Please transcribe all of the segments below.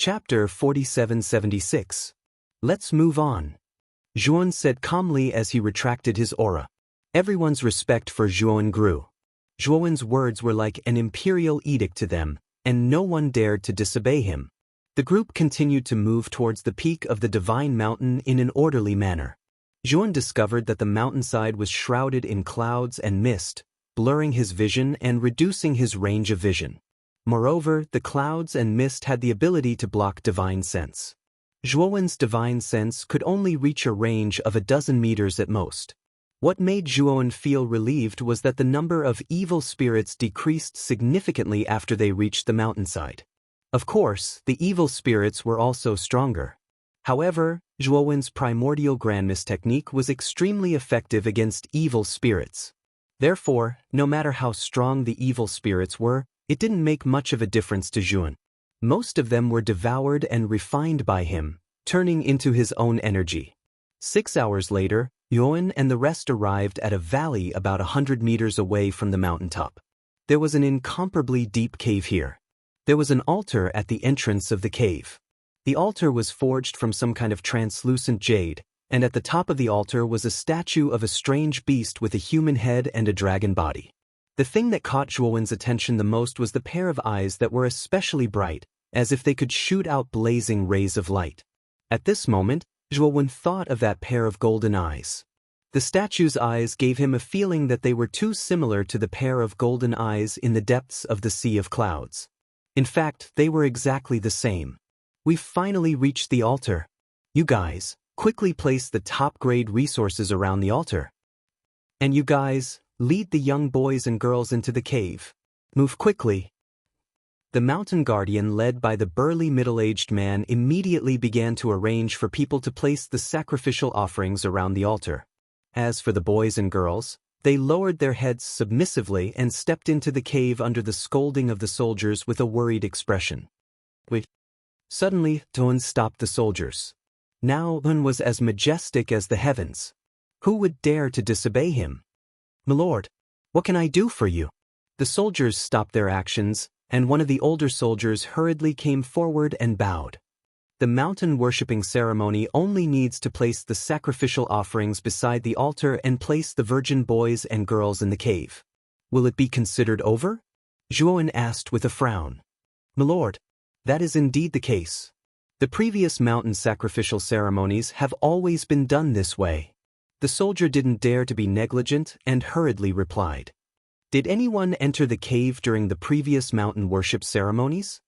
Chapter 4776. Let's move on. Zhuan said calmly as he retracted his aura. Everyone's respect for Zhuan grew. Zhuan's words were like an imperial edict to them, and no one dared to disobey him. The group continued to move towards the peak of the divine mountain in an orderly manner. Zhuan discovered that the mountainside was shrouded in clouds and mist, blurring his vision and reducing his range of vision. Moreover, the clouds and mist had the ability to block divine sense. Zhuan's divine sense could only reach a range of 12 meters at most. What made Zhuan feel relieved was that the number of evil spirits decreased significantly after they reached the mountainside. Of course, the evil spirits were also stronger. However, Zhuan's primordial grandmist technique was extremely effective against evil spirits. Therefore, no matter how strong the evil spirits were, it didn't make much of a difference to Zhuan. Most of them were devoured and refined by him, turning into his own energy. 6 hours later, Zhuan and the rest arrived at a valley about 100 meters away from the mountaintop. There was an incomparably deep cave here. There was an altar at the entrance of the cave. The altar was forged from some kind of translucent jade, and at the top of the altar was a statue of a strange beast with a human head and a dragon body. The thing that caught Zhuan's attention the most was the pair of eyes that were especially bright, as if they could shoot out blazing rays of light. At this moment, Zhuan thought of that pair of golden eyes. The statue's eyes gave him a feeling that they were too similar to the pair of golden eyes in the depths of the Sea of Clouds. In fact, they were exactly the same. We've finally reached the altar. You guys, quickly place the top-grade resources around the altar. And you guys, lead the young boys and girls into the cave. Move quickly. The mountain guardian, led by the burly middle-aged man, immediately began to arrange for people to place the sacrificial offerings around the altar. As for the boys and girls, they lowered their heads submissively and stepped into the cave under the scolding of the soldiers with a worried expression. Wait. Suddenly, Zhuan stopped the soldiers. Now Zhuan was as majestic as the heavens. Who would dare to disobey him? "My lord, what can I do for you?" The soldiers stopped their actions, and one of the older soldiers hurriedly came forward and bowed. The mountain worshipping ceremony only needs to place the sacrificial offerings beside the altar and place the virgin boys and girls in the cave. Will it be considered over? Zhuan asked with a frown. "My lord, that is indeed the case. The previous mountain sacrificial ceremonies have always been done this way." The soldier didn't dare to be negligent and hurriedly replied. "Did anyone enter the cave during the previous mountain worship ceremonies?"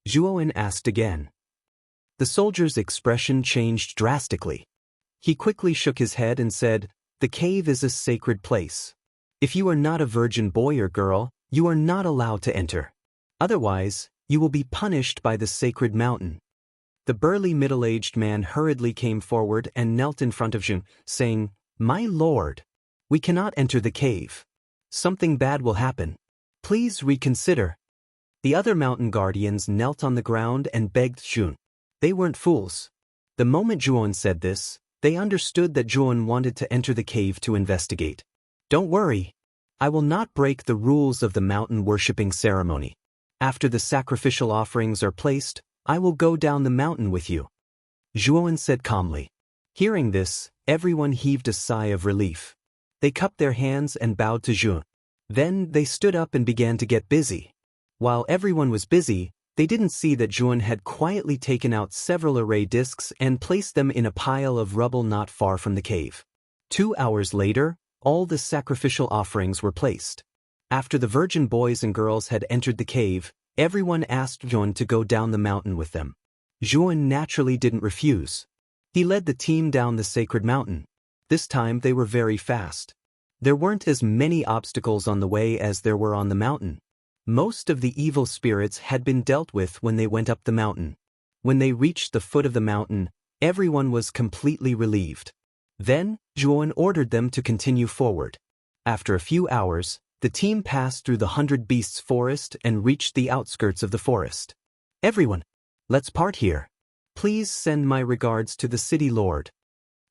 Zhuan asked again. The soldier's expression changed drastically. He quickly shook his head and said, "The cave is a sacred place. If you are not a virgin boy or girl, you are not allowed to enter. Otherwise, you will be punished by the sacred mountain." The burly middle-aged man hurriedly came forward and knelt in front of Zhuan, saying, "My lord, we cannot enter the cave. Something bad will happen. Please reconsider." The other mountain guardians knelt on the ground and begged Zhuan. They weren't fools. The moment Zhuan said this, they understood that Zhuan wanted to enter the cave to investigate. "Don't worry. I will not break the rules of the mountain worshipping ceremony. After the sacrificial offerings are placed, I will go down the mountain with you," Zhuan said calmly. Hearing this, everyone heaved a sigh of relief. They cupped their hands and bowed to Zhuan. Then they stood up and began to get busy. While everyone was busy, they didn't see that Zhuan had quietly taken out several array discs and placed them in a pile of rubble not far from the cave. 2 hours later, all the sacrificial offerings were placed. After the virgin boys and girls had entered the cave, everyone asked Zhuan to go down the mountain with them. Zhuan naturally didn't refuse. He led the team down the sacred mountain. This time they were very fast. There weren't as many obstacles on the way as there were on the mountain. Most of the evil spirits had been dealt with when they went up the mountain. When they reached the foot of the mountain, everyone was completely relieved. Then, Zhuan ordered them to continue forward. After a few hours, the team passed through the 100 Beasts forest and reached the outskirts of the forest. "Everyone, let's part here. Please send my regards to the city lord."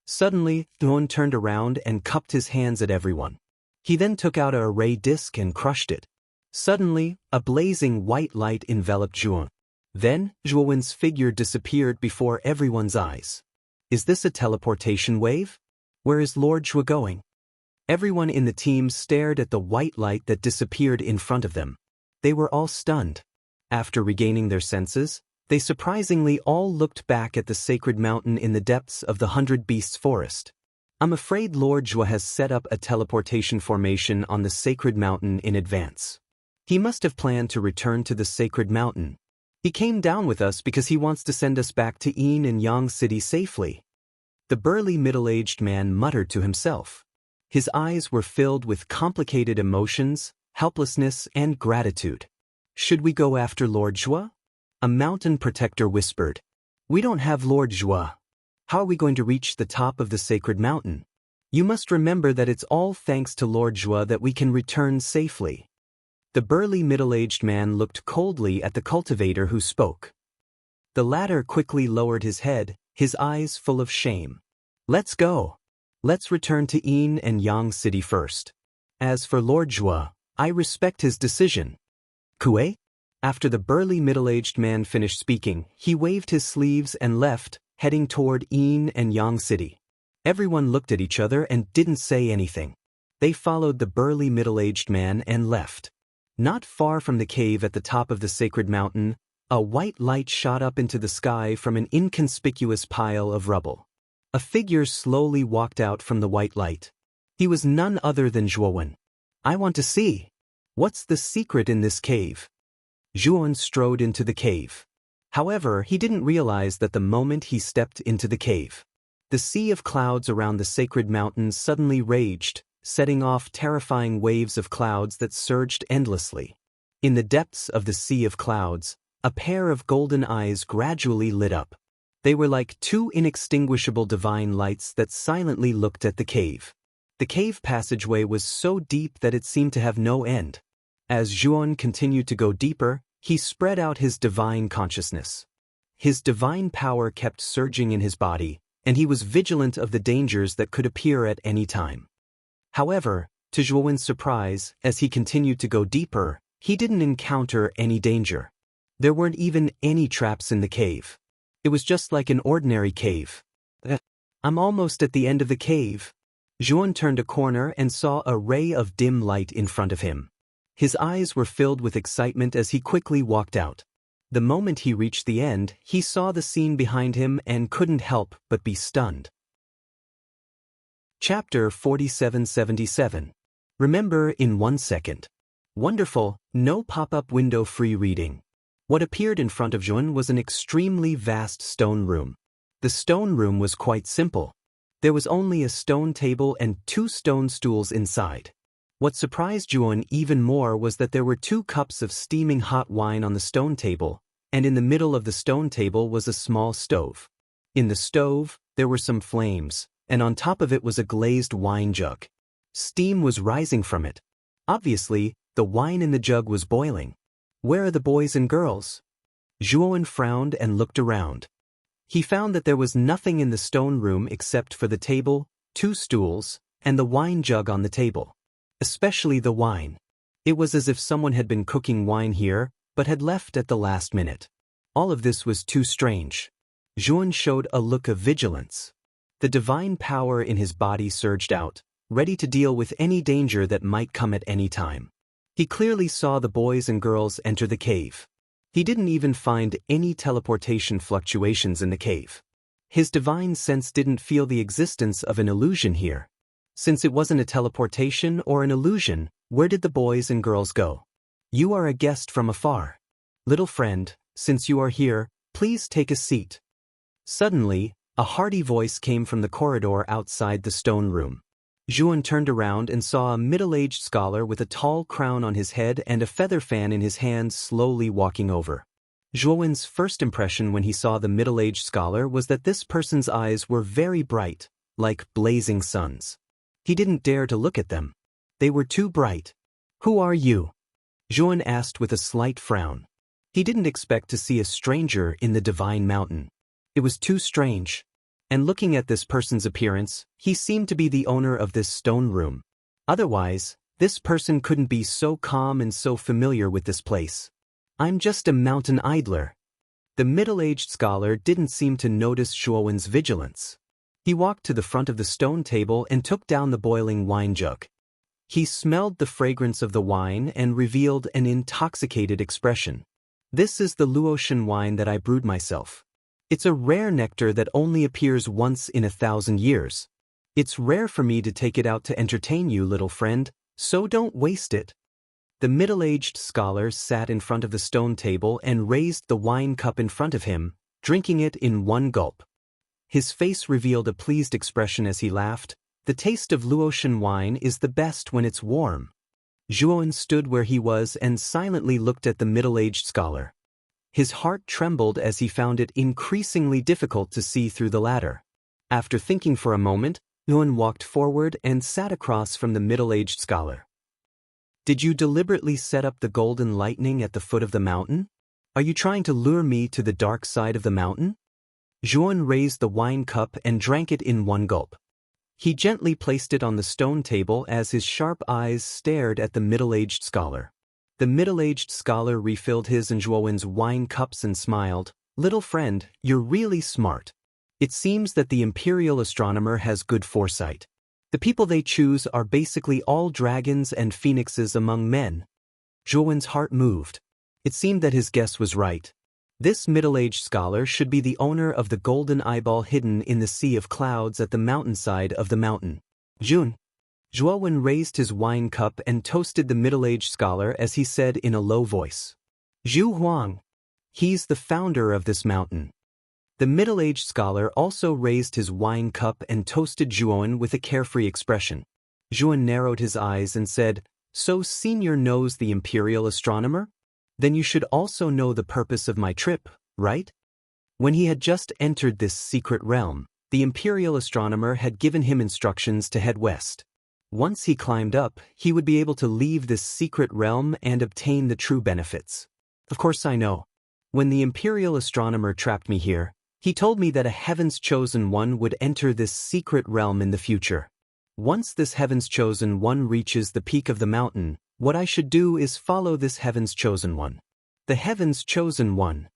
Suddenly, Zhuan turned around and cupped his hands at everyone. He then took out an array disc and crushed it. Suddenly, a blazing white light enveloped Zhuan. Then, Zhuowen's figure disappeared before everyone's eyes. Is this a teleportation wave? Where is Lord Zhuo going? Everyone in the team stared at the white light that disappeared in front of them. They were all stunned. After regaining their senses, they surprisingly all looked back at the sacred mountain in the depths of the 100 Beasts forest. I'm afraid Lord Zhuo has set up a teleportation formation on the sacred mountain in advance. He must have planned to return to the sacred mountain. He came down with us because he wants to send us back to Yin and Yang City safely. The burly middle-aged man muttered to himself. His eyes were filled with complicated emotions, helplessness, and gratitude. Should we go after Lord Zhuo? A mountain protector whispered. We don't have Lord Zhuo. How are we going to reach the top of the sacred mountain? You must remember that it's all thanks to Lord Zhuo that we can return safely. The burly middle-aged man looked coldly at the cultivator who spoke. The latter quickly lowered his head, his eyes full of shame. Let's go. Let's return to Yin and Yang City first. As for Lord Zhuo, I respect his decision. Kue? After the burly middle-aged man finished speaking, he waved his sleeves and left, heading toward Yin and Yang City. Everyone looked at each other and didn't say anything. They followed the burly middle-aged man and left. Not far from the cave at the top of the sacred mountain, a white light shot up into the sky from an inconspicuous pile of rubble. A figure slowly walked out from the white light. He was none other than Zhuowen. I want to see. What's the secret in this cave? Zhuowen strode into the cave. However, he didn't realize that the moment he stepped into the cave, the sea of clouds around the sacred mountain suddenly raged, setting off terrifying waves of clouds that surged endlessly. In the depths of the sea of clouds, a pair of golden eyes gradually lit up. They were like two inextinguishable divine lights that silently looked at the cave. The cave passageway was so deep that it seemed to have no end. As Zhuowen continued to go deeper, he spread out his divine consciousness. His divine power kept surging in his body, and he was vigilant of the dangers that could appear at any time. However, to Zhuowen's surprise, as he continued to go deeper, he didn't encounter any danger. There weren't even any traps in the cave. It was just like an ordinary cave. I'm almost at the end of the cave. Zhuowen turned a corner and saw a ray of dim light in front of him. His eyes were filled with excitement as he quickly walked out. The moment he reached the end, he saw the scene behind him and couldn't help but be stunned. Chapter 4777. Remember in 1 second. Wonderful, no pop-up window free reading. What appeared in front of Zhuowen was an extremely vast stone room. The stone room was quite simple. There was only a stone table and 2 stone stools inside. What surprised Zhuowen even more was that there were 2 cups of steaming hot wine on the stone table, and in the middle of the stone table was a small stove. In the stove, there were some flames, and on top of it was a glazed wine jug. Steam was rising from it. Obviously, the wine in the jug was boiling. Where are the boys and girls? Zhuowen frowned and looked around. He found that there was nothing in the stone room except for the table, 2 stools, and the wine jug on the table. Especially the wine. It was as if someone had been cooking wine here, but had left at the last minute. All of this was too strange. Zhuowen showed a look of vigilance. The divine power in his body surged out, ready to deal with any danger that might come at any time. He clearly saw the boys and girls enter the cave. He didn't even find any teleportation fluctuations in the cave. His divine sense didn't feel the existence of an illusion here. Since it wasn't a teleportation or an illusion, where did the boys and girls go? You are a guest from afar. Little friend, since you are here, please take a seat. Suddenly, a hearty voice came from the corridor outside the stone room. Zhuowen turned around and saw a middle-aged scholar with a tall crown on his head and a feather fan in his hand slowly walking over. Zhuowen's first impression when he saw the middle-aged scholar was that this person's eyes were very bright, like blazing suns. He didn't dare to look at them. They were too bright. Who are you? Zhuowen asked with a slight frown. He didn't expect to see a stranger in the divine mountain. It was too strange. And looking at this person's appearance, he seemed to be the owner of this stone room. Otherwise, this person couldn't be so calm and so familiar with this place. I'm just a mountain idler. The middle-aged scholar didn't seem to notice Zhuowen's vigilance. He walked to the front of the stone table and took down the boiling wine jug. He smelled the fragrance of the wine and revealed an intoxicated expression. "This is the Luotian wine that I brewed myself. It's a rare nectar that only appears once in 1,000 years. It's rare for me to take it out to entertain you, little friend, so don't waste it." The middle-aged scholar sat in front of the stone table and raised the wine cup in front of him, drinking it in one gulp. His face revealed a pleased expression as he laughed. "The taste of Luotian wine is the best when it's warm." Zhuowen stood where he was and silently looked at the middle-aged scholar. His heart trembled as he found it increasingly difficult to see through the ladder. After thinking for a moment, Zhuowen walked forward and sat across from the middle-aged scholar. "Did you deliberately set up the golden lightning at the foot of the mountain? Are you trying to lure me to the dark side of the mountain?" Zhuowen raised the wine cup and drank it in one gulp. He gently placed it on the stone table as his sharp eyes stared at the middle-aged scholar. The middle-aged scholar refilled his and Zhuowen's wine cups and smiled. "Little friend, you're really smart. It seems that the imperial astronomer has good foresight. The people they choose are basically all dragons and phoenixes among men." Zhuowen's heart moved. It seemed that his guess was right. This middle-aged scholar should be the owner of the golden eyeball hidden in the sea of clouds at the mountainside of the mountain. Zhuowen raised his wine cup and toasted the middle-aged scholar as he said in a low voice, "Zhu Huang. He's the founder of this mountain." The middle-aged scholar also raised his wine cup and toasted Zhuowen with a carefree expression. Zhuowen narrowed his eyes and said, "So Senior knows the imperial astronomer? Then you should also know the purpose of my trip, right?" When he had just entered this secret realm, the imperial astronomer had given him instructions to head west. Once he climbed up, he would be able to leave this secret realm and obtain the true benefits. Of course I know. When the imperial astronomer trapped me here, he told me that a Heaven's Chosen One would enter this secret realm in the future. Once this Heaven's Chosen One reaches the peak of the mountain, what I should do is follow this Heaven's Chosen One. The Heaven's Chosen One.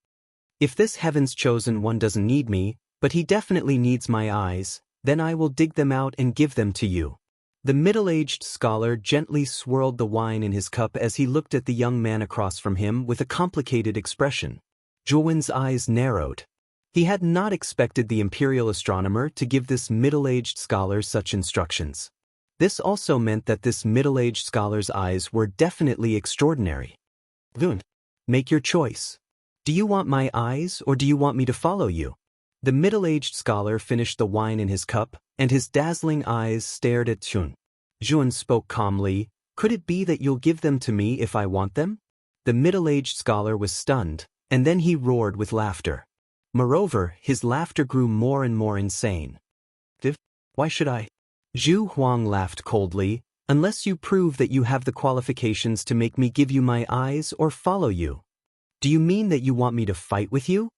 If this Heaven's Chosen One doesn't need me, but he definitely needs my eyes, then I will dig them out and give them to you. The middle-aged scholar gently swirled the wine in his cup as he looked at the young man across from him with a complicated expression. Zhuowen's eyes narrowed. He had not expected the imperial astronomer to give this middle-aged scholar such instructions. This also meant that this middle-aged scholar's eyes were definitely extraordinary. "Zhuowen, make your choice. Do you want my eyes or do you want me to follow you?" The middle-aged scholar finished the wine in his cup, and his dazzling eyes stared at Zhuowen. Zhuowen spoke calmly, "Could it be that you'll give them to me if I want them?" The middle-aged scholar was stunned, and then he roared with laughter. Moreover, his laughter grew more and more insane. "Why should I?" Zhu Huang laughed coldly. "Unless you prove that you have the qualifications to make me give you my eyes or follow you." "Do you mean that you want me to fight with you?"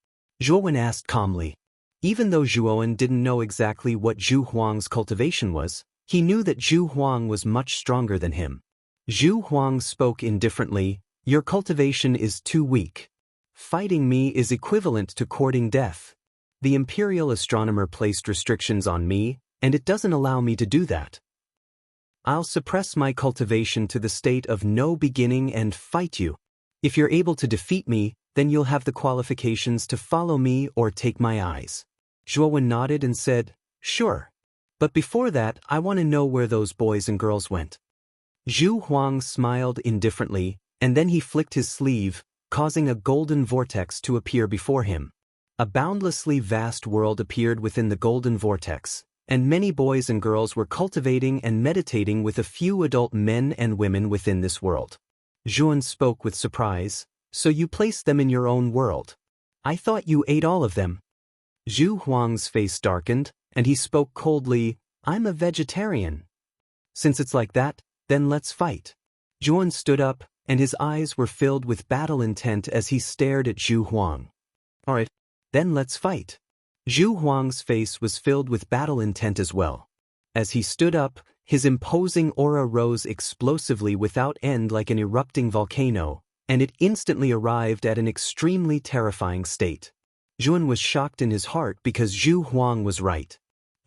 Zhuowen asked calmly. Even though Zhuowen didn't know exactly what Zhu Huang's cultivation was, he knew that Zhu Huang was much stronger than him. Zhu Huang spoke indifferently, "Your cultivation is too weak. Fighting me is equivalent to courting death. The imperial astronomer placed restrictions on me, and it doesn't allow me to do that. I'll suppress my cultivation to the state of no beginning and fight you. If you're able to defeat me, then you'll have the qualifications to follow me or take my eyes." Zhuowen nodded and said, "Sure. But before that, I want to know where those boys and girls went." Zhu Huang smiled indifferently, and then he flicked his sleeve, causing a golden vortex to appear before him. A boundlessly vast world appeared within the golden vortex, and many boys and girls were cultivating and meditating with a few adult men and women within this world. Zhuowen spoke with surprise, "So you placed them in your own world? I thought you ate all of them." Zhu Huang's face darkened, and he spoke coldly, "I'm a vegetarian." "Since it's like that, then let's fight." Zhuowen stood up, and his eyes were filled with battle intent as he stared at Zhu Huang. "All right, then let's fight." Zhu Huang's face was filled with battle intent as well. As he stood up, his imposing aura rose explosively without end like an erupting volcano, and it instantly arrived at an extremely terrifying state. Zhuan was shocked in his heart because Zhu Huang was right.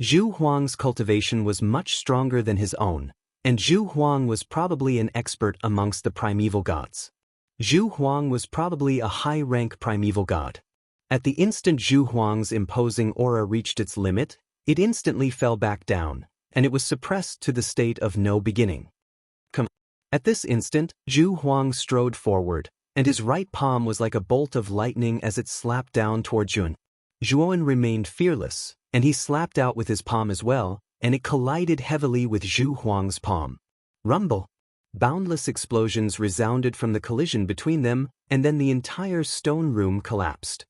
Zhu Huang's cultivation was much stronger than his own, and Zhu Huang was probably an expert amongst the primeval gods. Zhu Huang was probably a high-rank primeval god. At the instant Zhu Huang's imposing aura reached its limit, it instantly fell back down, and it was suppressed to the state of no beginning. At this instant, Zhu Huang strode forward, and his right palm was like a bolt of lightning as it slapped down toward Zhuan. Zhuan remained fearless, and he slapped out with his palm as well, and it collided heavily with Zhu Huang's palm. Rumble! Boundless explosions resounded from the collision between them, and then the entire stone room collapsed.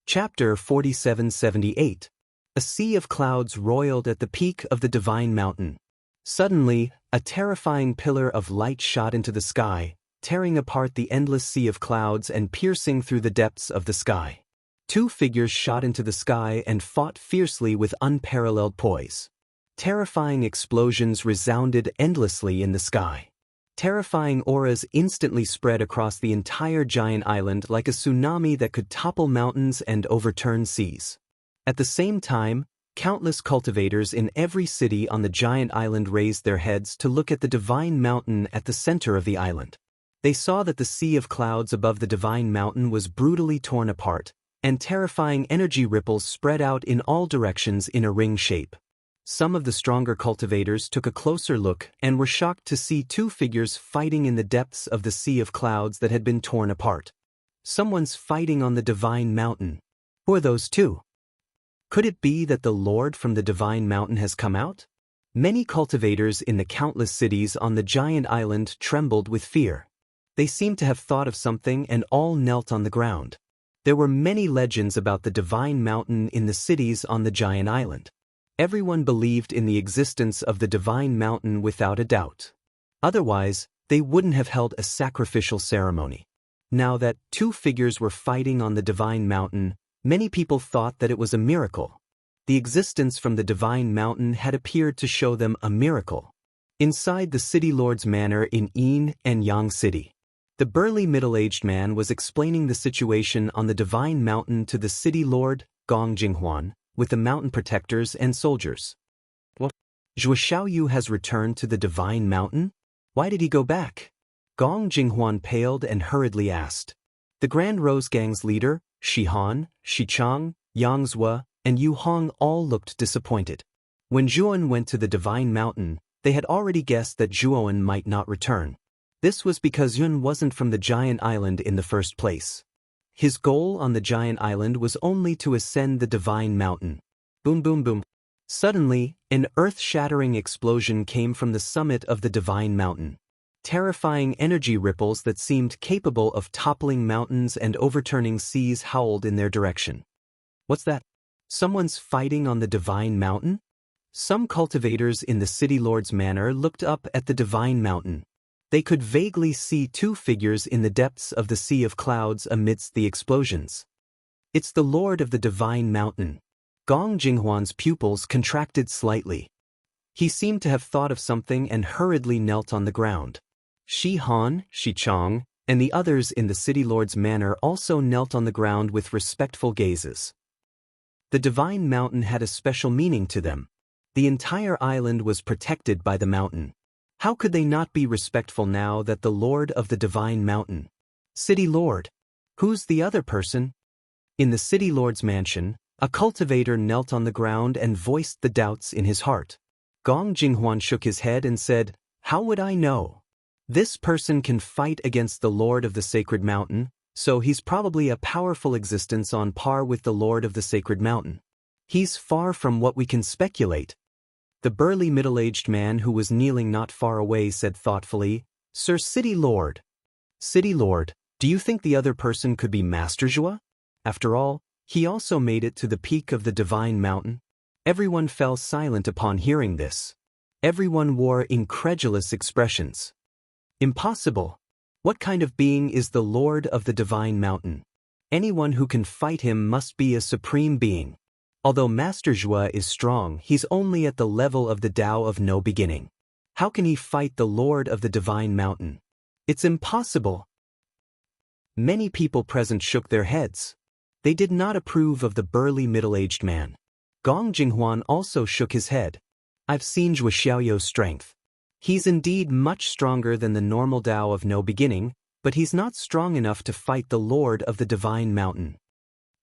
Chapter 4778. A sea of clouds roiled at the peak of the divine mountain. Suddenly, a terrifying pillar of light shot into the sky, tearing apart the endless sea of clouds and piercing through the depths of the sky. Two figures shot into the sky and fought fiercely with unparalleled poise. Terrifying explosions resounded endlessly in the sky. Terrifying auras instantly spread across the entire giant island like a tsunami that could topple mountains and overturn seas. At the same time, countless cultivators in every city on the giant island raised their heads to look at the divine mountain at the center of the island. They saw that the sea of clouds above the divine mountain was brutally torn apart, and terrifying energy ripples spread out in all directions in a ring shape. Some of the stronger cultivators took a closer look and were shocked to see two figures fighting in the depths of the sea of clouds that had been torn apart. Someone's fighting on the divine mountain. Who are those two? Could it be that the Lord from the divine mountain has come out? Many cultivators in the countless cities on the giant island trembled with fear. They seemed to have thought of something and all knelt on the ground. There were many legends about the divine mountain in the cities on the giant island. Everyone believed in the existence of the divine mountain without a doubt. Otherwise, they wouldn't have held a sacrificial ceremony. Now that two figures were fighting on the divine mountain, many people thought that it was a miracle. The existence from the divine mountain had appeared to show them a miracle. Inside the city lord's manor in Yin and Yang City, the burly middle-aged man was explaining the situation on the divine mountain to the city lord, Gong Jinghuan, with the mountain protectors and soldiers. What? Zhou Xiaoyu has returned to the divine mountain? Why did he go back? Gong Jinghuan paled and hurriedly asked. The Grand Rose Gang's leader, Shi Han, Shi Chang, Yang Zhua, and Yu Hong all looked disappointed. When Zhuan went to the divine mountain, they had already guessed that Zhuan might not return. This was because Yun wasn't from the giant island in the first place. His goal on the giant island was only to ascend the divine mountain. Boom boom boom. Suddenly, an earth-shattering explosion came from the summit of the divine mountain. Terrifying energy ripples that seemed capable of toppling mountains and overturning seas howled in their direction. What's that? Someone's fighting on the divine mountain? Some cultivators in the city lord's manor looked up at the divine mountain. They could vaguely see two figures in the depths of the sea of clouds amidst the explosions. It's the lord of the divine mountain. Gong Jinghuan's pupils contracted slightly. He seemed to have thought of something and hurriedly knelt on the ground. Shi Han, Shi Chang, and the others in the city lord's manor also knelt on the ground with respectful gazes. The divine mountain had a special meaning to them. The entire island was protected by the mountain. How could they not be respectful now that the Lord of the Divine Mountain? City Lord. Who's the other person? In the City Lord's mansion, a cultivator knelt on the ground and voiced the doubts in his heart. Gong Jinghuan shook his head and said, "How would I know? This person can fight against the Lord of the Sacred Mountain, so he's probably a powerful existence on par with the Lord of the Sacred Mountain. He's far from what we can speculate." The burly middle-aged man who was kneeling not far away said thoughtfully, "Sir City Lord. City Lord, do you think the other person could be Master Zhua? After all, he also made it to the peak of the divine mountain." Everyone fell silent upon hearing this. Everyone wore incredulous expressions. Impossible. What kind of being is the Lord of the divine mountain? Anyone who can fight him must be a supreme being. Although Master Zhua is strong, he's only at the level of the Tao of no beginning. How can he fight the Lord of the divine mountain? It's impossible. Many people present shook their heads. They did not approve of the burly middle-aged man. Gong Jinghuan also shook his head. I've seen Zhuo Xiaoyou's strength. He's indeed much stronger than the normal Tao of no beginning, but he's not strong enough to fight the Lord of the Divine Mountain.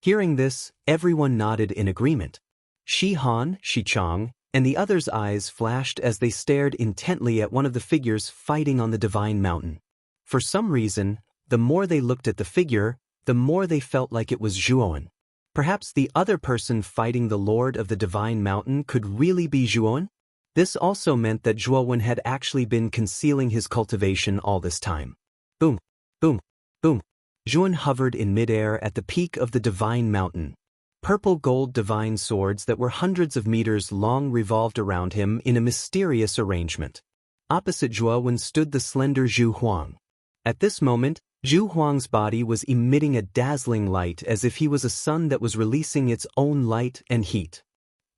Hearing this, everyone nodded in agreement. Shi Han, Shi Chang, and the others' eyes flashed as they stared intently at one of the figures fighting on the Divine Mountain. For some reason, the more they looked at the figure, the more they felt like it was Zhuowen. Perhaps the other person fighting the Lord of the Divine Mountain could really be Zhuowen? This also meant that Zhuowen had actually been concealing his cultivation all this time. Boom, boom, boom. Zhuowen hovered in midair at the peak of the Divine Mountain. Purple-gold divine swords that were hundreds of meters long revolved around him in a mysterious arrangement. Opposite Zhuowen stood the slender Zhu Huang. At this moment, Zhu Huang's body was emitting a dazzling light as if he was a sun that was releasing its own light and heat.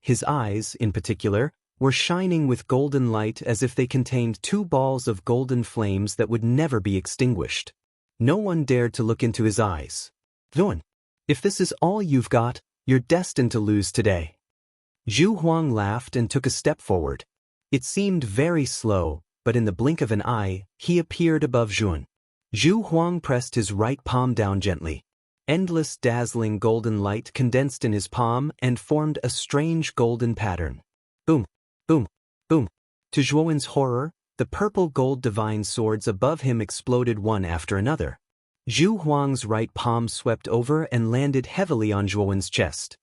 His eyes, in particular, were shining with golden light as if they contained two balls of golden flames that would never be extinguished. No one dared to look into his eyes. Zhuowen, if this is all you've got, you're destined to lose today. Zhu Huang laughed and took a step forward. It seemed very slow, but in the blink of an eye, he appeared above Zhuowen. Zhu Huang pressed his right palm down gently. Endless dazzling golden light condensed in his palm and formed a strange golden pattern. Boom, boom, boom. To Zhuowen's horror, the purple-gold divine swords above him exploded one after another. Zhu Huang's right palm swept over and landed heavily on Zhuowen's chest.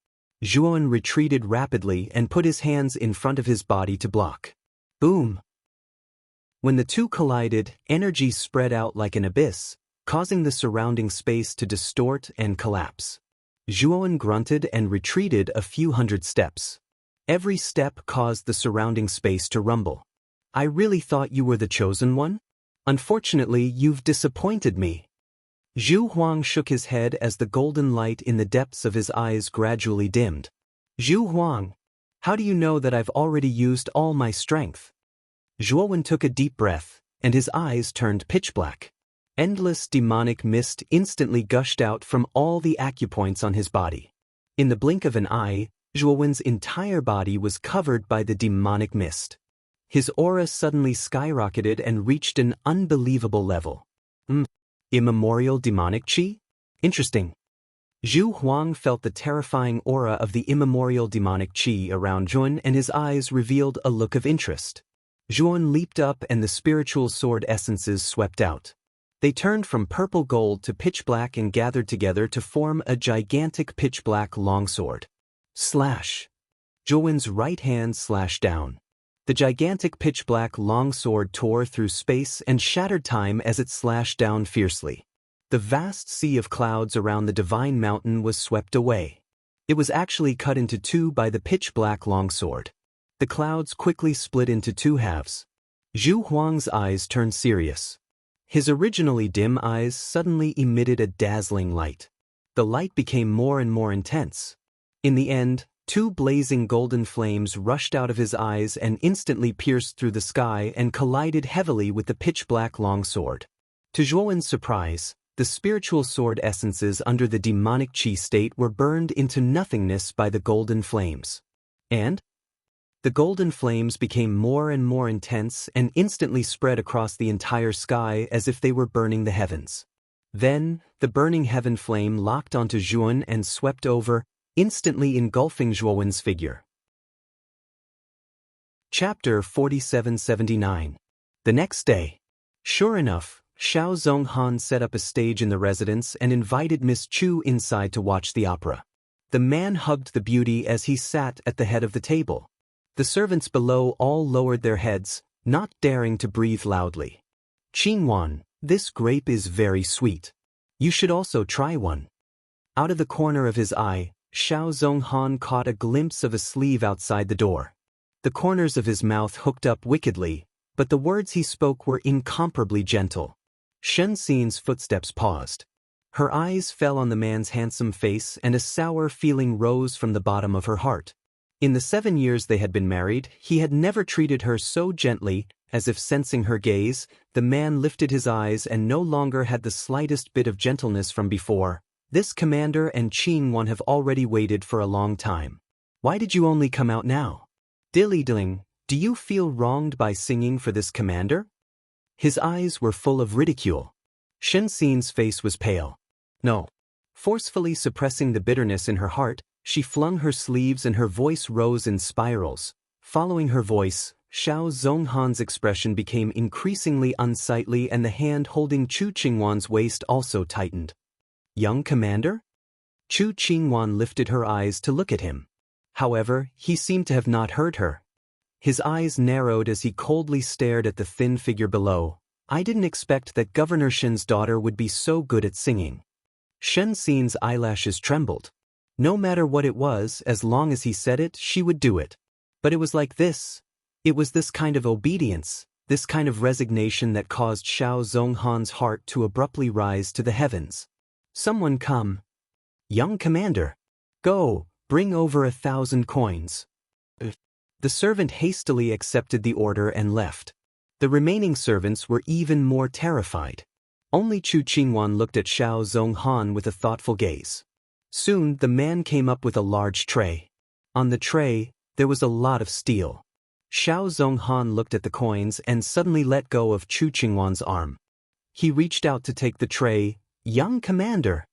Zhuowen retreated rapidly and put his hands in front of his body to block. Boom! When the two collided, energy spread out like an abyss, causing the surrounding space to distort and collapse. Zhuowen grunted and retreated a few hundred steps. Every step caused the surrounding space to rumble. I really thought you were the chosen one? Unfortunately, you've disappointed me. Zhu Huang shook his head as the golden light in the depths of his eyes gradually dimmed. Zhu Huang, how do you know that I've already used all my strength? Zhuowen took a deep breath, and his eyes turned pitch black. Endless demonic mist instantly gushed out from all the acupoints on his body. In the blink of an eye, Zhuowen's entire body was covered by the demonic mist. His aura suddenly skyrocketed and reached an unbelievable level. Immemorial demonic qi? Interesting. Zhu Huang felt the terrifying aura of the immemorial demonic qi around Zhuowen, and his eyes revealed a look of interest. Zhuowen leaped up and the spiritual sword essences swept out. They turned from purple gold to pitch black and gathered together to form a gigantic pitch black longsword. Slash! Zhuowen's right hand slashed down. The gigantic pitch black longsword tore through space and shattered time as it slashed down fiercely. The vast sea of clouds around the Divine Mountain was swept away. It was actually cut into two by the pitch black longsword. The clouds quickly split into two halves. Zhu Huang's eyes turned serious. His originally dim eyes suddenly emitted a dazzling light. The light became more and more intense. In the end, two blazing golden flames rushed out of his eyes and instantly pierced through the sky and collided heavily with the pitch-black longsword. To Zhuowen's surprise, the spiritual sword essences under the demonic qi state were burned into nothingness by the golden flames. And the golden flames became more and more intense and instantly spread across the entire sky as if they were burning the heavens. Then, the burning heaven flame locked onto Zhuowen and swept over, instantly engulfing Zhuowen's figure. Chapter 4779. The next day. Sure enough, Xiao Zhonghan set up a stage in the residence and invited Miss Chu inside to watch the opera. The man hugged the beauty as he sat at the head of the table. The servants below all lowered their heads, not daring to breathe loudly. Qingwan, this grape is very sweet. You should also try one. Out of the corner of his eye, Xiao Zhonghan caught a glimpse of a sleeve outside the door. The corners of his mouth hooked up wickedly, but the words he spoke were incomparably gentle. Shen Xin's footsteps paused. Her eyes fell on the man's handsome face and a sour feeling rose from the bottom of her heart. In the 7 years they had been married, he had never treated her so gently, As if sensing her gaze, the man lifted his eyes and no longer had the slightest bit of gentleness from before. This commander and Qingwan have already waited for a long time. Why did you only come out now? Dilly-dilling, do you feel wronged by singing for this commander? His eyes were full of ridicule. Shenxin's face was pale. No. Forcefully suppressing the bitterness in her heart, she flung her sleeves and her voice rose in spirals. Following her voice, Xiao Zhonghan's expression became increasingly unsightly and the hand holding Chu Qingwan's waist also tightened. Young commander? Chu Qingwan lifted her eyes to look at him. However, he seemed to have not heard her. His eyes narrowed as he coldly stared at the thin figure below. I didn't expect that Governor Shen's daughter would be so good at singing. Shenxin's eyelashes trembled. No matter what it was, as long as he said it, she would do it. But it was like this. It was this kind of obedience, this kind of resignation that caused Xiao Zhonghan's heart to abruptly rise to the heavens. Someone come. Young commander. Go, bring over 1,000 coins. The servant hastily accepted the order and left. The remaining servants were even more terrified. Only Chu Qingwan looked at Xiao Zhonghan with a thoughtful gaze. Soon the man came up with a large tray. On the tray, there was a lot of steel. Xiao Zhonghan looked at the coins and suddenly let go of Chu Qingwan's arm. He reached out to take the tray. Young commander.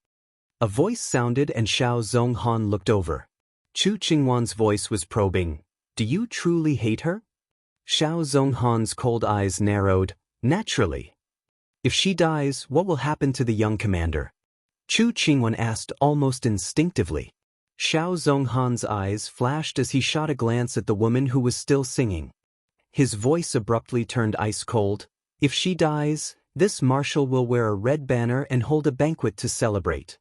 A voice sounded and Xiao Zhonghan looked over. Chu Qingwan's voice was probing. Do you truly hate her? Xiao Zhonghan's cold eyes narrowed. Naturally. If she dies, what will happen to the young commander? Chu Qingwan asked almost instinctively. Xiao Zhonghan's eyes flashed as he shot a glance at the woman who was still singing. His voice abruptly turned ice cold. If she dies, this marshal will wear a red banner and hold a banquet to celebrate.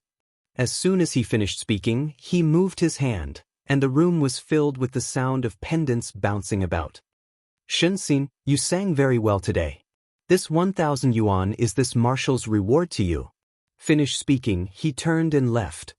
As soon as he finished speaking, he moved his hand, and the room was filled with the sound of pendants bouncing about. Shenxin, you sang very well today. This 1,000 yuan is this marshal's reward to you. Finished speaking, he turned and left.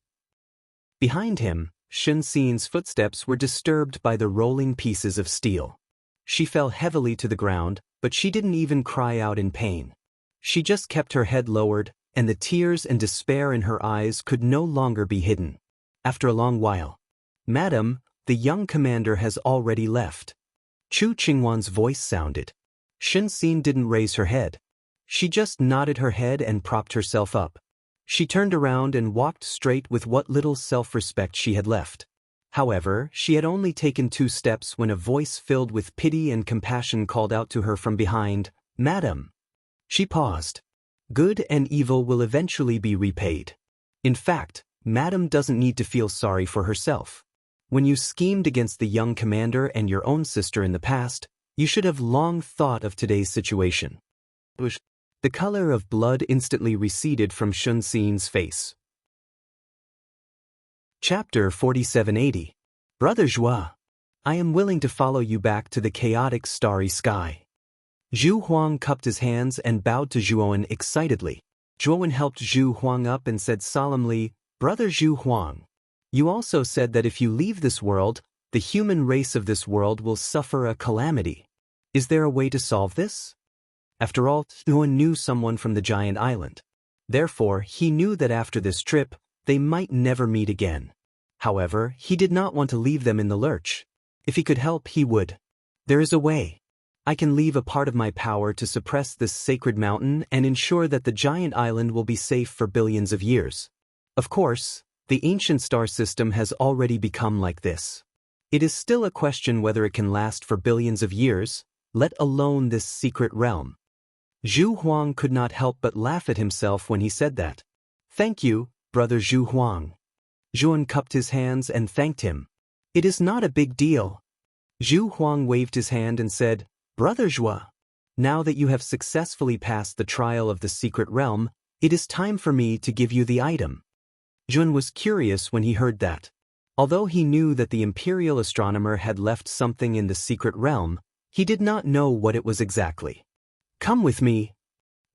Behind him, Shenxin's footsteps were disturbed by the rolling pieces of steel. She fell heavily to the ground, but she didn't even cry out in pain. She just kept her head lowered, and the tears and despair in her eyes could no longer be hidden. After a long while, Madam, the young commander has already left. Chu Qingwan's voice sounded. Shenxin didn't raise her head. She just nodded her head and propped herself up. She turned around and walked straight with what little self-respect she had left. However, she had only taken 2 steps when a voice filled with pity and compassion called out to her from behind, Madam. She paused. Good and evil will eventually be repaid. In fact, Madam doesn't need to feel sorry for herself. When you schemed against the young commander and your own sister in the past, you should have long thought of today's situation. The color of blood instantly receded from Shenxin's face. Chapter 4780. Brother Zhua, I am willing to follow you back to the chaotic starry sky. Zhu Huang cupped his hands and bowed to Zhuowen excitedly. Zhuowen helped Zhu Huang up and said solemnly, Brother Zhu Huang, you also said that if you leave this world, the human race of this world will suffer a calamity. Is there a way to solve this? After all, Zhuowen knew someone from the giant island. Therefore, he knew that after this trip, they might never meet again. However, he did not want to leave them in the lurch. If he could help, he would. There is a way. I can leave a part of my power to suppress this sacred mountain and ensure that the giant island will be safe for billions of years. Of course, the ancient star system has already become like this. It is still a question whether it can last for billions of years, let alone this secret realm. Zhu Huang could not help but laugh at himself when he said that. Thank you, Brother Zhu Huang. Zhuowen cupped his hands and thanked him. It is not a big deal. Zhu Huang waved his hand and said, Brother Zhua, now that you have successfully passed the trial of the secret realm, it is time for me to give you the item. Zhuowen was curious when he heard that. Although he knew that the imperial astronomer had left something in the secret realm, he did not know what it was exactly. Come with me.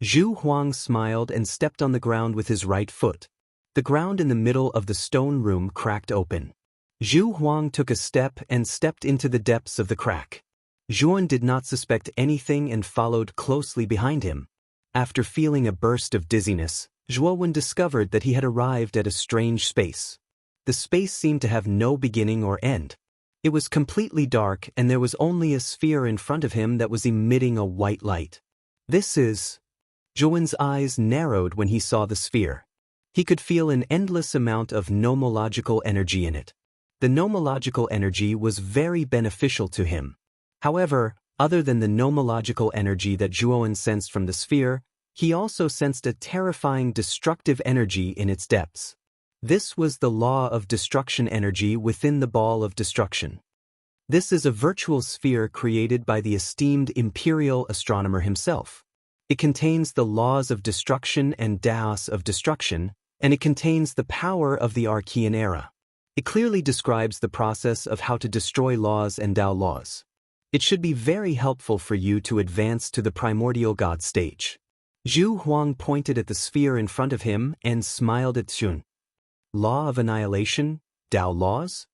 Zhu Huang smiled and stepped on the ground with his right foot. The ground in the middle of the stone room cracked open. Zhu Huang took a step and stepped into the depths of the crack. Zhuan did not suspect anything and followed closely behind him. After feeling a burst of dizziness, Zhuowen discovered that he had arrived at a strange space. The space seemed to have no beginning or end. It was completely dark and there was only a sphere in front of him that was emitting a white light. This is... Zhuowen's eyes narrowed when he saw the sphere. He could feel an endless amount of nomological energy in it. The nomological energy was very beneficial to him. However, other than the nomological energy that Zhuowen sensed from the sphere, he also sensed a terrifying destructive energy in its depths. This was the law of destruction energy within the ball of destruction. This is a virtual sphere created by the esteemed imperial astronomer himself. It contains the laws of destruction and Daos of destruction, and it contains the power of the Archean era. It clearly describes the process of how to destroy laws and Dao laws. It should be very helpful for you to advance to the primordial god stage. Zhu Huang pointed at the sphere in front of him and smiled at Zhuan. Law of annihilation? Dao laws?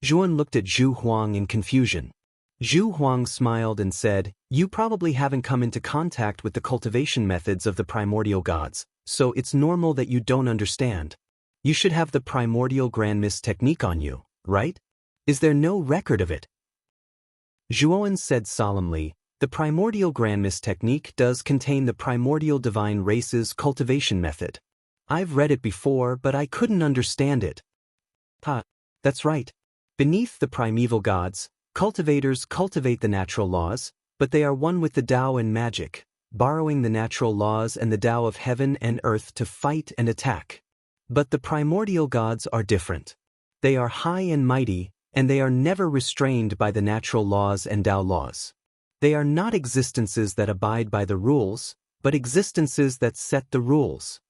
Zhuan looked at Zhu Huang in confusion. Zhu Huang smiled and said, "You probably haven't come into contact with the cultivation methods of the primordial gods, so it's normal that you don't understand. You should have the primordial grand mist technique on you, right? Is there no record of it?" Zhuowen said solemnly, "The primordial grand mist technique does contain the primordial divine race's cultivation method. I've read it before, but I couldn't understand it." That's right. Beneath the primeval gods, cultivators cultivate the natural laws, but they are one with the Tao and magic, borrowing the natural laws and the Tao of heaven and earth to fight and attack. But the primordial gods are different. They are high and mighty, and they are never restrained by the natural laws and Tao laws. They are not existences that abide by the rules, but existences that set the rules.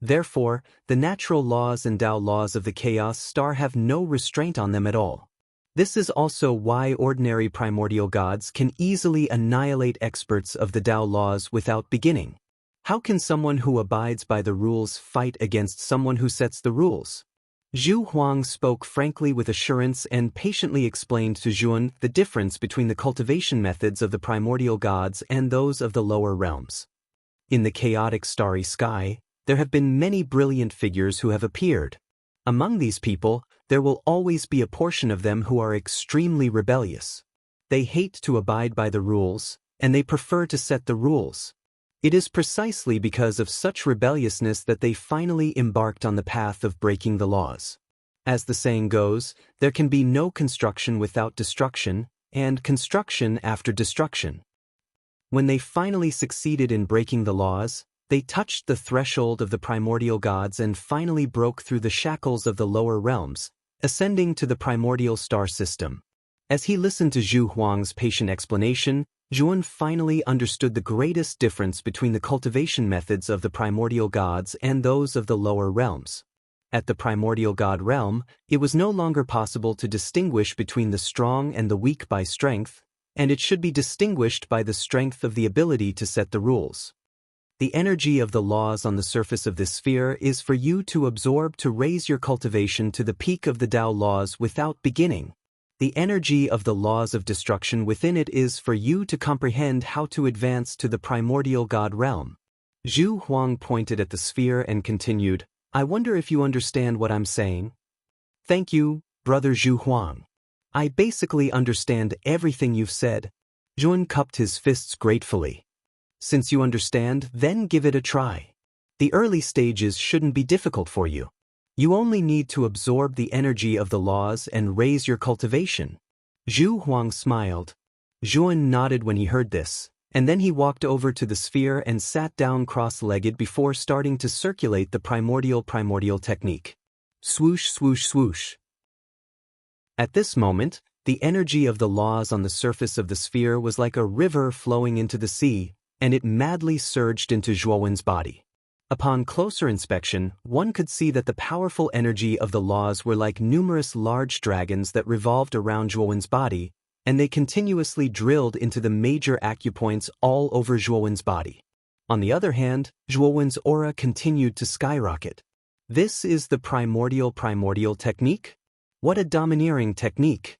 Therefore, the natural laws and Tao laws of the Chaos Star have no restraint on them at all. This is also why ordinary primordial gods can easily annihilate experts of the Tao laws without beginning. How can someone who abides by the rules fight against someone who sets the rules? Zhu Huang spoke frankly with assurance and patiently explained to Zhuan the difference between the cultivation methods of the primordial gods and those of the lower realms. In the chaotic starry sky, there have been many brilliant figures who have appeared. Among these people, there will always be a portion of them who are extremely rebellious. They hate to abide by the rules, and they prefer to set the rules. It is precisely because of such rebelliousness that they finally embarked on the path of breaking the laws. As the saying goes, there can be no construction without destruction, and construction after destruction. When they finally succeeded in breaking the laws, they touched the threshold of the primordial gods and finally broke through the shackles of the lower realms, ascending to the primordial star system. As he listened to Zhu Huang's patient explanation, Zhuan finally understood the greatest difference between the cultivation methods of the primordial gods and those of the lower realms. At the primordial god realm, it was no longer possible to distinguish between the strong and the weak by strength, and it should be distinguished by the strength of the ability to set the rules. The energy of the laws on the surface of this sphere is for you to absorb to raise your cultivation to the peak of the Tao laws without beginning. The energy of the laws of destruction within it is for you to comprehend how to advance to the primordial god realm. Zhu Huang pointed at the sphere and continued, "I wonder if you understand what I'm saying?" "Thank you, Brother Zhu Huang. I basically understand everything you've said." Zhuan cupped his fists gratefully. "Since you understand, then give it a try. The early stages shouldn't be difficult for you. You only need to absorb the energy of the laws and raise your cultivation." Zhu Huang smiled. Zhuan nodded when he heard this, and then he walked over to the sphere and sat down cross-legged before starting to circulate the primordial technique. Swoosh, swoosh, swoosh. At this moment, the energy of the laws on the surface of the sphere was like a river flowing into the sea, and it madly surged into Zhuowen's body. Upon closer inspection, one could see that the powerful energy of the laws were like numerous large dragons that revolved around Zhuowen's body, and they continuously drilled into the major acupoints all over Zhuowen's body. On the other hand, Zhuowen's aura continued to skyrocket. This is the primordial technique? What a domineering technique!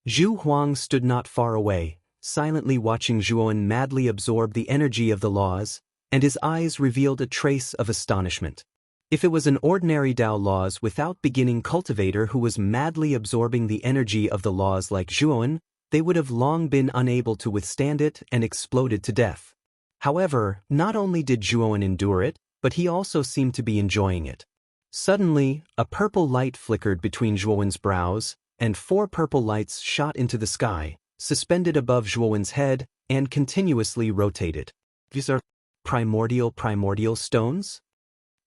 Zhu Huang stood not far away, silently watching Zhuan madly absorb the energy of the laws, and his eyes revealed a trace of astonishment. If it was an ordinary Tao laws without beginning cultivator who was madly absorbing the energy of the laws like Zhuan, they would have long been unable to withstand it and exploded to death. However, not only did Zhuan endure it, but he also seemed to be enjoying it. Suddenly, a purple light flickered between Zhuan's brows, and 4 purple lights shot into the sky, suspended above Zhuan's head, and continuously rotated. These are primordial stones?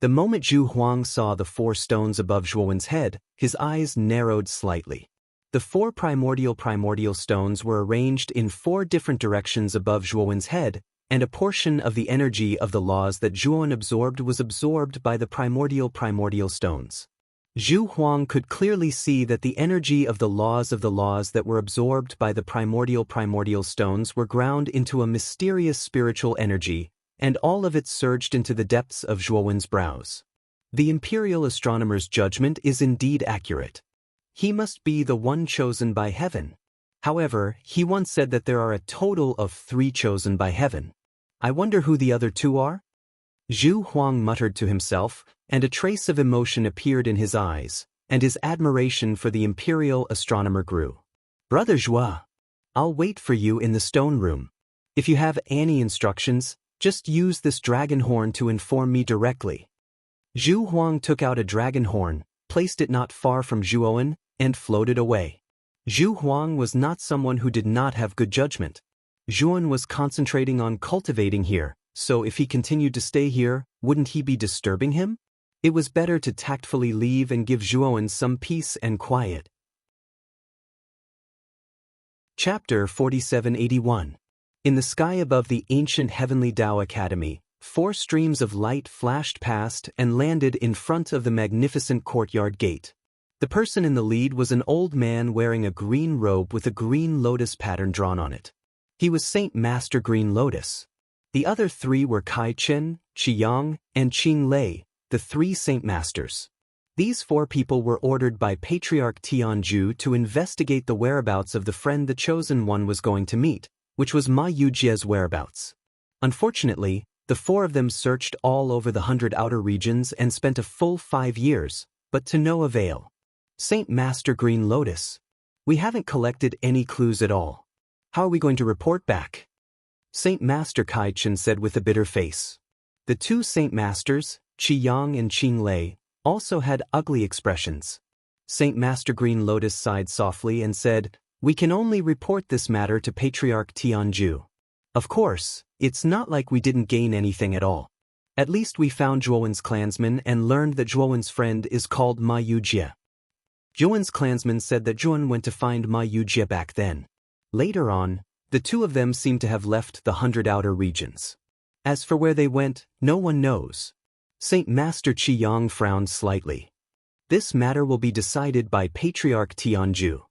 The moment Zhu Huang saw the 4 stones above Zhuan's head, his eyes narrowed slightly. The 4 primordial stones were arranged in 4 different directions above Zhuan's head, and a portion of the energy of the laws that Zhuan absorbed was absorbed by the primordial stones. Zhu Huang could clearly see that the energy of the laws that were absorbed by the primordial stones were ground into a mysterious spiritual energy, and all of it surged into the depths of Zhuan's brows. The imperial astronomer's judgment is indeed accurate. He must be the one chosen by heaven. However, he once said that there are a total of 3 chosen by heaven. I wonder who the other 2 are? Zhu Huang muttered to himself, and a trace of emotion appeared in his eyes, and his admiration for the imperial astronomer grew. Brother Zhua, I'll wait for you in the stone room. If you have any instructions, just use this dragon horn to inform me directly. Zhu Huang took out a dragon horn, placed it not far from Zhuan, and floated away. Zhu Huang was not someone who did not have good judgment. Zhuan was concentrating on cultivating here, so if he continued to stay here, wouldn't he be disturbing him? It was better to tactfully leave and give Zhuan some peace and quiet. Chapter 4781. In the sky above the ancient heavenly Tao Academy, 4 streams of light flashed past and landed in front of the magnificent courtyard gate. The person in the lead was an old man wearing a green robe with a green lotus pattern drawn on it. He was Saint Master Green Lotus. The other 3 were Kai Chen, Qiyang, and Qing Lei, the 3 Saint Masters. These 4 people were ordered by Patriarch Tianzhu to investigate the whereabouts of the friend the Chosen One was going to meet, which was Ma Yujie's whereabouts. Unfortunately, the 4 of them searched all over the 100 outer regions and spent a full 5 years, but to no avail. Saint Master Green Lotus, we haven't collected any clues at all. How are we going to report back? Saint Master Kai Chen said with a bitter face. The 2 Saint Masters, Qiyang and Qing Lei, also had ugly expressions. Saint Master Green Lotus sighed softly and said, "We can only report this matter to Patriarch Tianzhu. Of course, it's not like we didn't gain anything at all. At least we found Zhuan's clansman and learned that Zhuan's friend is called Ma Yujie." Zhuan's clansman said that Zhuan went to find Ma Yujie back then. Later on, the 2 of them seemed to have left the 100 outer regions. As for where they went, no one knows. Saint Master Qiyang frowned slightly. This matter will be decided by Patriarch Tianzhu.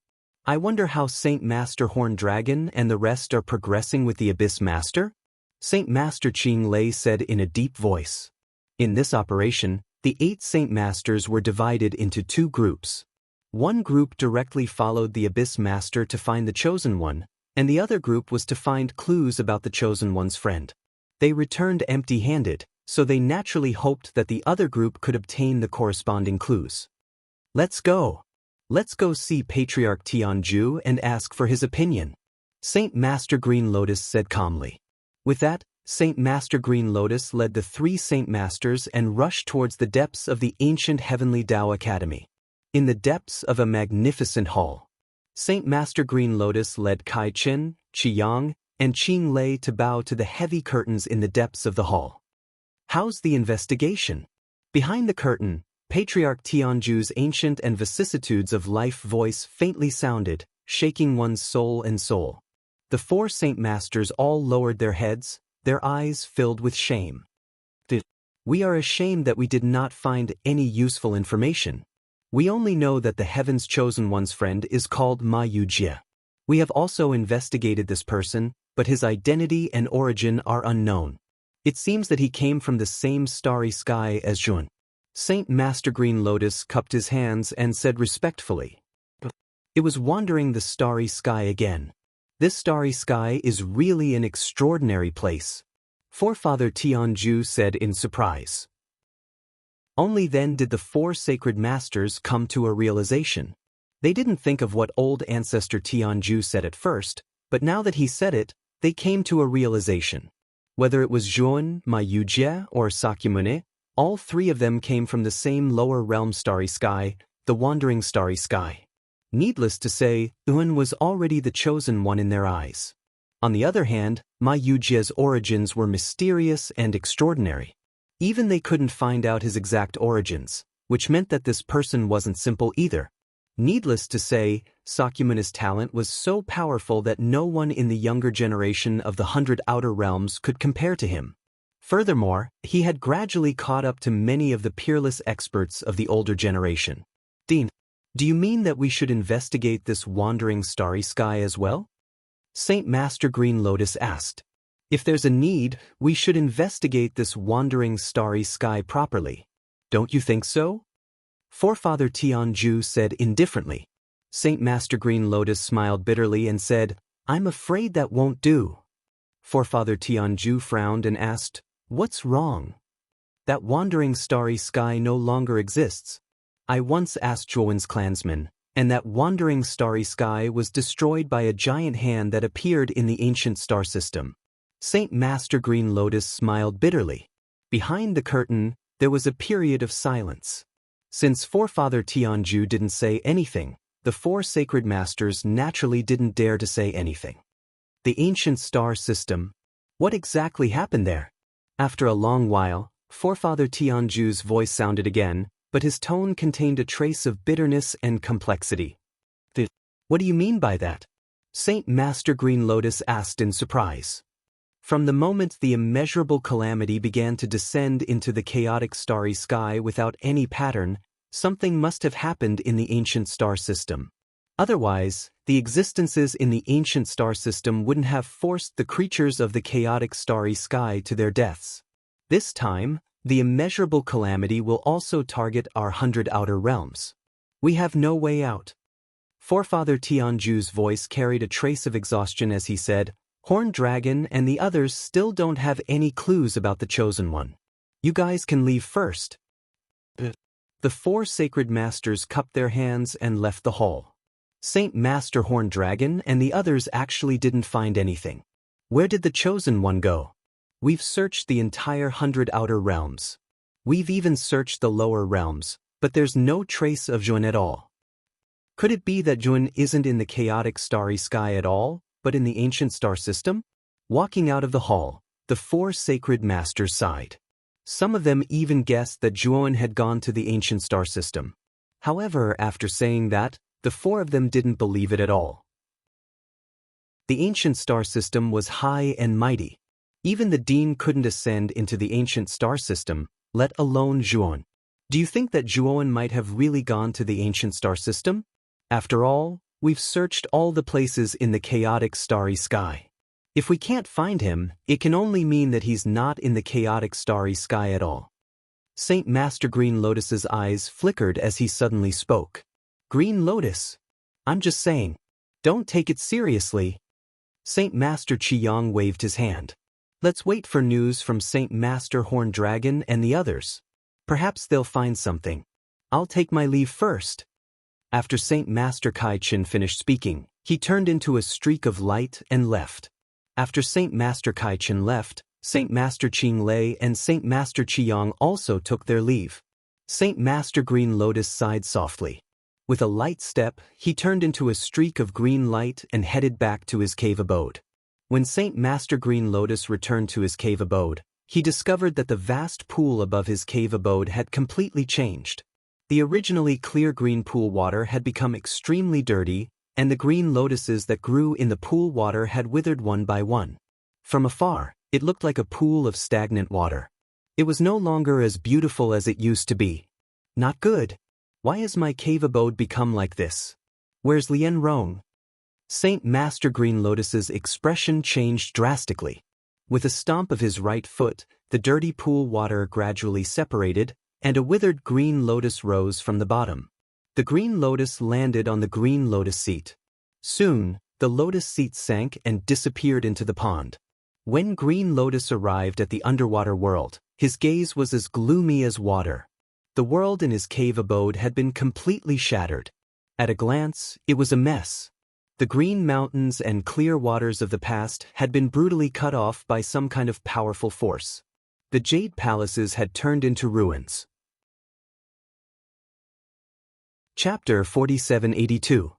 I wonder how Saint Master Horn Dragon and the rest are progressing with the Abyss Master? Saint Master Qing Lei said in a deep voice. In this operation, the 8 Saint Masters were divided into 2 groups. One group directly followed the Abyss Master to find the Chosen One, and the other group was to find clues about the Chosen One's friend. They returned empty-handed, so they naturally hoped that the other group could obtain the corresponding clues. Let's go. Let's go see Patriarch Tianzhu and ask for his opinion, Saint Master Green Lotus said calmly. With that, Saint Master Green Lotus led the 3 Saint Masters and rushed towards the depths of the ancient heavenly Tao Academy. In the depths of a magnificent hall, Saint Master Green Lotus led Kai Chen, Qiyang, and Qing Lei to bow to the heavy curtains in the depths of the hall. How's the investigation? Behind the curtain, Patriarch Tianzhu's ancient and vicissitudes of life voice faintly sounded, shaking one's soul and soul. The 4 Saint Masters all lowered their heads, their eyes filled with shame. We are ashamed that we did not find any useful information. We only know that the Heaven's Chosen One's friend is called Ma Yujie. We have also investigated this person, but his identity and origin are unknown. It seems that he came from the same starry sky as Zhuan. Saint Master Green Lotus cupped his hands and said respectfully, "It was wandering the starry sky again. This starry sky is really an extraordinary place, Forefather Tianju said in surprise. Only then did the four sacred masters come to a realization. They didn't think of what old ancestor Tianju said at first, but now that he said it, they came to a realization. Whether it was Zhuan, Mayujie, or Sakyamuni, all three of them came from the same lower realm starry sky, the wandering starry sky. Needless to say, Yuan was already the chosen one in their eyes. On the other hand, Mayujie's origins were mysterious and extraordinary. Even they couldn't find out his exact origins, which meant that this person wasn't simple either. Needless to say, Sakyamuni's talent was so powerful that no one in the younger generation of the 100 Outer Realms could compare to him. Furthermore, he had gradually caught up to many of the peerless experts of the older generation. Dean, do you mean that we should investigate this wandering starry sky as well? Saint Master Green Lotus asked. If there's a need, we should investigate this wandering starry sky properly. Don't you think so? Forefather Tianju said indifferently. Saint Master Green Lotus smiled bitterly and said, I'm afraid that won't do. Forefather Tianju frowned and asked, What's wrong? That wandering starry sky no longer exists. I once asked Zhuan's clansmen, and that wandering starry sky was destroyed by a giant hand that appeared in the ancient star system. Saint Master Green Lotus smiled bitterly. Behind the curtain, there was a period of silence. Since Forefather Tianju didn't say anything, the four sacred masters naturally didn't dare to say anything. The ancient star system. What exactly happened there? After a long while, Forefather Tianju's voice sounded again, but his tone contained a trace of bitterness and complexity. What do you mean by that? Saint Master Green Lotus asked in surprise. From the moment the immeasurable calamity began to descend into the chaotic starry sky without any pattern, something must have happened in the ancient star system. Otherwise, the existences in the ancient star system wouldn't have forced the creatures of the chaotic starry sky to their deaths. This time, the immeasurable calamity will also target our 100 Outer Realms. We have no way out. Forefather Tianju's voice carried a trace of exhaustion as he said, Horned Dragon and the others still don't have any clues about the Chosen One. You guys can leave first. The four sacred masters cupped their hands and left the hall. Saint Master Horned Dragon and the others actually didn't find anything. Where did the Chosen One go? We've searched the entire 100 Outer Realms. We've even searched the lower realms, but there's no trace of Zhuan at all. Could it be that Zhuan isn't in the chaotic starry sky at all, but in the ancient star system? Walking out of the hall, the four sacred masters sighed. Some of them even guessed that Zhuan had gone to the ancient star system. However, after saying that, the four of them didn't believe it at all. The ancient star system was high and mighty. Even the Dean couldn't ascend into the ancient star system, let alone Zhuan. Do you think that Zhuan might have really gone to the ancient star system? After all, we've searched all the places in the chaotic starry sky. If we can't find him, it can only mean that he's not in the chaotic starry sky at all. Saint Master Green Lotus's eyes flickered as he suddenly spoke. Green Lotus. I'm just saying. Don't take it seriously. Saint Master Qiyang waved his hand. Let's wait for news from Saint Master Horned Dragon and the others. Perhaps they'll find something. I'll take my leave first. After Saint Master Kai Chen finished speaking, he turned into a streak of light and left. After Saint Master Kai Chen left, Saint Master Qing Lei and Saint Master Qiyang also took their leave. Saint Master Green Lotus sighed softly. With a light step, he turned into a streak of green light and headed back to his cave abode. When Saint Master Green Lotus returned to his cave abode, he discovered that the vast pool above his cave abode had completely changed. The originally clear green pool water had become extremely dirty, and the green lotuses that grew in the pool water had withered one by one. From afar, it looked like a pool of stagnant water. It was no longer as beautiful as it used to be. Not good. Why has my cave abode become like this? Where's Lien Rong? Saint Master Green Lotus's expression changed drastically. With a stomp of his right foot, the dirty pool water gradually separated, and a withered green lotus rose from the bottom. The green lotus landed on the green lotus seat. Soon, the the lotus seat sank and disappeared into the pond. When Green Lotus arrived at the underwater world, his gaze was as gloomy as water. The world in his cave abode had been completely shattered. At a glance, it was a mess. The green mountains and clear waters of the past had been brutally cut off by some kind of powerful force. The jade palaces had turned into ruins. Chapter 4782.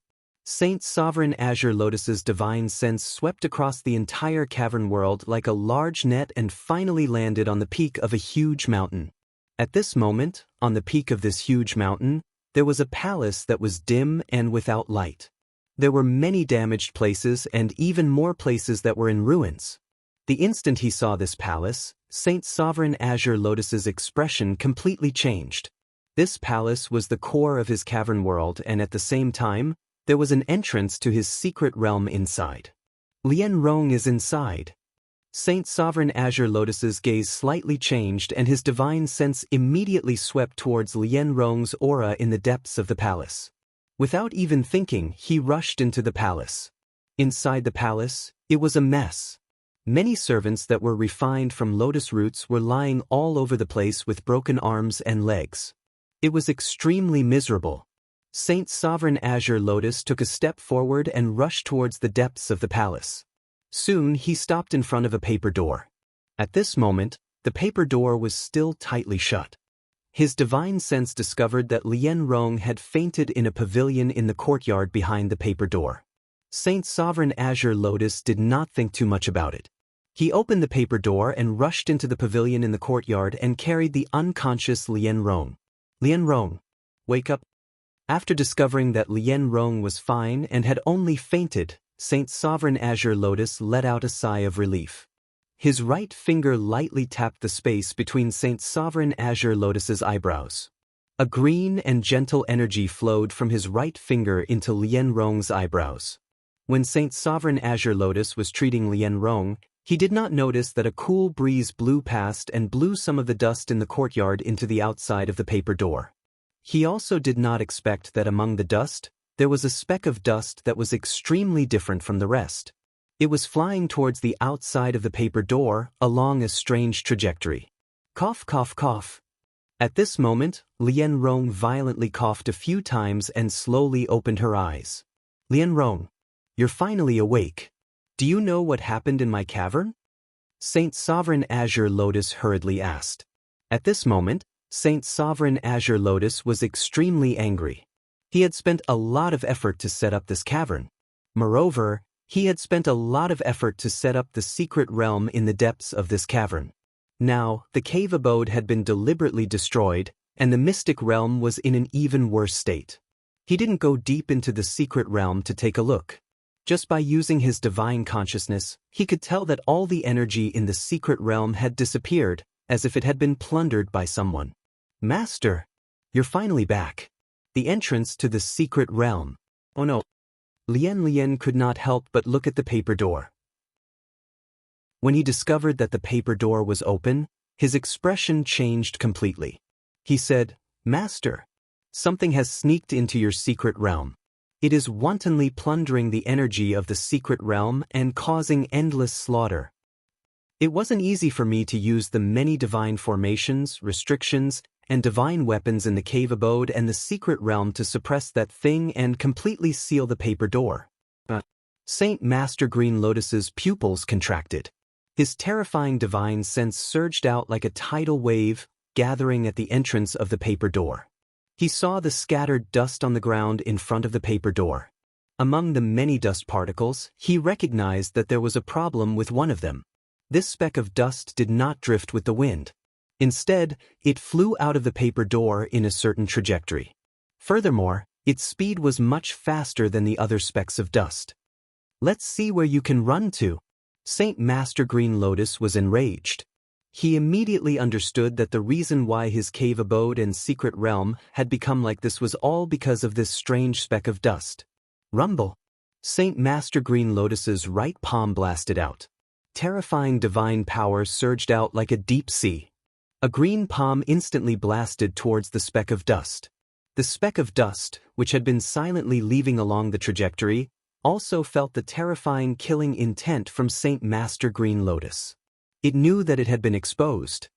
Saint Sovereign Azure Lotus's divine sense swept across the entire cavern world like a large net and finally landed on the peak of a huge mountain. At this moment, on the peak of this huge mountain, there was a palace that was dim and without light. There were many damaged places and even more places that were in ruins. The instant he saw this palace, Saint Sovereign Azure Lotus's expression completely changed. This palace was the core of his cavern world, and at the same time, there was an entrance to his secret realm inside. Lien Rong is inside. Saint Sovereign Azure Lotus's gaze slightly changed and his divine sense immediately swept towards Lien Rong's aura in the depths of the palace. Without even thinking, he rushed into the palace. Inside the palace, it was a mess. Many servants that were refined from lotus roots were lying all over the place with broken arms and legs. It was extremely miserable. Saint Sovereign Azure Lotus took a step forward and rushed towards the depths of the palace. Soon he stopped in front of a paper door. At this moment, the paper door was still tightly shut. His divine sense discovered that Lien Rong had fainted in a pavilion in the courtyard behind the paper door. Saint Sovereign Azure Lotus did not think too much about it. He opened the paper door and rushed into the pavilion in the courtyard and carried the unconscious Lien Rong. Lien Rong, wake up. After discovering that Lien Rong was fine and had only fainted, Saint Sovereign Azure Lotus let out a sigh of relief. His right finger lightly tapped the space between Saint Sovereign Azure Lotus's eyebrows. A green and gentle energy flowed from his right finger into Lien Rong's eyebrows. When Saint Sovereign Azure Lotus was treating Lien Rong, he did not notice that a cool breeze blew past and blew some of the dust in the courtyard into the outside of the paper door. He also did not expect that among the dust, there was a speck of dust that was extremely different from the rest. It was flying towards the outside of the paper door along a strange trajectory. Cough, cough, cough. At this moment, Lien Rong violently coughed a few times and slowly opened her eyes. Lien Rong, you're finally awake. Do you know what happened in my cavern? Saint Sovereign Azure Lotus hurriedly asked. At this moment, Saint Sovereign Azure Lotus was extremely angry. He had spent a lot of effort to set up this cavern. Moreover, he had spent a lot of effort to set up the secret realm in the depths of this cavern. Now, the cave abode had been deliberately destroyed, and the mystic realm was in an even worse state. He didn't go deep into the secret realm to take a look. Just by using his divine consciousness, he could tell that all the energy in the secret realm had disappeared, as if it had been plundered by someone. Master, you're finally back. The entrance to the secret realm. Oh no. Lien could not help but look at the paper door. When he discovered that the paper door was open, his expression changed completely. He said, Master, something has sneaked into your secret realm. It is wantonly plundering the energy of the secret realm and causing endless slaughter. It wasn't easy for me to use the many divine formations, restrictions, and divine weapons in the cave abode and the secret realm to suppress that thing and completely seal the paper door. Saint Master Green Lotus's pupils contracted. His terrifying divine sense surged out like a tidal wave, gathering at the entrance of the paper door. He saw the scattered dust on the ground in front of the paper door. Among the many dust particles, he recognized that there was a problem with one of them. This speck of dust did not drift with the wind. Instead, it flew out of the paper door in a certain trajectory. Furthermore, its speed was much faster than the other specks of dust. Let's see where you can run to. Saint Master Green Lotus was enraged. He immediately understood that the reason why his cave abode and secret realm had become like this was all because of this strange speck of dust. Rumble! Saint Master Green Lotus's right palm blasted out. Terrifying divine power surged out like a deep sea. A green palm instantly blasted towards the speck of dust. The speck of dust, which had been silently leaving along the trajectory, also felt the terrifying killing intent from Saint Master Green Lotus. It knew that it had been exposed.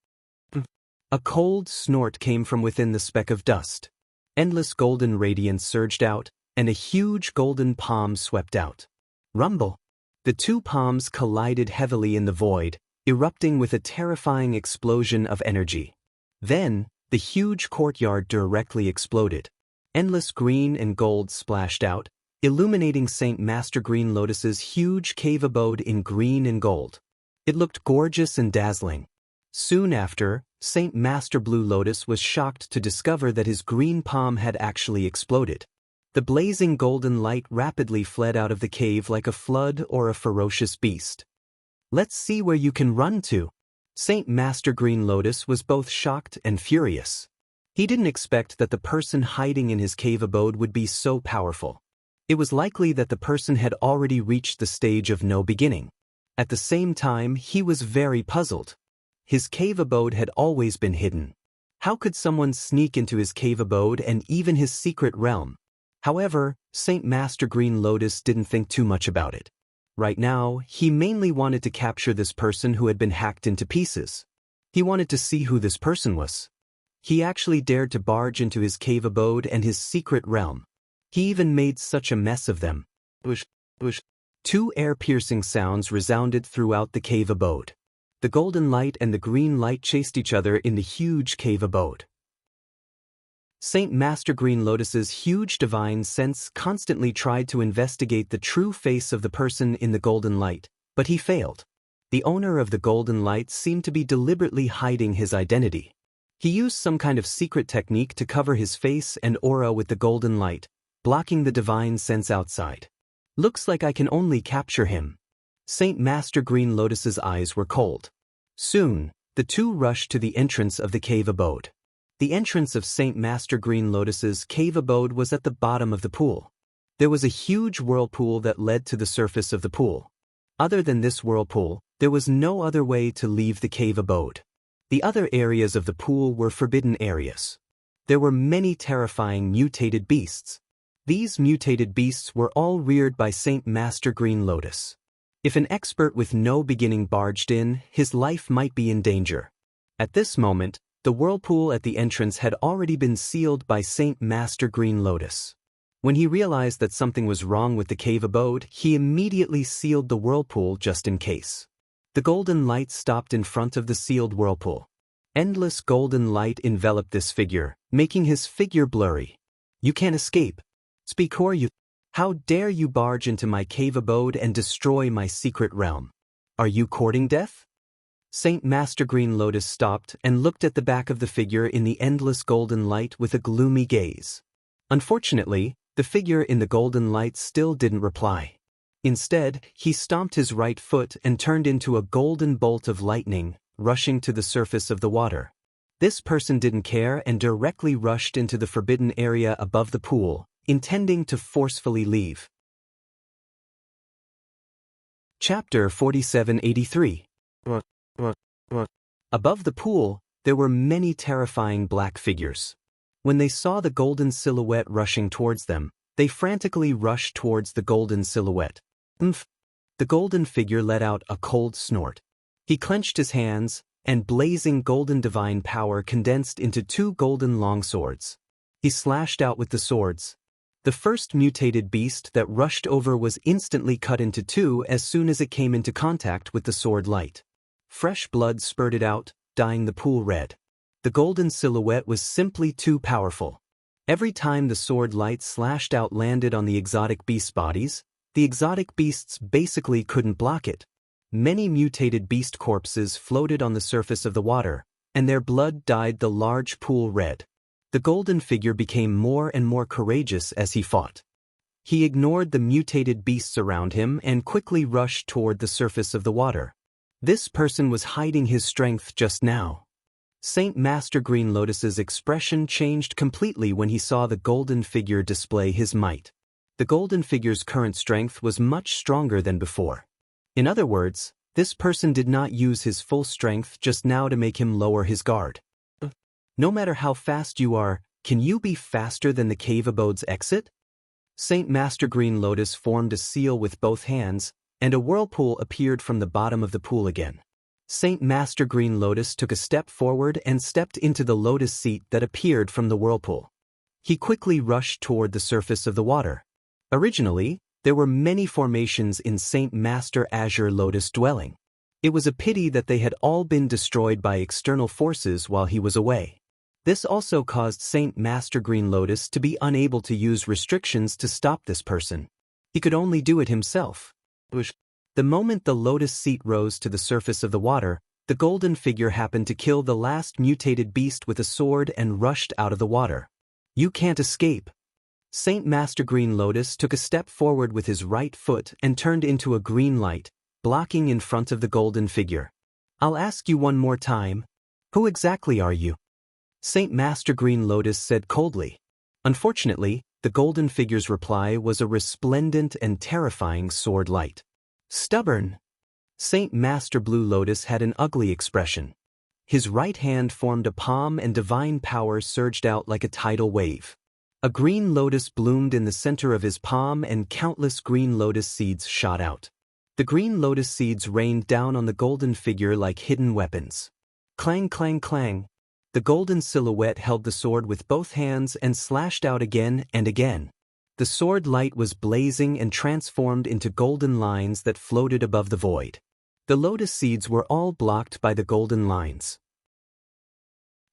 A cold snort came from within the speck of dust. Endless golden radiance surged out, and a huge golden palm swept out. Rumble! The two palms collided heavily in the void, erupting with a terrifying explosion of energy. Then, the huge courtyard directly exploded. Endless green and gold splashed out, illuminating Saint Master Green Lotus's huge cave abode in green and gold. It looked gorgeous and dazzling. Soon after, Saint Master Blue Lotus was shocked to discover that his green palm had actually exploded. The blazing golden light rapidly fled out of the cave like a flood or a ferocious beast. Let's see where you can run to. Saint Master Green Lotus was both shocked and furious. He didn't expect that the person hiding in his cave abode would be so powerful. It was likely that the person had already reached the stage of no beginning. At the same time, he was very puzzled. His cave abode had always been hidden. How could someone sneak into his cave abode and even his secret realm? However, Saint Master Green Lotus didn't think too much about it. Right now, he mainly wanted to capture this person who had been hacked into pieces. He wanted to see who this person was. He actually dared to barge into his cave abode and his secret realm. He even made such a mess of them. Bush, bush. Two air-piercing sounds resounded throughout the cave abode. The golden light and the green light chased each other in the huge cave abode. Saint Master Green Lotus's huge divine sense constantly tried to investigate the true face of the person in the golden light, but he failed. The owner of the golden light seemed to be deliberately hiding his identity. He used some kind of secret technique to cover his face and aura with the golden light, blocking the divine sense outside. Looks like I can only capture him. Saint Master Green Lotus's eyes were cold. Soon, the two rushed to the entrance of the cave abode. The entrance of Saint Master Green Lotus's cave abode was at the bottom of the pool. There was a huge whirlpool that led to the surface of the pool. Other than this whirlpool, there was no other way to leave the cave abode. The other areas of the pool were forbidden areas. There were many terrifying mutated beasts. These mutated beasts were all reared by Saint Master Green Lotus. If an expert with no beginning barged in, his life might be in danger. At this moment, the whirlpool at the entrance had already been sealed by Saint Master Green Lotus. When he realized that something was wrong with the cave abode, he immediately sealed the whirlpool just in case. The golden light stopped in front of the sealed whirlpool. Endless golden light enveloped this figure, making his figure blurry. You can't escape. Speak or you. How dare you barge into my cave abode and destroy my secret realm? Are you courting death? Saint Master Green Lotus stopped and looked at the back of the figure in the endless golden light with a gloomy gaze. Unfortunately, the figure in the golden light still didn't reply. Instead, he stomped his right foot and turned into a golden bolt of lightning, rushing to the surface of the water. This person didn't care and directly rushed into the forbidden area above the pool, intending to forcefully leave. Chapter 4783. Above the pool, there were many terrifying black figures. When they saw the golden silhouette rushing towards them, they frantically rushed towards the golden silhouette. Umph! The golden figure let out a cold snort. He clenched his hands, and blazing golden divine power condensed into two golden longswords. He slashed out with the swords. The first mutated beast that rushed over was instantly cut into two as soon as it came into contact with the sword light. Fresh blood spurted out, dyeing the pool red. The golden silhouette was simply too powerful. Every time the sword light slashed out landed on the exotic beasts' bodies, the exotic beasts basically couldn't block it. Many mutated beast corpses floated on the surface of the water, and their blood dyed the large pool red. The golden figure became more and more courageous as he fought. He ignored the mutated beasts around him and quickly rushed toward the surface of the water. This person was hiding his strength just now. Saint Master Green Lotus's expression changed completely when he saw the golden figure display his might. The golden figure's current strength was much stronger than before. In other words, this person did not use his full strength just now to make him lower his guard. No matter how fast you are, can you be faster than the cave abode's exit? Saint Master Green Lotus formed a seal with both hands, and a whirlpool appeared from the bottom of the pool again. Saint Master Green Lotus took a step forward and stepped into the lotus seat that appeared from the whirlpool. He quickly rushed toward the surface of the water. Originally, there were many formations in Saint Master Azure Lotus dwelling. It was a pity that they had all been destroyed by external forces while he was away. This also caused Saint Master Green Lotus to be unable to use restrictions to stop this person. He could only do it himself. The moment the lotus seat rose to the surface of the water, the golden figure happened to kill the last mutated beast with a sword and rushed out of the water. You can't escape. Saint Master Green Lotus took a step forward with his right foot and turned into a green light, blocking in front of the golden figure. I'll ask you one more time. Who exactly are you? Saint Master Green Lotus said coldly. Unfortunately, the golden figure's reply was a resplendent and terrifying sword light. Stubborn. Saint Master Blue Lotus had an ugly expression. His right hand formed a palm and divine power surged out like a tidal wave. A green lotus bloomed in the center of his palm and countless green lotus seeds shot out. The green lotus seeds rained down on the golden figure like hidden weapons. Clang, clang, clang. The golden silhouette held the sword with both hands and slashed out again and again. The sword light was blazing and transformed into golden lines that floated above the void. The lotus seeds were all blocked by the golden lines.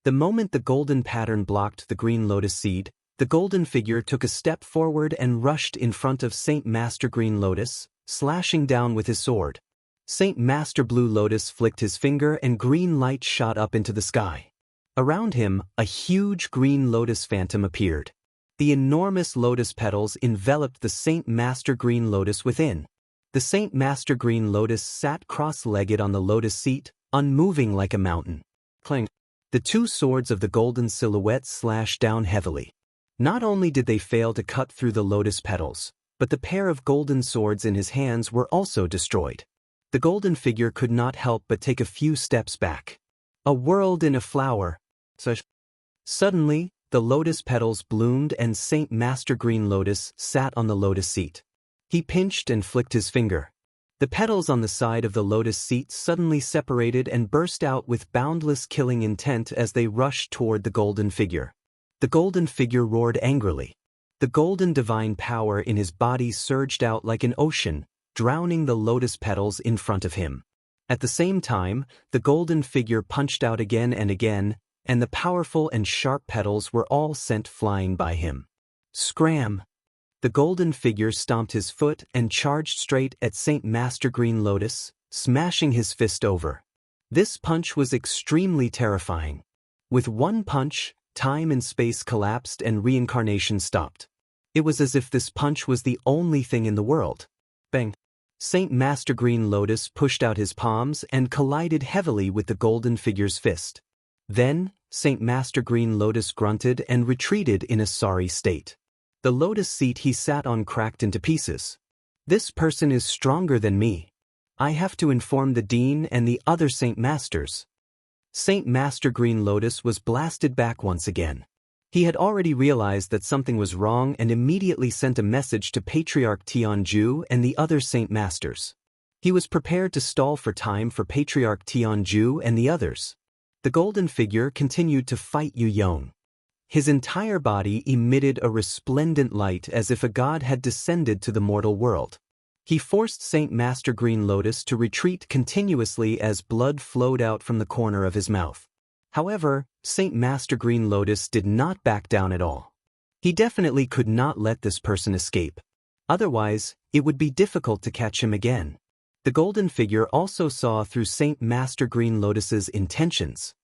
The moment the golden pattern blocked the green lotus seed, the golden figure took a step forward and rushed in front of Saint Master Green Lotus, slashing down with his sword. Saint Master Blue Lotus flicked his finger and green light shot up into the sky. Around him, a huge green lotus phantom appeared. The enormous lotus petals enveloped the Saint Master Green Lotus within. The Saint Master Green Lotus sat cross-legged on the lotus seat, unmoving like a mountain. Clang. The two swords of the golden silhouette slashed down heavily. Not only did they fail to cut through the lotus petals, but the pair of golden swords in his hands were also destroyed. The golden figure could not help but take a few steps back. A world in a flower. Suddenly, the lotus petals bloomed and Saint Master Green Lotus sat on the lotus seat. He pinched and flicked his finger. The petals on the side of the lotus seat suddenly separated and burst out with boundless killing intent as they rushed toward the golden figure. The golden figure roared angrily. The golden divine power in his body surged out like an ocean, drowning the lotus petals in front of him. At the same time, the golden figure punched out again and again, and the powerful and sharp petals were all sent flying by him. Scram! The golden figure stomped his foot and charged straight at Saint Master Green Lotus, smashing his fist over. This punch was extremely terrifying. With one punch, time and space collapsed and reincarnation stopped. It was as if this punch was the only thing in the world. Bang! Saint Master Green Lotus pushed out his palms and collided heavily with the golden figure's fist. Then, Saint Master Green Lotus grunted and retreated in a sorry state. The lotus seat he sat on cracked into pieces. This person is stronger than me. I have to inform the Dean and the other Saint Masters. Saint Master Green Lotus was blasted back once again. He had already realized that something was wrong and immediately sent a message to Patriarch Tianju and the other Saint Masters. He was prepared to stall for time for Patriarch Tianju and the others. The golden figure continued to fight Yu Yong. His entire body emitted a resplendent light as if a god had descended to the mortal world. He forced Saint Master Green Lotus to retreat continuously as blood flowed out from the corner of his mouth. However, Saint Master Green Lotus did not back down at all. He definitely could not let this person escape. Otherwise, it would be difficult to catch him again. The golden figure also saw through Saint Master Green Lotus's intentions.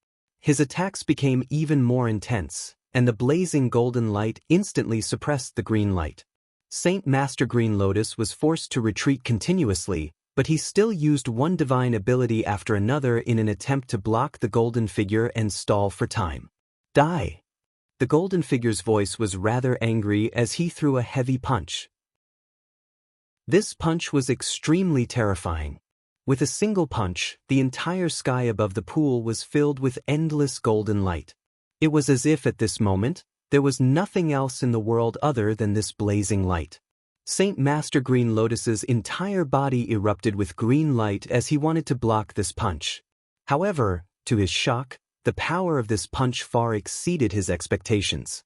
His attacks became even more intense, and the blazing golden light instantly suppressed the green light. Saint Master Green Lotus was forced to retreat continuously, but he still used one divine ability after another in an attempt to block the golden figure and stall for time. Die! The golden figure's voice was rather angry as he threw a heavy punch. This punch was extremely terrifying. With a single punch, the entire sky above the pool was filled with endless golden light. It was as if at this moment, There was nothing else in the world other than this blazing light. Saint Master Green Lotus's entire body erupted with green light as he wanted to block this punch. However, to his shock, the power of this punch far exceeded his expectations.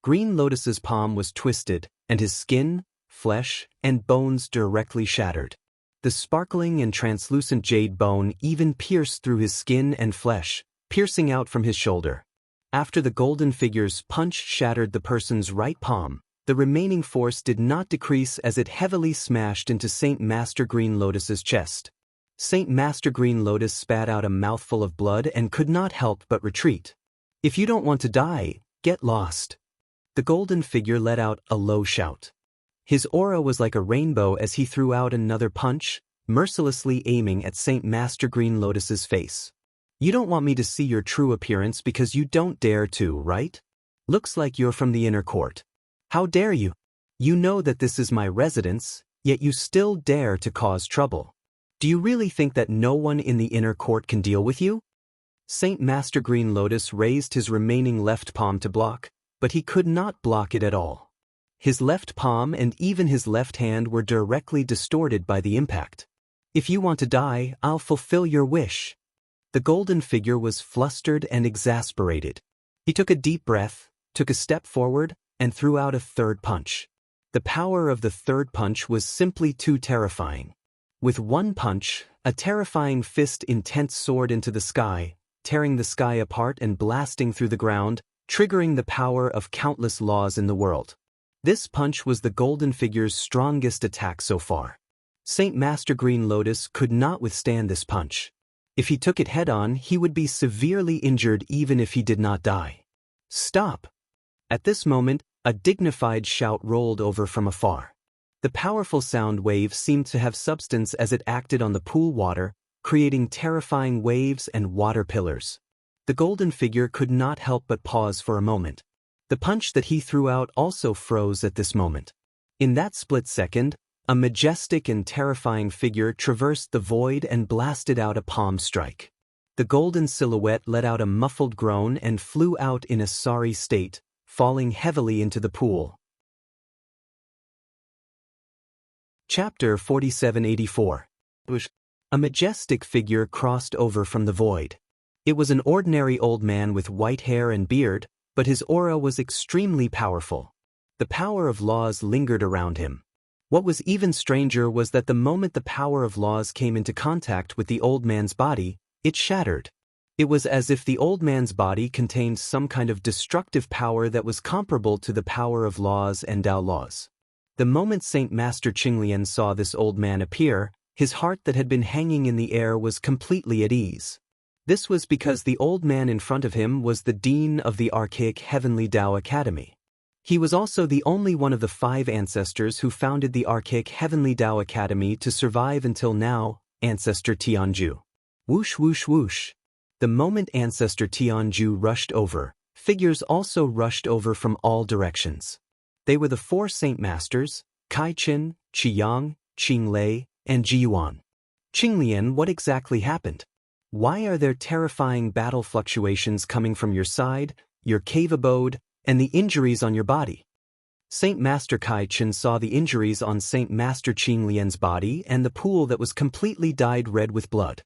Green Lotus's palm was twisted, and his skin, flesh, and bones directly shattered. The sparkling and translucent jade bone even pierced through his skin and flesh, piercing out from his shoulder. After the golden figure's punch shattered the person's right palm, the remaining force did not decrease as it heavily smashed into Saint Master Green Lotus's chest. Saint Master Green Lotus spat out a mouthful of blood and could not help but retreat. "If you don't want to die, get lost." The golden figure let out a low shout. His aura was like a rainbow as he threw out another punch, mercilessly aiming at Saint Master Green Lotus's face. "You don't want me to see your true appearance because you don't dare to, right? Looks like you're from the inner court. How dare you? You know that this is my residence, yet you still dare to cause trouble. Do you really think that no one in the inner court can deal with you?" Saint Master Green Lotus raised his remaining left palm to block, but he could not block it at all. His left palm and even his left hand were directly distorted by the impact. "If you want to die, I'll fulfill your wish." The golden figure was flustered and exasperated. He took a deep breath, took a step forward, and threw out a third punch. The power of the third punch was simply too terrifying. With one punch, a terrifying fist intense soared into the sky, tearing the sky apart and blasting through the ground, triggering the power of countless laws in the world. This punch was the golden figure's strongest attack so far. Saint Master Green Lotus could not withstand this punch. If he took it head-on, he would be severely injured even if he did not die. "Stop!" At this moment, a dignified shout rolled over from afar. The powerful sound wave seemed to have substance as it acted on the pool water, creating terrifying waves and water pillars. The golden figure could not help but pause for a moment. The punch that he threw out also froze at this moment. In that split second, a majestic and terrifying figure traversed the void and blasted out a palm strike. The golden silhouette let out a muffled groan and flew out in a sorry state, falling heavily into the pool. Chapter 4784. A majestic figure crossed over from the void. It was an ordinary old man with white hair and beard, but his aura was extremely powerful. The power of laws lingered around him. What was even stranger was that the moment the power of laws came into contact with the old man's body, it shattered. It was as if the old man's body contained some kind of destructive power that was comparable to the power of laws and Tao laws. The moment Saint Master Qinglian saw this old man appear, his heart that had been hanging in the air was completely at ease. This was because the old man in front of him was the dean of the archaic Heavenly Tao Academy. He was also the only one of the 5 ancestors who founded the archaic Heavenly Tao Academy to survive until now, Ancestor Tianju. Whoosh whoosh whoosh. The moment Ancestor Tianju rushed over, figures also rushed over from all directions. They were the 4 Saint Masters, Kai Qin, Qi Yang, Qing Lei, and Ji Yuan. Qinglian, what exactly happened? Why are there terrifying battle fluctuations coming from your side, your cave abode, and the injuries on your body? Saint Master Kai Qin saw the injuries on Saint Master Qinglian's body and the pool that was completely dyed red with blood.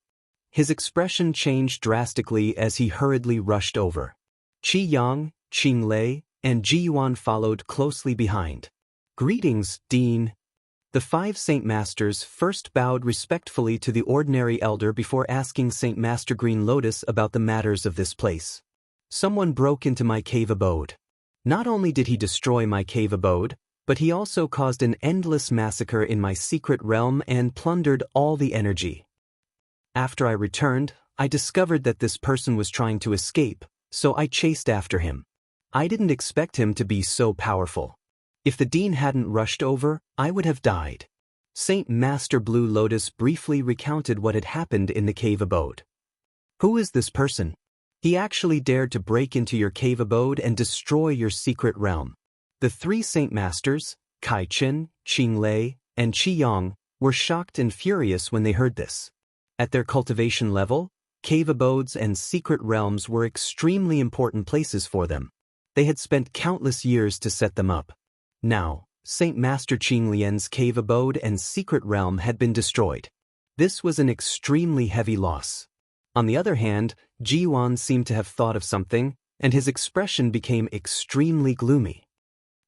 His expression changed drastically as he hurriedly rushed over. Qi Yang, Qing Lei, and Ji Yuan followed closely behind. "Greetings, Dean." The 5 Saint Masters first bowed respectfully to the ordinary elder before asking Saint Master Green Lotus about the matters of this place. "Someone broke into my cave abode. Not only did he destroy my cave abode, but he also caused an endless massacre in my secret realm and plundered all the energy. After I returned, I discovered that this person was trying to escape, so I chased after him. I didn't expect him to be so powerful. If the dean hadn't rushed over, I would have died." Saint Master Blue Lotus briefly recounted what had happened in the cave abode. "Who is this person? He actually dared to break into your cave abode and destroy your secret realm." The 3 Saint Masters, Kai Qin, Qing Lei, and Qi Yang, were shocked and furious when they heard this. At their cultivation level, cave abodes and secret realms were extremely important places for them. They had spent countless years to set them up. Now, Saint Master Qing Lian's cave abode and secret realm had been destroyed. This was an extremely heavy loss. On the other hand, Ji Yuan seemed to have thought of something, and his expression became extremely gloomy.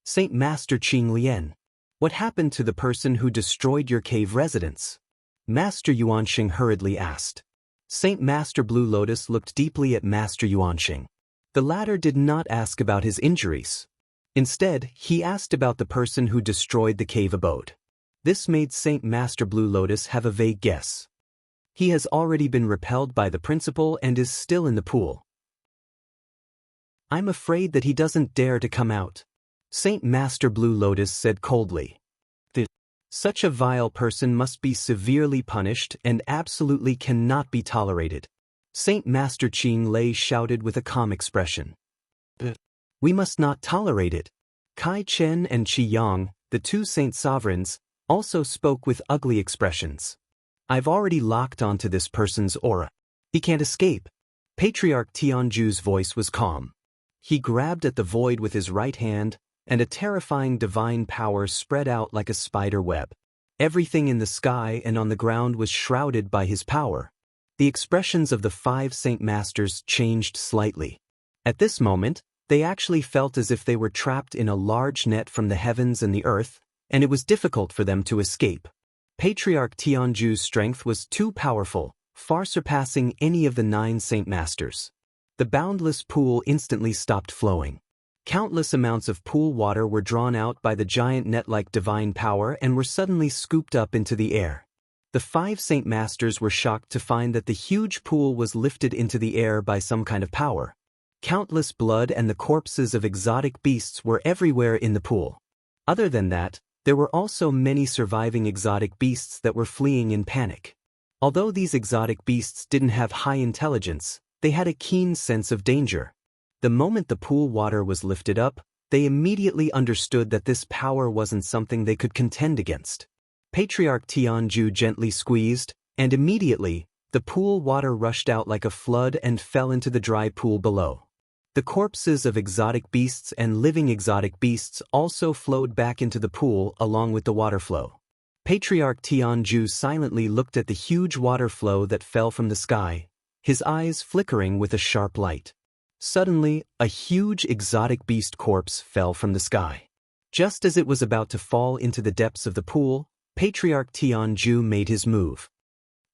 Saint Master Qing Lian, what happened to the person who destroyed your cave residence? Master Yuanxing hurriedly asked. Saint Master Blue Lotus looked deeply at Master Yuanxing. The latter did not ask about his injuries. Instead, he asked about the person who destroyed the cave abode. This made Saint Master Blue Lotus have a vague guess. He has already been repelled by the principal and is still in the pool. I'm afraid that he doesn't dare to come out, Saint Master Blue Lotus said coldly. Such a vile person must be severely punished and absolutely cannot be tolerated. Saint Master Qing Lei shouted with a calm expression. We must not tolerate it. Kai Chen and Qi Yang, the two saint sovereigns, also spoke with ugly expressions. I've already locked onto this person's aura. He can't escape. Patriarch Tianju's voice was calm. He grabbed at the void with his right hand, and a terrifying divine power spread out like a spider web. Everything in the sky and on the ground was shrouded by his power. The expressions of the 5 Saint Masters changed slightly. At this moment, they actually felt as if they were trapped in a large net from the heavens and the earth, and it was difficult for them to escape. Patriarch Tianju's strength was too powerful, far surpassing any of the 9 Saint Masters. The boundless pool instantly stopped flowing. Countless amounts of pool water were drawn out by the giant net-like divine power and were suddenly scooped up into the air. The 5 Saint Masters were shocked to find that the huge pool was lifted into the air by some kind of power. Countless blood and the corpses of exotic beasts were everywhere in the pool. Other than that, there were also many surviving exotic beasts that were fleeing in panic. Although these exotic beasts didn't have high intelligence, they had a keen sense of danger. The moment the pool water was lifted up, they immediately understood that this power wasn't something they could contend against. Patriarch Tianju gently squeezed, and immediately, the pool water rushed out like a flood and fell into the dry pool below. The corpses of exotic beasts and living exotic beasts also flowed back into the pool along with the water flow. Patriarch Tianju silently looked at the huge water flow that fell from the sky, his eyes flickering with a sharp light. Suddenly, a huge exotic beast corpse fell from the sky. Just as it was about to fall into the depths of the pool, Patriarch Tianju made his move.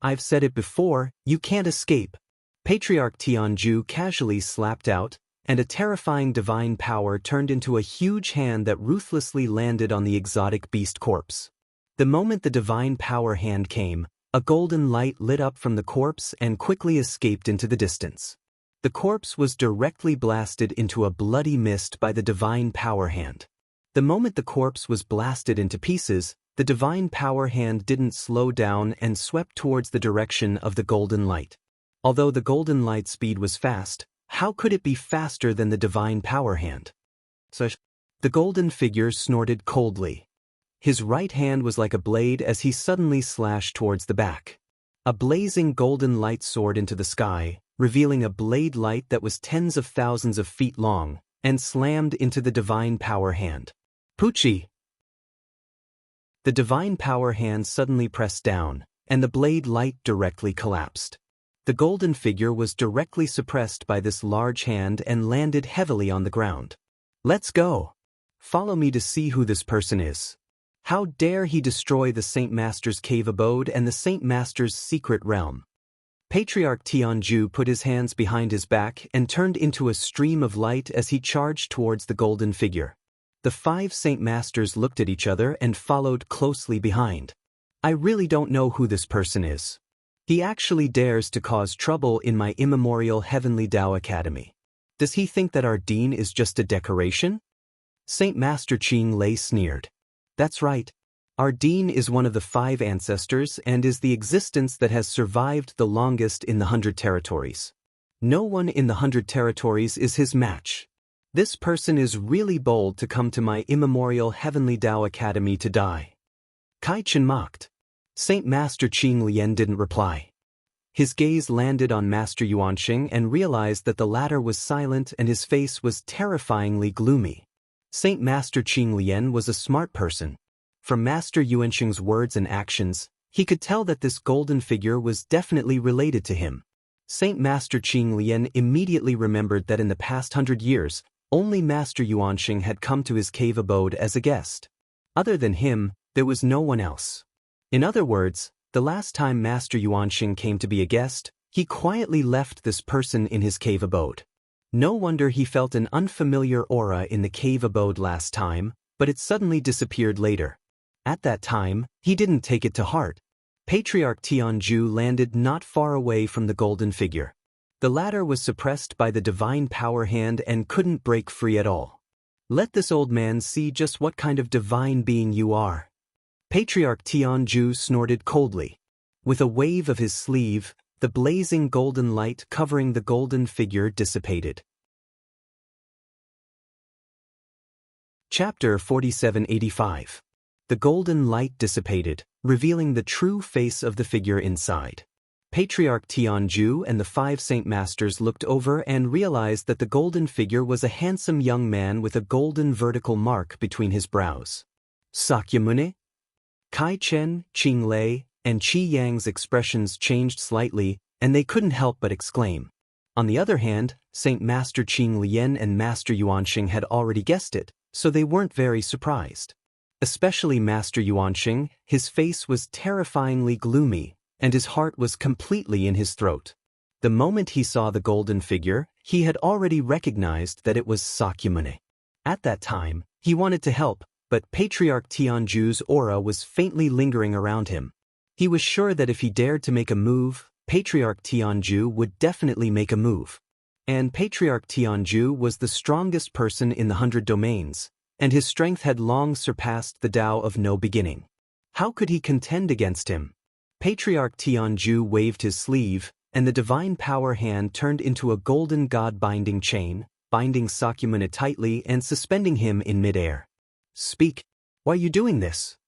I've said it before, you can't escape. Patriarch Tianju casually slapped out, and a terrifying divine power turned into a huge hand that ruthlessly landed on the exotic beast corpse. The moment the divine power hand came, a golden light lit up from the corpse and quickly escaped into the distance. The corpse was directly blasted into a bloody mist by the divine power hand. The moment the corpse was blasted into pieces, the divine power hand didn't slow down and swept towards the direction of the golden light. Although the golden light speed was fast, how could it be faster than the divine power hand? The golden figure snorted coldly. His right hand was like a blade as he suddenly slashed towards the back. A blazing golden light soared into the sky, revealing a blade light that was tens of thousands of feet long, and slammed into the divine power hand. Poochie! The divine power hand suddenly pressed down, and the blade light directly collapsed. The golden figure was directly suppressed by this large hand and landed heavily on the ground. Let's go! Follow me to see who this person is. How dare he destroy the Saint Master's cave abode and the Saint Master's secret realm? Patriarch Tianju put his hands behind his back and turned into a stream of light as he charged towards the golden figure. The 5 Saint Masters looked at each other and followed closely behind. I really don't know who this person is. He actually dares to cause trouble in my immemorial Heavenly Tao Academy. Does he think that our dean is just a decoration? Saint Master Qing Lei sneered. That's right. Our dean is one of the 5 ancestors and is the existence that has survived the longest in the 100 territories. No one in the 100 territories is his match. This person is really bold to come to my immemorial Heavenly Tao Academy to die. Kai Chen mocked. Saint Master Qing Lian didn't reply. His gaze landed on Master Yuanxing and realized that the latter was silent and his face was terrifyingly gloomy. Saint Master Qing Lian was a smart person. From Master Yuanxing's words and actions, he could tell that this golden figure was definitely related to him. Saint Master Qing Lian immediately remembered that in the past 100 years, only Master Yuanxing had come to his cave abode as a guest. Other than him, there was no one else. In other words, the last time Master Yuanxing came to be a guest, he quietly left this person in his cave abode. No wonder he felt an unfamiliar aura in the cave abode last time, but it suddenly disappeared later. At that time, he didn't take it to heart. Patriarch Tianzhu landed not far away from the golden figure. The latter was suppressed by the divine power hand and couldn't break free at all. Let this old man see just what kind of divine being you are. Patriarch Tianzhu snorted coldly. With a wave of his sleeve, the blazing golden light covering the golden figure dissipated. Chapter 4785. The golden light dissipated, revealing the true face of the figure inside. Patriarch Tianzhu and the 5 Saint Masters looked over and realized that the golden figure was a handsome young man with a golden vertical mark between his brows. Sakyamuni? Kai Chen, Qing Lei, and Qi Yang's expressions changed slightly, and they couldn't help but exclaim. On the other hand, Saint Master Qing Lian and Master Yuanxing had already guessed it, so they weren't very surprised. Especially Master Yuanxing, his face was terrifyingly gloomy, and his heart was completely in his throat. The moment he saw the golden figure, he had already recognized that it was Sakyamuni. At that time, he wanted to help, but Patriarch Tianzhu's aura was faintly lingering around him. He was sure that if he dared to make a move, Patriarch Tianzhu would definitely make a move. And Patriarch Tianzhu was the strongest person in the 100 domains, and his strength had long surpassed the Tao of no beginning. How could he contend against him? Patriarch Tianzhu waved his sleeve, and the divine power hand turned into a golden god-binding chain, binding Sakyamuni tightly and suspending him in midair. Speak. Why are you doing this?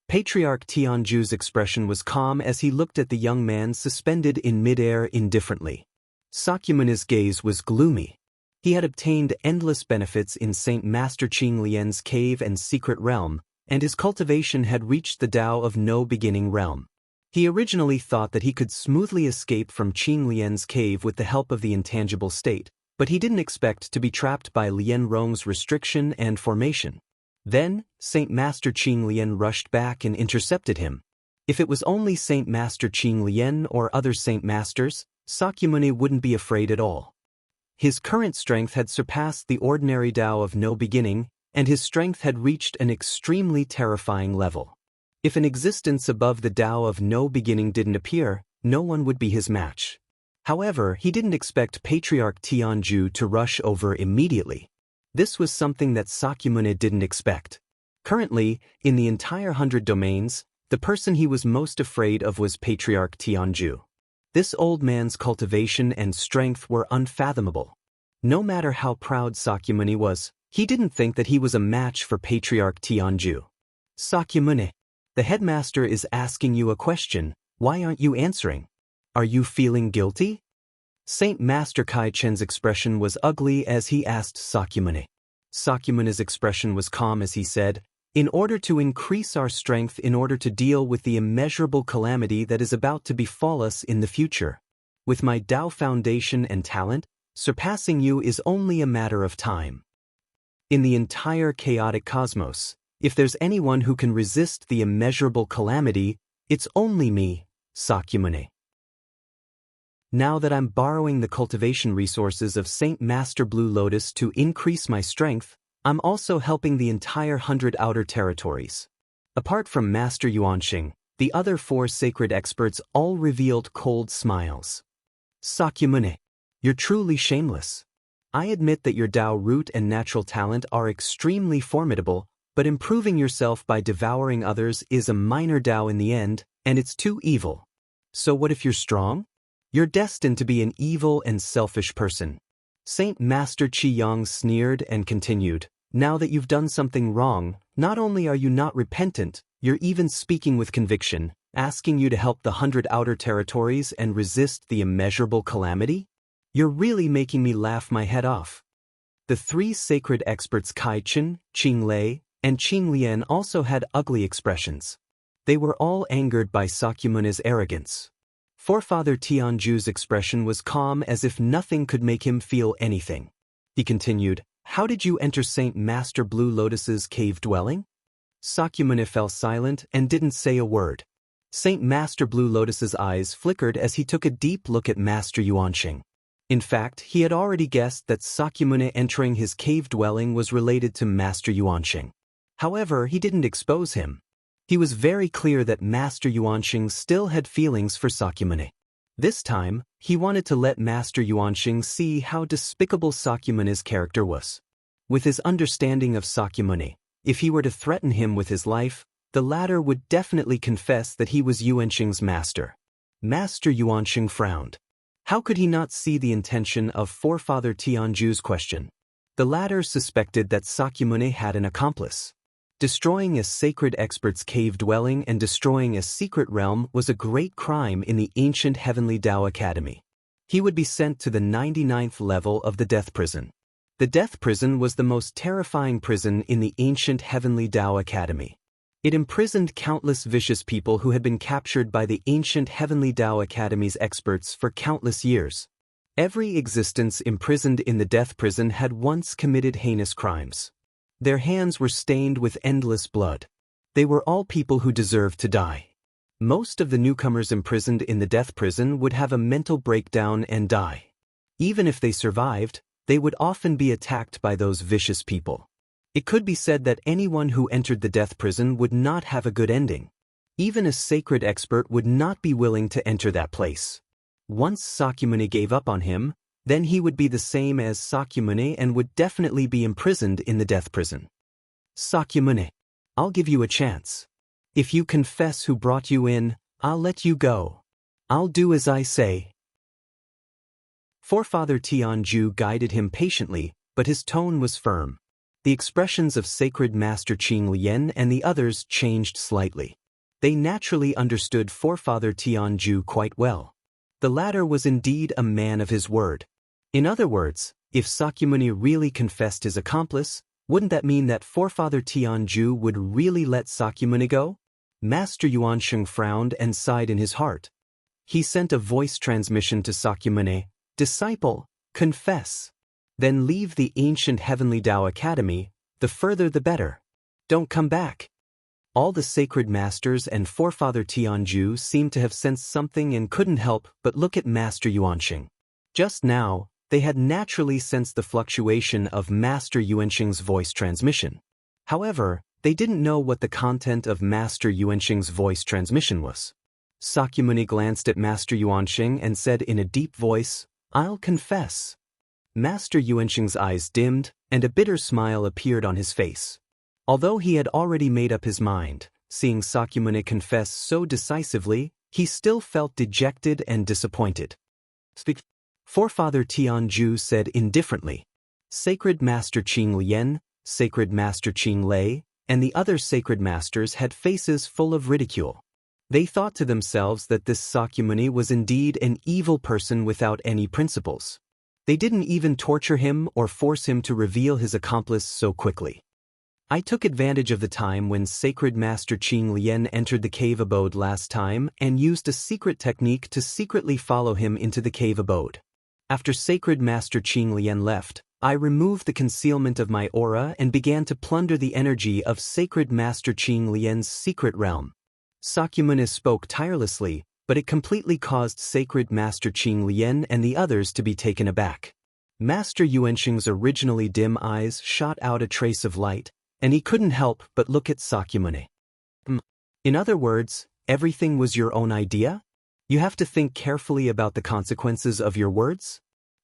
Patriarch Tianzhu's expression was calm as he looked at the young man suspended in midair indifferently. Sakyamuni's gaze was gloomy. He had obtained endless benefits in Saint Master Qing Lian's cave and secret realm, and his cultivation had reached the Tao of no beginning realm. He originally thought that he could smoothly escape from Qing Lian's cave with the help of the intangible state, but he didn't expect to be trapped by Lian Rong's restriction and formation. Then, Saint Master Qing Lian rushed back and intercepted him. If it was only Saint Master Qing Lian or other Saint Masters, Sakyamuni wouldn't be afraid at all. His current strength had surpassed the ordinary Tao of no beginning, and his strength had reached an extremely terrifying level. If an existence above the Tao of no beginning didn't appear, no one would be his match. However, he didn't expect Patriarch Tianzhu to rush over immediately. This was something that Sakyamuni didn't expect. Currently, in the entire 100 domains, the person he was most afraid of was Patriarch Tianzhu. This old man's cultivation and strength were unfathomable. No matter how proud Sakyamuni was, he didn't think that he was a match for Patriarch Tianzhu. Sakyamuni, the headmaster is asking you a question. Why aren't you answering? Are you feeling guilty? Saint Master Kai Chen's expression was ugly as he asked Sakyamuni. Sakyamuni's expression was calm as he said, "In order to increase our strength in order to deal with the immeasurable calamity that is about to befall us in the future. With my Tao foundation and talent, surpassing you is only a matter of time. In the entire chaotic cosmos, if there's anyone who can resist the immeasurable calamity, it's only me, Sakyamuni. Now that I'm borrowing the cultivation resources of Saint Master Blue Lotus to increase my strength, I'm also helping the entire 100 outer territories." Apart from Master Yuanxing, the other 4 sacred experts all revealed cold smiles. Sakyamuni, you're truly shameless. I admit that your Tao root and natural talent are extremely formidable, but improving yourself by devouring others is a minor Tao in the end, and it's too evil. So what if you're strong? You're destined to be an evil and selfish person. Saint Master Qi Yang sneered and continued, "Now that you've done something wrong, not only are you not repentant, you're even speaking with conviction. Asking you to help the 100 outer territories and resist the immeasurable calamity? You're really making me laugh my head off. The three sacred experts Kai Chen, Qing Lei, and Qing Lian also had ugly expressions. They were all angered by Sakyamuni's arrogance. Forefather Tianju's expression was calm as if nothing could make him feel anything. He continued, "How did you enter Saint Master Blue Lotus's cave dwelling?" Sakyamuni fell silent and didn't say a word. Saint Master Blue Lotus's eyes flickered as he took a deep look at Master Yuanqing. In fact, he had already guessed that Sakyamuni entering his cave dwelling was related to Master Yuanqing. However, he didn't expose him. He was very clear that Master Yuanqing still had feelings for Sakyamuni. This time, he wanted to let Master Yuanqing see how despicable Sakyamuni's character was. With his understanding of Sakyamuni, if he were to threaten him with his life, the latter would definitely confess that he was Yuanqing's master. Master Yuanqing frowned. How could he not see the intention of Forefather Tianju's question? The latter suspected that Sakyamuni had an accomplice. Destroying a sacred expert's cave dwelling and destroying a secret realm was a great crime in the ancient Heavenly Tao Academy. He would be sent to the 99th level of the death prison. The death prison was the most terrifying prison in the ancient Heavenly Tao Academy. It imprisoned countless vicious people who had been captured by the ancient Heavenly Tao Academy's experts for countless years. Every existence imprisoned in the death prison had once committed heinous crimes. Their hands were stained with endless blood. They were all people who deserved to die. Most of the newcomers imprisoned in the death prison would have a mental breakdown and die. Even if they survived, they would often be attacked by those vicious people. It could be said that anyone who entered the death prison would not have a good ending. Even a sacred expert would not be willing to enter that place. Once Sakyamuni gave up on him, then he would be the same as Sakyamuni and would definitely be imprisoned in the death prison. Sakyamuni, I'll give you a chance. If you confess who brought you in, I'll let you go. I'll do as I say. Forefather Tianju guided him patiently, but his tone was firm. The expressions of Sacred Master Qing Lian and the others changed slightly. They naturally understood Forefather Tianju quite well. The latter was indeed a man of his word. In other words, if Sakyamuni really confessed his accomplice, wouldn't that mean that Forefather Tianju would really let Sakyamuni go? Master Yuanqing frowned and sighed in his heart. He sent a voice transmission to Sakyamuni, "Disciple, confess. Then leave the ancient Heavenly Tao Academy, the further the better. Don't come back." All the sacred masters and Forefather Tianju seemed to have sensed something and couldn't help but look at Master Yuanqing. Just now, they had naturally sensed the fluctuation of Master Yuanqing's voice transmission. However, they didn't know what the content of Master Yuanqing's voice transmission was. Sakyamuni glanced at Master Yuanqing and said in a deep voice, "I'll confess." Master Yuanqing's eyes dimmed, and a bitter smile appeared on his face. Although he had already made up his mind, seeing Sakyamuni confess so decisively, he still felt dejected and disappointed. Forefather Tianju said indifferently. Sacred Master Qing Lian, Sacred Master Qing Lei, and the other sacred masters had faces full of ridicule. They thought to themselves that this Sakyamuni was indeed an evil person without any principles. They didn't even torture him or force him to reveal his accomplice so quickly. I took advantage of the time when Sacred Master Qing Lian entered the cave abode last time and used a secret technique to secretly follow him into the cave abode. After Sacred Master Qing Lian left, I removed the concealment of my aura and began to plunder the energy of Sacred Master Qing Lian's secret realm. Sakyamuni spoke tirelessly, but it completely caused Sacred Master Qing Lian and the others to be taken aback. Master Yuanqing's originally dim eyes shot out a trace of light, and he couldn't help but look at Sakyamuni. In other words, everything was your own idea? You have to think carefully about the consequences of your words?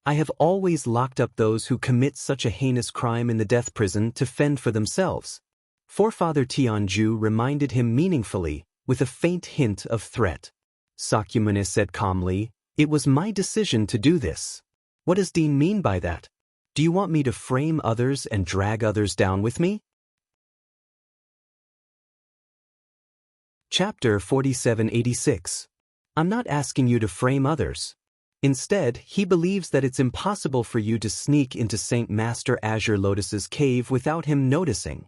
I have always locked up those who commit such a heinous crime in the death prison to fend for themselves. Forefather Tianju reminded him meaningfully, with a faint hint of threat. Sakyamuni said calmly, "It was my decision to do this. What does Dean mean by that? Do you want me to frame others and drag others down with me?" Chapter 4786. I'm not asking you to frame others. Instead, he believes that it's impossible for you to sneak into Saint Master Azure Lotus's cave without him noticing.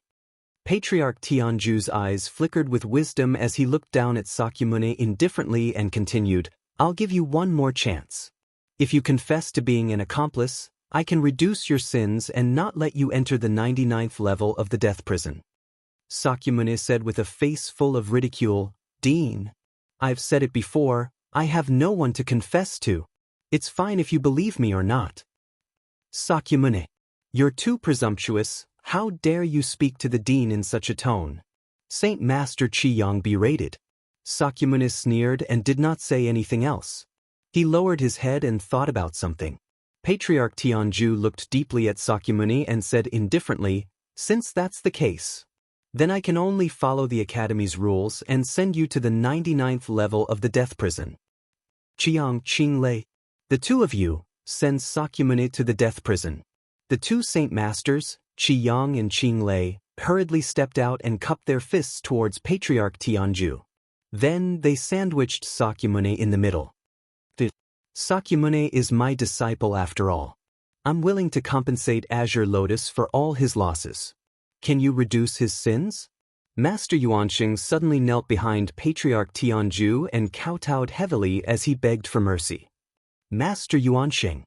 Patriarch Tianju's eyes flickered with wisdom as he looked down at Sakyamuni indifferently and continued, I'll give you one more chance. If you confess to being an accomplice, I can reduce your sins and not let you enter the 99th level of the death prison. Sakyamuni said with a face full of ridicule, Dean, I've said it before, I have no one to confess to. It's fine if you believe me or not. Sakyamuni, you're too presumptuous. How dare you speak to the dean in such a tone? Saint Master Qiyang berated. Sakyamuni sneered and did not say anything else. He lowered his head and thought about something. Patriarch Tianju looked deeply at Sakyamuni and said indifferently, Since that's the case, then I can only follow the Academy's rules and send you to the 99th level of the death prison. Qiang Qinglei, the two of you, send Sakyamuni to the death prison. The two Saint Masters, Qiyang and Qinglei, hurriedly stepped out and cupped their fists towards Patriarch Tianju. Then they sandwiched Sakyamuni in the middle. Sakyamuni is my disciple after all. I'm willing to compensate Azure Lotus for all his losses. Can you reduce his sins? Master Yuanxing suddenly knelt behind Patriarch Tianju and kowtowed heavily as he begged for mercy. Master Yuanxing,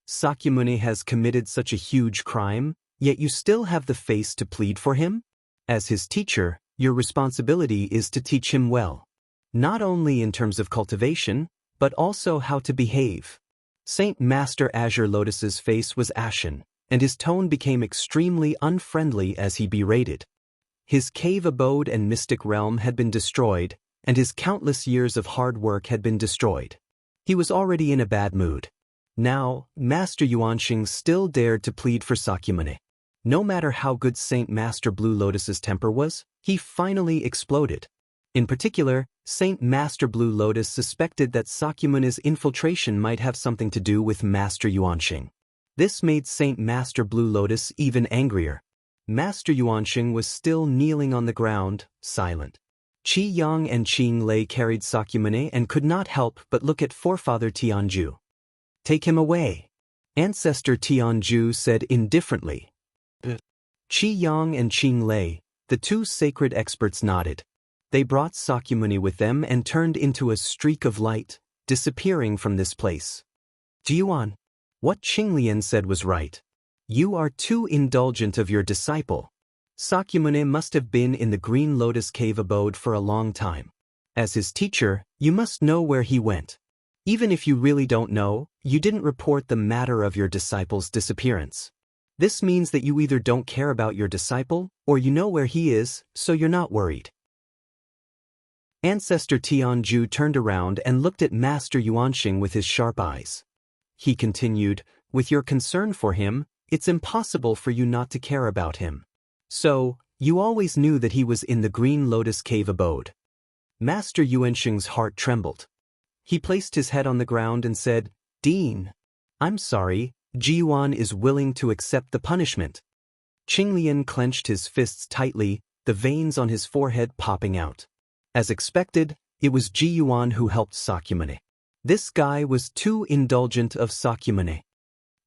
Sakyamuni has committed such a huge crime, yet you still have the face to plead for him? As his teacher, your responsibility is to teach him well. Not only in terms of cultivation, but also how to behave. Saint Master Azure Lotus's face was ashen, and his tone became extremely unfriendly as he berated. His cave abode and mystic realm had been destroyed, and his countless years of hard work had been destroyed. He was already in a bad mood. Now, Master Yuanxing still dared to plead for Sakyamuni. No matter how good Saint Master Blue Lotus's temper was, he finally exploded. In particular, Saint Master Blue Lotus suspected that Sakyamuni's infiltration might have something to do with Master Yuanxing. This made Saint Master Blue Lotus even angrier. Master Yuanxing was still kneeling on the ground, silent. Qiyang and Qinglei carried Sakyamuni and could not help but look at forefather Tianju. Take him away, Ancestor Tianju said indifferently. Qiyang and Qinglei, the two sacred experts, nodded. They brought Sakyamuni with them and turned into a streak of light, disappearing from this place. Jiuan, what Qinglian said was right. You are too indulgent of your disciple. Sakyamuni must have been in the Green Lotus Cave abode for a long time. As his teacher, you must know where he went. Even if you really don't know, you didn't report the matter of your disciple's disappearance. This means that you either don't care about your disciple, or you know where he is, so you're not worried. Ancestor Tianju turned around and looked at Master Yuanxing with his sharp eyes. He continued, with your concern for him, it's impossible for you not to care about him. So, you always knew that he was in the Green Lotus Cave abode. Master Yuanxing's heart trembled. He placed his head on the ground and said, Dean, I'm sorry, Jiuan is willing to accept the punishment. Qinglian clenched his fists tightly, the veins on his forehead popping out. As expected, it was Jiuan who helped Sakyamuni. This guy was too indulgent of Sakyamuni.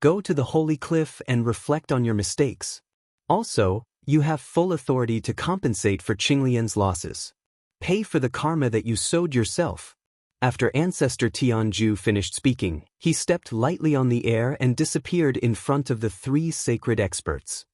Go to the Holy Cliff and reflect on your mistakes. Also, you have full authority to compensate for Qinglian's losses. Pay for the karma that you sowed yourself. After Ancestor Tianju finished speaking, he stepped lightly on the air and disappeared in front of the three sacred experts.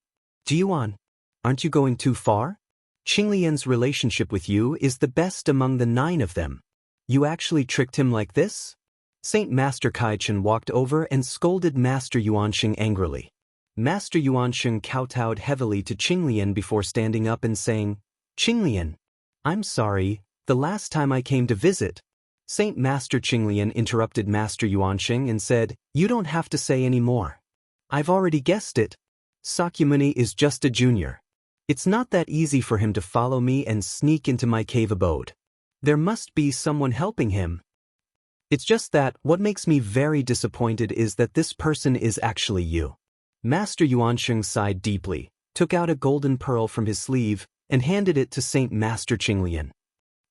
Jiuan, aren't you going too far? Qinglian's relationship with you is the best among the 9 of them. You actually tricked him like this? Saint Master Kaichen walked over and scolded Master Yuanxing angrily. Master Yuanxing kowtowed heavily to Qinglian before standing up and saying, Qinglian, I'm sorry, the last time I came to visit. Saint Master Qinglian interrupted Master Yuanxing and said, You don't have to say any more. I've already guessed it. Sakyamuni is just a junior. It's not that easy for him to follow me and sneak into my cave abode. There must be someone helping him. It's just that what makes me very disappointed is that this person is actually you. Master Yuanxing sighed deeply, took out a golden pearl from his sleeve, and handed it to Saint Master Qinglian.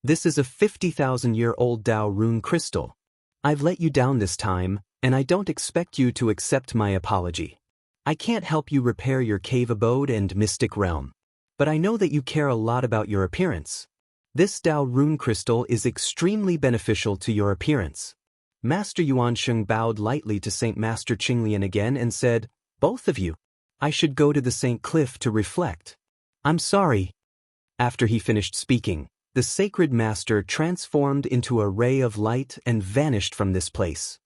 This is a 50,000-year-old Dao rune crystal. I've let you down this time, and I don't expect you to accept my apology. I can't help you repair your cave abode and mystic realm. But I know that you care a lot about your appearance. This Dao rune crystal is extremely beneficial to your appearance. Master Yuansheng bowed lightly to Saint Master Qinglian again and said, "Both of you. I should go to the Saint Cliff to reflect. I'm sorry." After he finished speaking, the sacred master transformed into a ray of light and vanished from this place.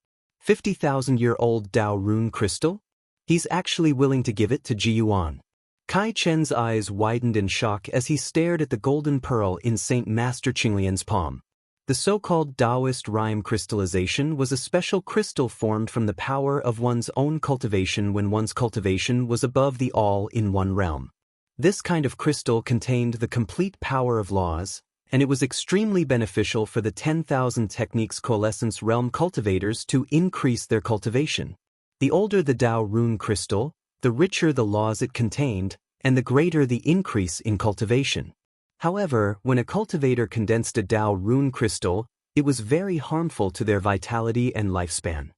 50,000-year-old Dao rune crystal? He's actually willing to give it to Ji Yuan. Kai Chen's eyes widened in shock as he stared at the golden pearl in Saint Master Qinglian's palm. The so-called Taoist rime crystallization was a special crystal formed from the power of one's own cultivation when one's cultivation was above the all-in-one realm. This kind of crystal contained the complete power of laws, and it was extremely beneficial for the 10,000 techniques coalescence realm cultivators to increase their cultivation. The older the Dao rune crystal, the richer the laws it contained, and the greater the increase in cultivation. However, when a cultivator condensed a Dao rune crystal, it was very harmful to their vitality and lifespan.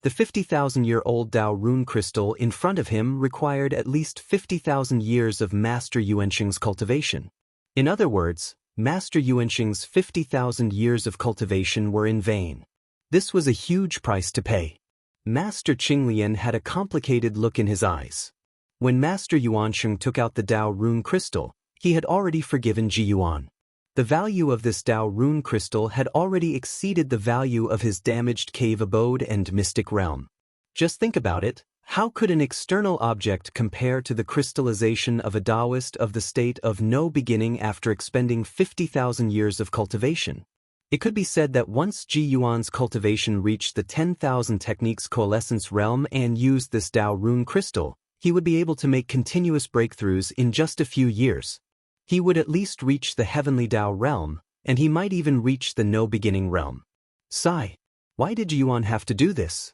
The 50,000-year-old Dao rune crystal in front of him required at least 50,000 years of Master Yuansheng's cultivation. In other words, Master Yuansheng's 50,000 years of cultivation were in vain. This was a huge price to pay. Master Qinglian had a complicated look in his eyes. When Master Yuansheng took out the Dao rune crystal, he had already forgiven Ji Yuan. The value of this Dao rune crystal had already exceeded the value of his damaged cave abode and mystic realm. Just think about it. How could an external object compare to the crystallization of a Taoist of the state of no beginning after expending 50,000 years of cultivation? It could be said that once Ji Yuan's cultivation reached the 10,000 techniques coalescence realm and used this Dao rune crystal, he would be able to make continuous breakthroughs in just a few years. He would at least reach the heavenly Dao realm, and he might even reach the no-beginning realm. Sigh. Why did Ji Yuan have to do this?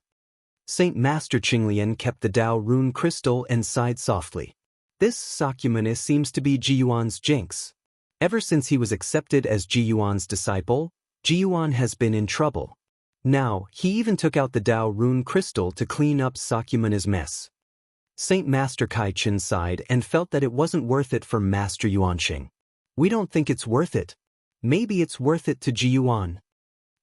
Saint Master Qinglian kept the Dao rune crystal and sighed softly. This Sakyamuni seems to be Ji Yuan's jinx. Ever since he was accepted as Ji Yuan's disciple, Ji Yuan has been in trouble. Now, he even took out the Dao rune crystal to clean up Sakyamuni's mess. Saint Master Kai Chen sighed and felt that it wasn't worth it for Master Yuansheng. We don't think it's worth it. Maybe it's worth it to Ji Yuan.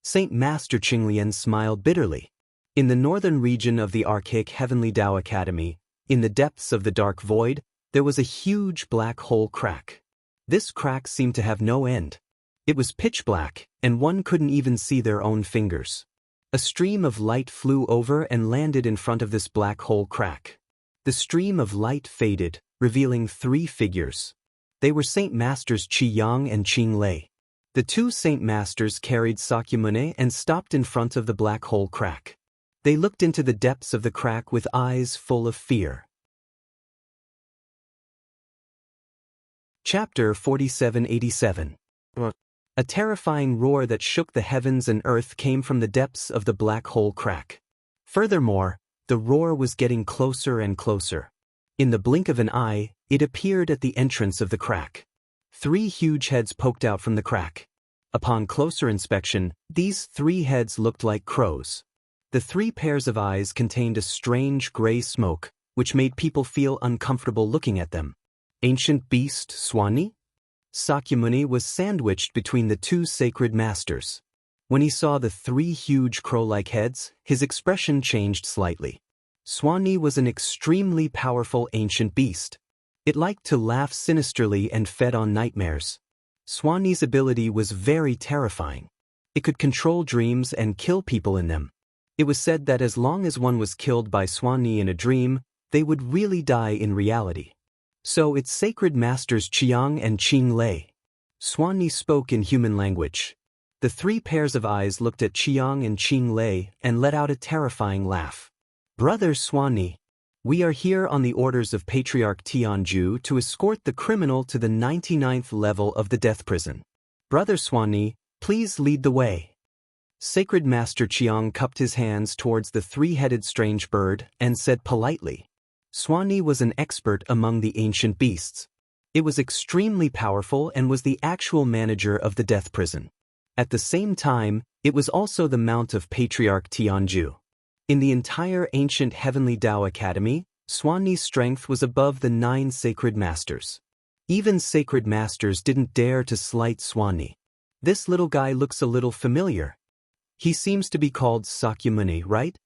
Saint Master Qinglian smiled bitterly. In the northern region of the archaic Heavenly Dao Academy, in the depths of the dark void, there was a huge black hole crack. This crack seemed to have no end. It was pitch black, and one couldn't even see their own fingers. A stream of light flew over and landed in front of this black hole crack. The stream of light faded, revealing three figures. They were Saint Masters Qi Yang and Qing Lei. The two Saint Masters carried Sakyamuni and stopped in front of the black hole crack. They looked into the depths of the crack with eyes full of fear. Chapter 4787. A terrifying roar that shook the heavens and earth came from the depths of the black hole crack. Furthermore, the roar was getting closer and closer. In the blink of an eye, it appeared at the entrance of the crack. Three huge heads poked out from the crack. Upon closer inspection, these three heads looked like crows. The three pairs of eyes contained a strange gray smoke, which made people feel uncomfortable looking at them. Ancient beast Swanee? Sakyamuni was sandwiched between the two sacred masters. When he saw the three huge crow-like heads, his expression changed slightly. Swanee was an extremely powerful ancient beast. It liked to laugh sinisterly and fed on nightmares. Swanee's ability was very terrifying. It could control dreams and kill people in them. It was said that as long as one was killed by Swanee in a dream, they would really die in reality. So its sacred masters Qiang and Qing Lei. Swanee spoke in human language. The three pairs of eyes looked at Qiang and Qing Lei and let out a terrifying laugh. Brother Swanee, we are here on the orders of Patriarch Tianju to escort the criminal to the 99th level of the death prison. Brother Swanee, please lead the way. Sacred Master Qiang cupped his hands towards the three-headed strange bird and said politely. Swanee was an expert among the ancient beasts. It was extremely powerful and was the actual manager of the death prison. At the same time, it was also the mount of Patriarch Tianju. In the entire ancient Heavenly Tao Academy, Xuanni's strength was above the 9 sacred masters. Even sacred masters didn't dare to slight Xuanni. This little guy looks a little familiar. He seems to be called Sakyamuni, right?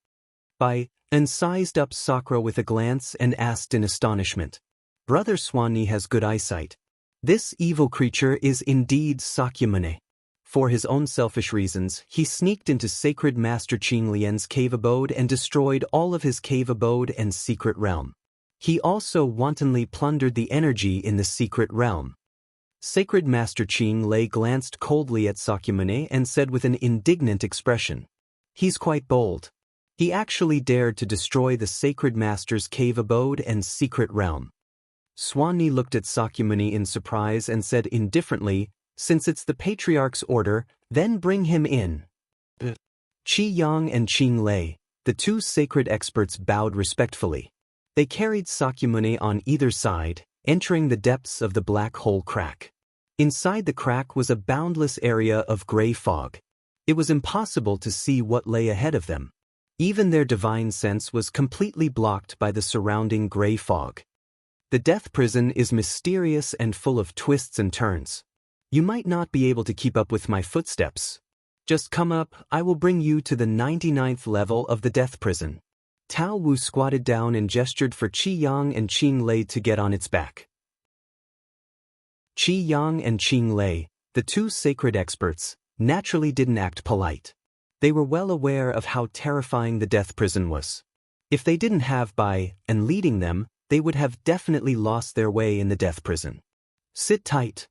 And sized up Sakura with a glance and asked in astonishment. Brother Xuanni has good eyesight. This evil creature is indeed Sakyamuni. For his own selfish reasons, he sneaked into sacred Master Qing Lian's cave abode and destroyed all of his cave abode and secret realm. He also wantonly plundered the energy in the secret realm. Sacred Master Qing Lei glanced coldly at Sakyamuni and said with an indignant expression, "He's quite bold. He actually dared to destroy the sacred master's cave abode and secret realm." Xuanni looked at Sakyamuni in surprise and said indifferently, "Since it's the Patriarch's order, then bring him in." Qi Yang and Qing Lei, the 2 sacred experts, bowed respectfully. They carried Sakyamuni on either side, entering the depths of the black hole crack. Inside the crack was a boundless area of gray fog. It was impossible to see what lay ahead of them. Even their divine sense was completely blocked by the surrounding gray fog. The death prison is mysterious and full of twists and turns. You might not be able to keep up with my footsteps. Just come up, I will bring you to the 99th level of the death prison. Tao Wu squatted down and gestured for Qi Yang and Qing Lei to get on its back. Qi Yang and Qing Lei, the 2 sacred experts, naturally didn't act polite. They were well aware of how terrifying the death prison was. If they didn't have Bai and leading them, they would have definitely lost their way in the death prison. "Sit tight."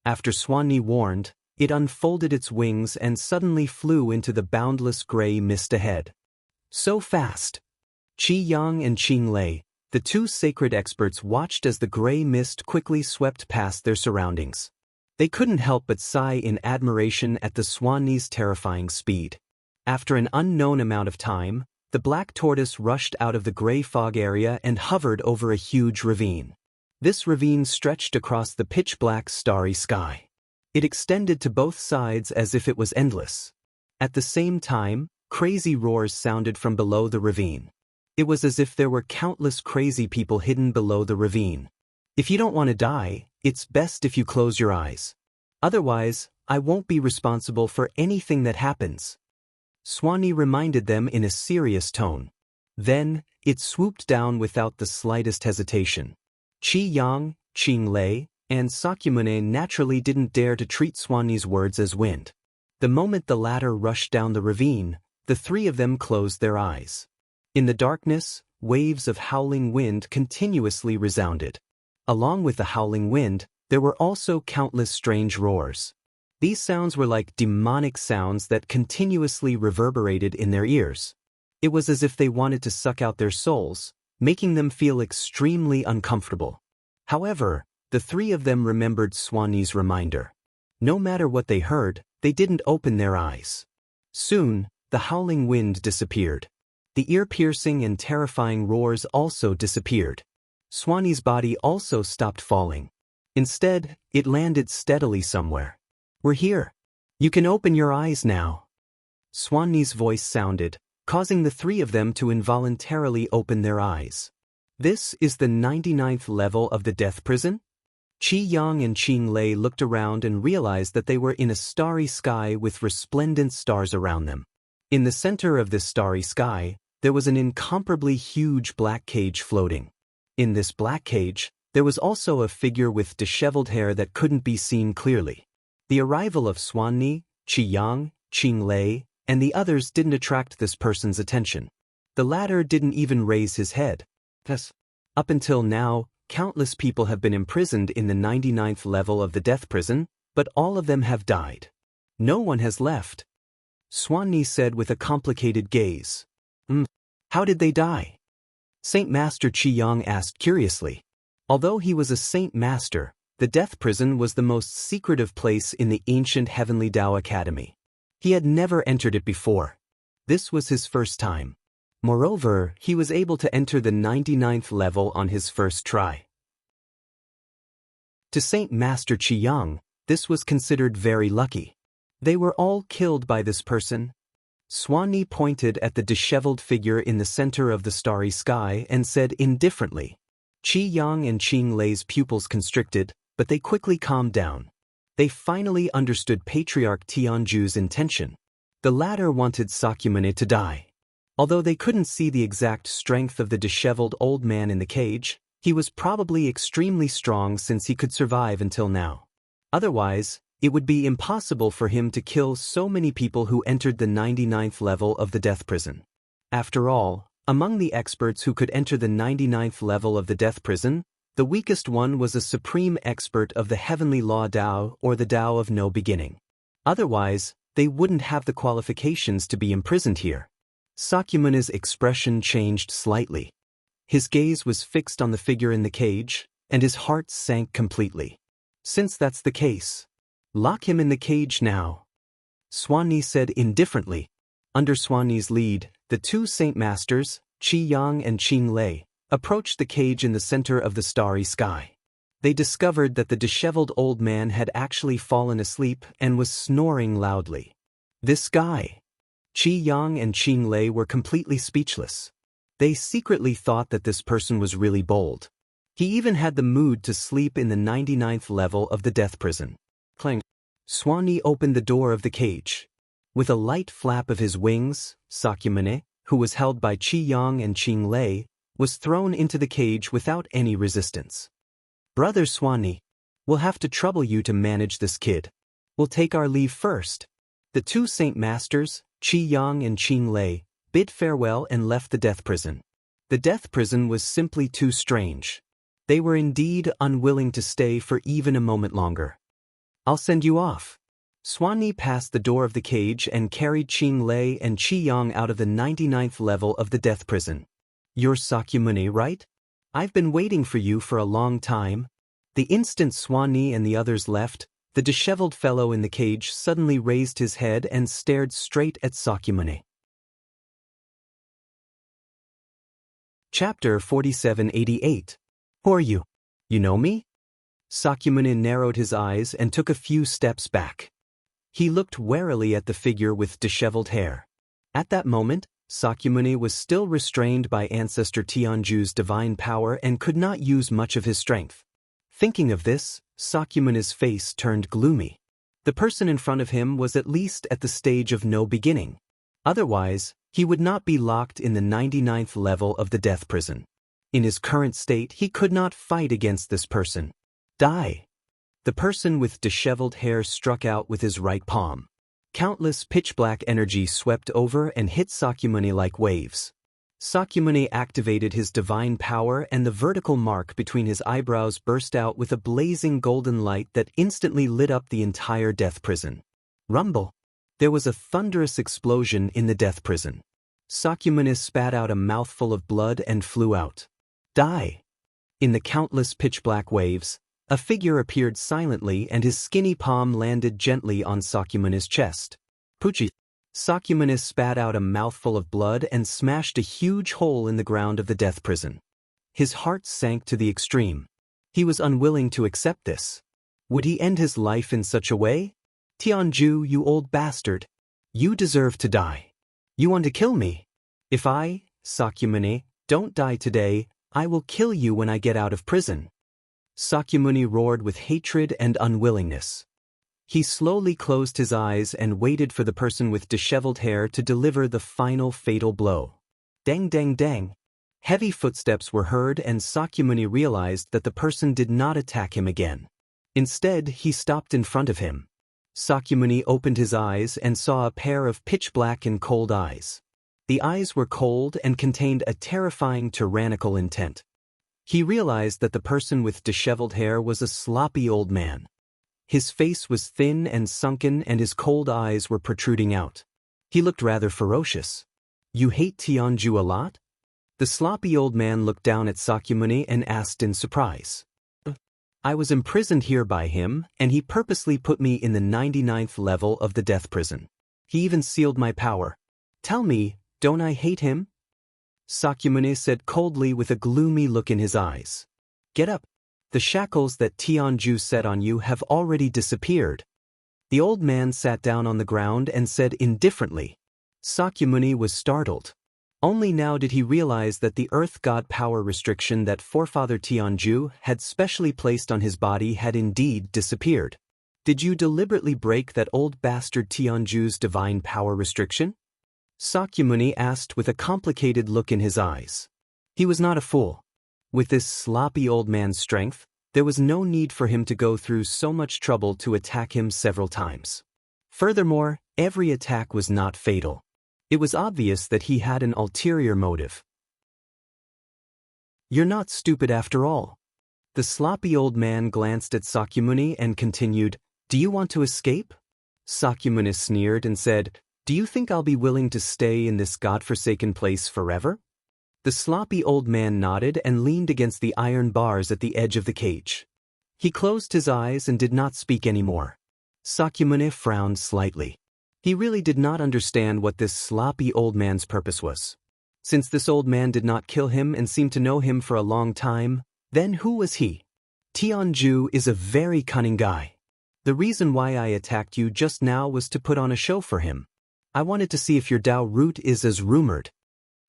After Xuanni warned, it unfolded its wings and suddenly flew into the boundless gray mist ahead. So fast! Qi Yang and Qing Lei, the 2 sacred experts, watched as the gray mist quickly swept past their surroundings. They couldn't help but sigh in admiration at the Xuanni's terrifying speed. After an unknown amount of time, the black tortoise rushed out of the gray fog area and hovered over a huge ravine. This ravine stretched across the pitch-black starry sky. It extended to both sides as if it was endless. At the same time, crazy roars sounded from below the ravine. It was as if there were countless crazy people hidden below the ravine. "If you don't want to die, it's best if you close your eyes. Otherwise, I won't be responsible for anything that happens." Xuanni reminded them in a serious tone. Then, it swooped down without the slightest hesitation. Qi Yang, Qing Lei, and Sakyamuni naturally didn't dare to treat Xuanni's words as wind. The moment the latter rushed down the ravine, the 3 of them closed their eyes. In the darkness, waves of howling wind continuously resounded. Along with the howling wind, there were also countless strange roars. These sounds were like demonic sounds that continuously reverberated in their ears. It was as if they wanted to suck out their souls, making them feel extremely uncomfortable. However, the 3 of them remembered Xuanni's reminder. No matter what they heard, they didn't open their eyes. Soon, the howling wind disappeared. The ear-piercing and terrifying roars also disappeared. Xuanni's body also stopped falling. Instead, it landed steadily somewhere. "We're here. You can open your eyes now." Xuanni's voice sounded, causing the 3 of them to involuntarily open their eyes. "This is the 99th level of the death prison?" Qi Yang and Qing Lei looked around and realized that they were in a starry sky with resplendent stars around them. In the center of this starry sky, there was an incomparably huge black cage floating. In this black cage, there was also a figure with disheveled hair that couldn't be seen clearly. The arrival of Xuanni, Qi Yang, Qing Lei, and the others didn't attract this person's attention. The latter didn't even raise his head. Thus, up until now, countless people have been imprisoned in the 99th level of the death prison, but all of them have died. No one has left. Xuanni said with a complicated gaze. How did they die?" Saint Master Qi Yang asked curiously. Although he was a Saint Master, the death prison was the most secretive place in the ancient Heavenly Tao Academy. He had never entered it before. This was his first time. Moreover, he was able to enter the 99th level on his first try. To Saint Master Qiyang, this was considered very lucky. They were all killed by this person. Swanee pointed at the disheveled figure in the center of the starry sky and said indifferently. Qiyang and Qing Lei's pupils constricted, but they quickly calmed down. They finally understood Patriarch Tianju's intention. The latter wanted Sakyamuni to die. Although they couldn't see the exact strength of the disheveled old man in the cage, he was probably extremely strong since he could survive until now. Otherwise, it would be impossible for him to kill so many people who entered the 99th level of the death prison. After all, among the experts who could enter the 99th level of the death prison, the weakest one was a supreme expert of the heavenly law Tao or the Tao of no beginning. Otherwise, they wouldn't have the qualifications to be imprisoned here. Sakyamuni's expression changed slightly. His gaze was fixed on the figure in the cage, and his heart sank completely. Since that's the case, lock him in the cage now, Swanee said indifferently. Under Swanee's lead, the two Saint Masters, Qiyang and Qing Lei, approached the cage in the center of the starry sky. They discovered that the disheveled old man had actually fallen asleep and was snoring loudly. This guy. Qiyang and Qing Lei were completely speechless. They secretly thought that this person was really bold. He even had the mood to sleep in the 99th level of the death prison. Clang. Swanee opened the door of the cage. With a light flap of his wings, Sakyamuni, who was held by Qiyang and Qing Lei, was thrown into the cage without any resistance. Brother Swanee, we'll have to trouble you to manage this kid. We'll take our leave first. The two Saint Masters, Qiyang and Qing Lei, bid farewell and left the death prison. The death prison was simply too strange. They were indeed unwilling to stay for even a moment longer. I'll send you off. Swanee passed the door of the cage and carried Qing Lei and Qiyang out of the 99th level of the death prison. You're Sakyamuni, right? I've been waiting for you for a long time. The instant Swanee and the others left, the disheveled fellow in the cage suddenly raised his head and stared straight at Sakyamuni. Chapter 4788. Who are you? You know me? Sakyamuni narrowed his eyes and took a few steps back. He looked warily at the figure with disheveled hair. At that moment, Sakyamuni was still restrained by Ancestor Tianju's divine power and could not use much of his strength. Thinking of this, Sakyamuni's face turned gloomy. The person in front of him was at least at the stage of no beginning. Otherwise, he would not be locked in the 99th level of the death prison. In his current state, he could not fight against this person. Die! The person with disheveled hair struck out with his right palm. Countless pitch-black energy swept over and hit Sakyamuni like waves. Sakyamuni activated his divine power and the vertical mark between his eyebrows burst out with a blazing golden light that instantly lit up the entire death prison. Rumble! There was a thunderous explosion in the death prison. Sakyamuni spat out a mouthful of blood and flew out. Die! In the countless pitch-black waves, a figure appeared silently and his skinny palm landed gently on Sakyamuni's chest. Puchi! Sakyamuni spat out a mouthful of blood and smashed a huge hole in the ground of the death prison. His heart sank to the extreme. He was unwilling to accept this. Would he end his life in such a way? Tianju, you old bastard. You deserve to die. You want to kill me? If I, Sakyamuni, don't die today, I will kill you when I get out of prison. Sakyamuni roared with hatred and unwillingness. He slowly closed his eyes and waited for the person with disheveled hair to deliver the final fatal blow. Dang dang dang. Heavy footsteps were heard and Sakyamuni realized that the person did not attack him again. Instead, he stopped in front of him. Sakyamuni opened his eyes and saw a pair of pitch-black and cold eyes. The eyes were cold and contained a terrifying tyrannical intent. He realized that the person with disheveled hair was a sloppy old man. His face was thin and sunken and his cold eyes were protruding out. He looked rather ferocious. You hate Tianju a lot? The sloppy old man looked down at Sakyamuni and asked in surprise. I was imprisoned here by him, and he purposely put me in the 99th level of the death prison. He even sealed my power. Tell me, don't I hate him? Sakyamuni said coldly with a gloomy look in his eyes. Get up. The shackles that Tianju set on you have already disappeared. The old man sat down on the ground and said indifferently. Sakyamuni was startled. Only now did he realize that the earth god power restriction that forefather Tianju had specially placed on his body had indeed disappeared. Did you deliberately break that old bastard Tianju's divine power restriction? Sakyamuni asked with a complicated look in his eyes. He was not a fool. With this sloppy old man's strength, there was no need for him to go through so much trouble to attack him several times. Furthermore, every attack was not fatal. It was obvious that he had an ulterior motive. You're not stupid after all. The sloppy old man glanced at Sakyamuni and continued, Do you want to escape? Sakyamuni sneered and said, Do you think I'll be willing to stay in this godforsaken place forever? The sloppy old man nodded and leaned against the iron bars at the edge of the cage. He closed his eyes and did not speak anymore. Sakyamuni frowned slightly. He really did not understand what this sloppy old man's purpose was. Since this old man did not kill him and seemed to know him for a long time, then who was he? Tianju is a very cunning guy. The reason why I attacked you just now was to put on a show for him. I wanted to see if your Dao root is as rumored.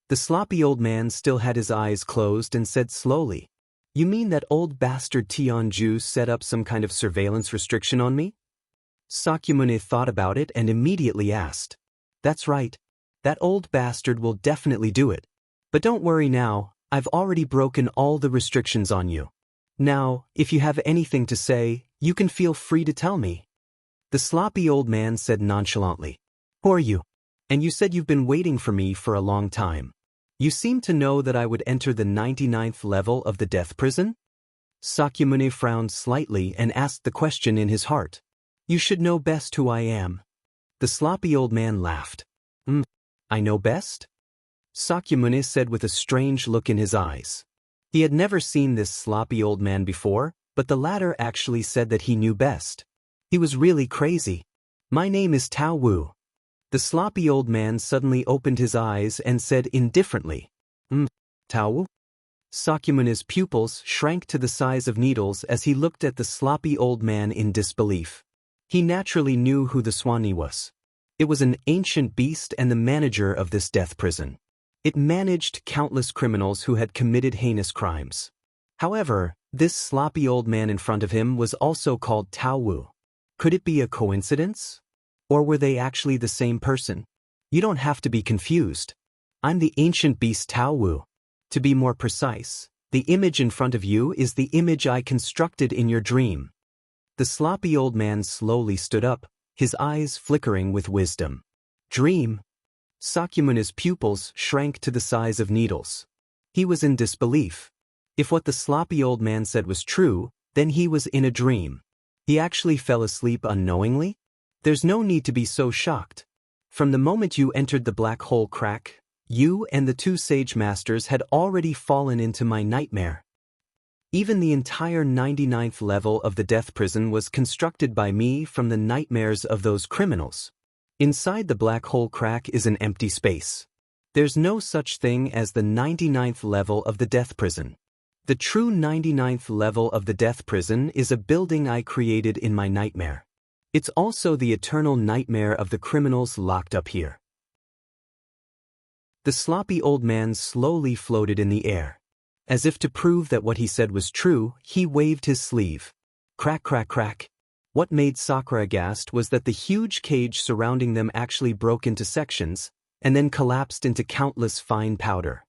The sloppy old man still had his eyes closed and said slowly, You mean that old bastard Tianju set up some kind of surveillance restriction on me? Sakyamuni thought about it and immediately asked, That's right. That old bastard will definitely do it. But don't worry now, I've already broken all the restrictions on you. Now, if you have anything to say, you can feel free to tell me. The sloppy old man said nonchalantly, Who are you? And you said you've been waiting for me for a long time. You seem to know that I would enter the 99th level of the death prison? Sakyamuni frowned slightly and asked the question in his heart. You should know best who I am. The sloppy old man laughed. I know best? Sakyamuni said with a strange look in his eyes. He had never seen this sloppy old man before, but the latter actually said that he knew best. He was really crazy. My name is Tao Wu. The sloppy old man suddenly opened his eyes and said indifferently, Tao Wu? Sakyamuni's pupils shrank to the size of needles as he looked at the sloppy old man in disbelief. He naturally knew who the Swani was. It was an ancient beast and the manager of this death prison. It managed countless criminals who had committed heinous crimes. However, this sloppy old man in front of him was also called Tao Wu. Could it be a coincidence? Or were they actually the same person? You don't have to be confused. I'm the ancient beast Tao Wu. To be more precise, the image in front of you is the image I constructed in your dream. The sloppy old man slowly stood up, his eyes flickering with wisdom. Dream? Sakyamuni's pupils shrank to the size of needles. He was in disbelief. If what the sloppy old man said was true, then he was in a dream. He actually fell asleep unknowingly? There's no need to be so shocked. From the moment you entered the black hole crack, you and the two sage masters had already fallen into my nightmare. Even the entire 99th level of the death prison was constructed by me from the nightmares of those criminals. Inside the black hole crack is an empty space. There's no such thing as the 99th level of the death prison. The true 99th level of the death prison is a building I created in my nightmare. It's also the eternal nightmare of the criminals locked up here. The sloppy old man slowly floated in the air. As if to prove that what he said was true, he waved his sleeve. Crack, crack, crack. What made Sakura aghast was that the huge cage surrounding them actually broke into sections, and then collapsed into countless fine powder.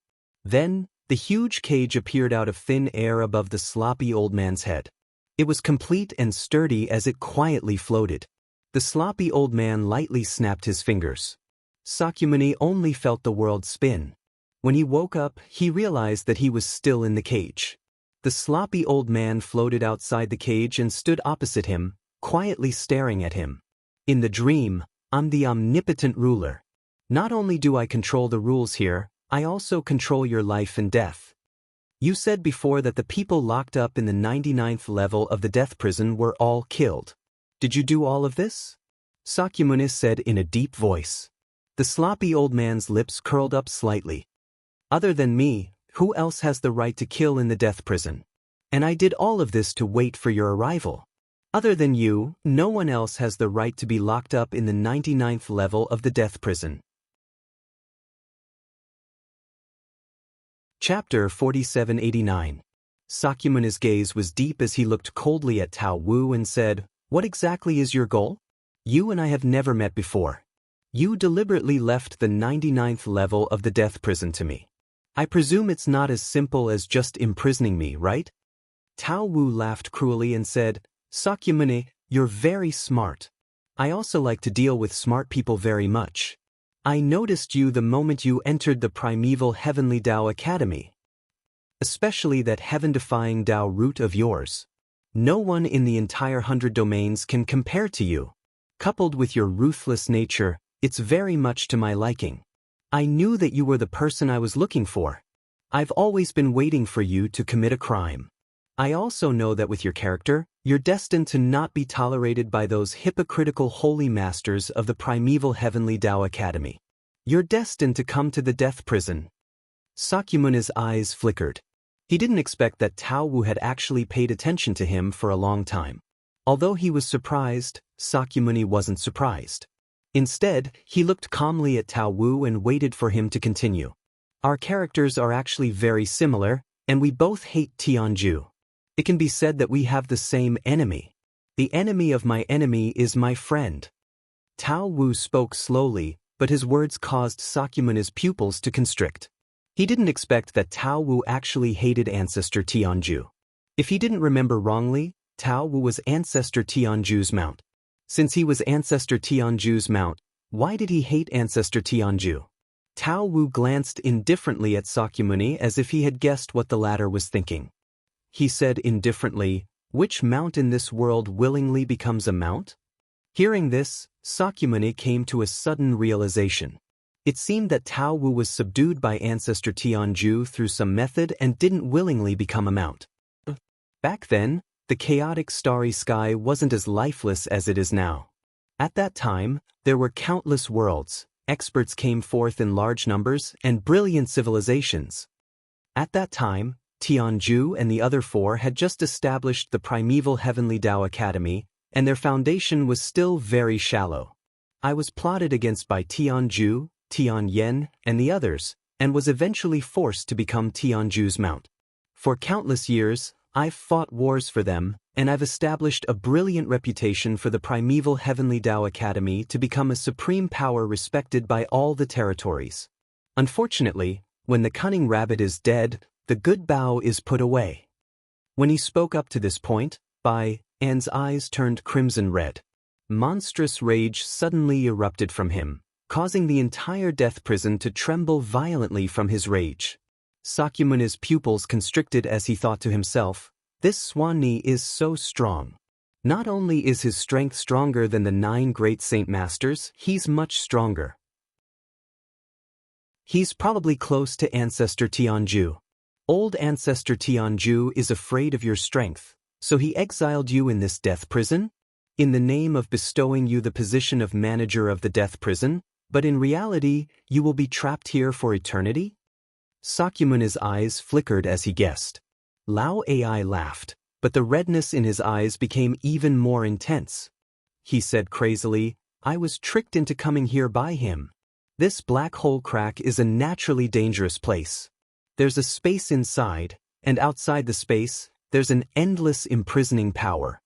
Then, the huge cage appeared out of thin air above the sloppy old man's head. It was complete and sturdy as it quietly floated. The sloppy old man lightly snapped his fingers. Sakyamuni only felt the world spin. When he woke up, he realized that he was still in the cage. The sloppy old man floated outside the cage and stood opposite him, quietly staring at him. In the dream, I'm the omnipotent ruler. Not only do I control the rules here, I also control your life and death. You said before that the people locked up in the 99th level of the death prison were all killed. Did you do all of this? Sakyamuni said in a deep voice. The sloppy old man's lips curled up slightly. Other than me, who else has the right to kill in the death prison? And I did all of this to wait for your arrival. Other than you, no one else has the right to be locked up in the 99th level of the death prison. Chapter 4789. Sakyamuni's gaze was deep as he looked coldly at Tao Wu and said, "What exactly is your goal? You and I have never met before. You deliberately left the 99th level of the death prison to me. I presume it's not as simple as just imprisoning me, right?" Tao Wu laughed cruelly and said, "Sakyamuni, you're very smart. I also like to deal with smart people very much. I noticed you the moment you entered the primeval Heavenly Tao Academy. Especially that heaven-defying Tao root of yours. No one in the entire 100 domains can compare to you. Coupled with your ruthless nature, it's very much to my liking. I knew that you were the person I was looking for. I've always been waiting for you to commit a crime. I also know that with your character, you're destined to not be tolerated by those hypocritical holy masters of the primeval Heavenly Tao Academy. You're destined to come to the death prison." Sakyamuni's eyes flickered. He didn't expect that Tao Wu had actually paid attention to him for a long time. Although he was surprised, Sakyamuni wasn't surprised. Instead, he looked calmly at Tao Wu and waited for him to continue. "Our characters are actually very similar, and we both hate Tianju. It can be said that we have the same enemy. The enemy of my enemy is my friend." Tao Wu spoke slowly, but his words caused Sakyamuni's pupils to constrict. He didn't expect that Tao Wu actually hated Ancestor Tianju. If he didn't remember wrongly, Tao Wu was Ancestor Tianju's mount. Since he was Ancestor Tianju's mount, why did he hate Ancestor Tianju? Tao Wu glanced indifferently at Sakyamuni as if he had guessed what the latter was thinking. He said indifferently, "Which mount in this world willingly becomes a mount?" Hearing this, Sakyamuni came to a sudden realization. It seemed that Tao Wu was subdued by Ancestor Tianju through some method and didn't willingly become a mount. Back then, the chaotic starry sky wasn't as lifeless as it is now. At that time, there were countless worlds, experts came forth in large numbers, and brilliant civilizations. At that time, Tianju and the other four had just established the primeval Heavenly Tao Academy, and their foundation was still very shallow. I was plotted against by Tianju, Tianyen, and the others, and was eventually forced to become Tianju's mount. For countless years, I've fought wars for them, and I've established a brilliant reputation for the primeval Heavenly Tao Academy to become a supreme power respected by all the territories. Unfortunately, when the cunning rabbit is dead, the good bough is put away. When he spoke up to this point, Bai An's eyes turned crimson red. Monstrous rage suddenly erupted from him, causing the entire death prison to tremble violently from his rage. Sakyamuni's pupils constricted as he thought to himself, "This Swanni is so strong. Not only is his strength stronger than the 9 great saint masters, he's much stronger. He's probably close to Ancestor Tianju. Old Ancestor Tianju is afraid of your strength, so he exiled you in this death prison? In the name of bestowing you the position of manager of the death prison, but in reality, you will be trapped here for eternity?" Sakyamuni's eyes flickered as he guessed. Lao Ai laughed, but the redness in his eyes became even more intense. He said crazily, "I was tricked into coming here by him. This black hole crack is a naturally dangerous place. There's a space inside, and outside the space, there's an endless imprisoning power.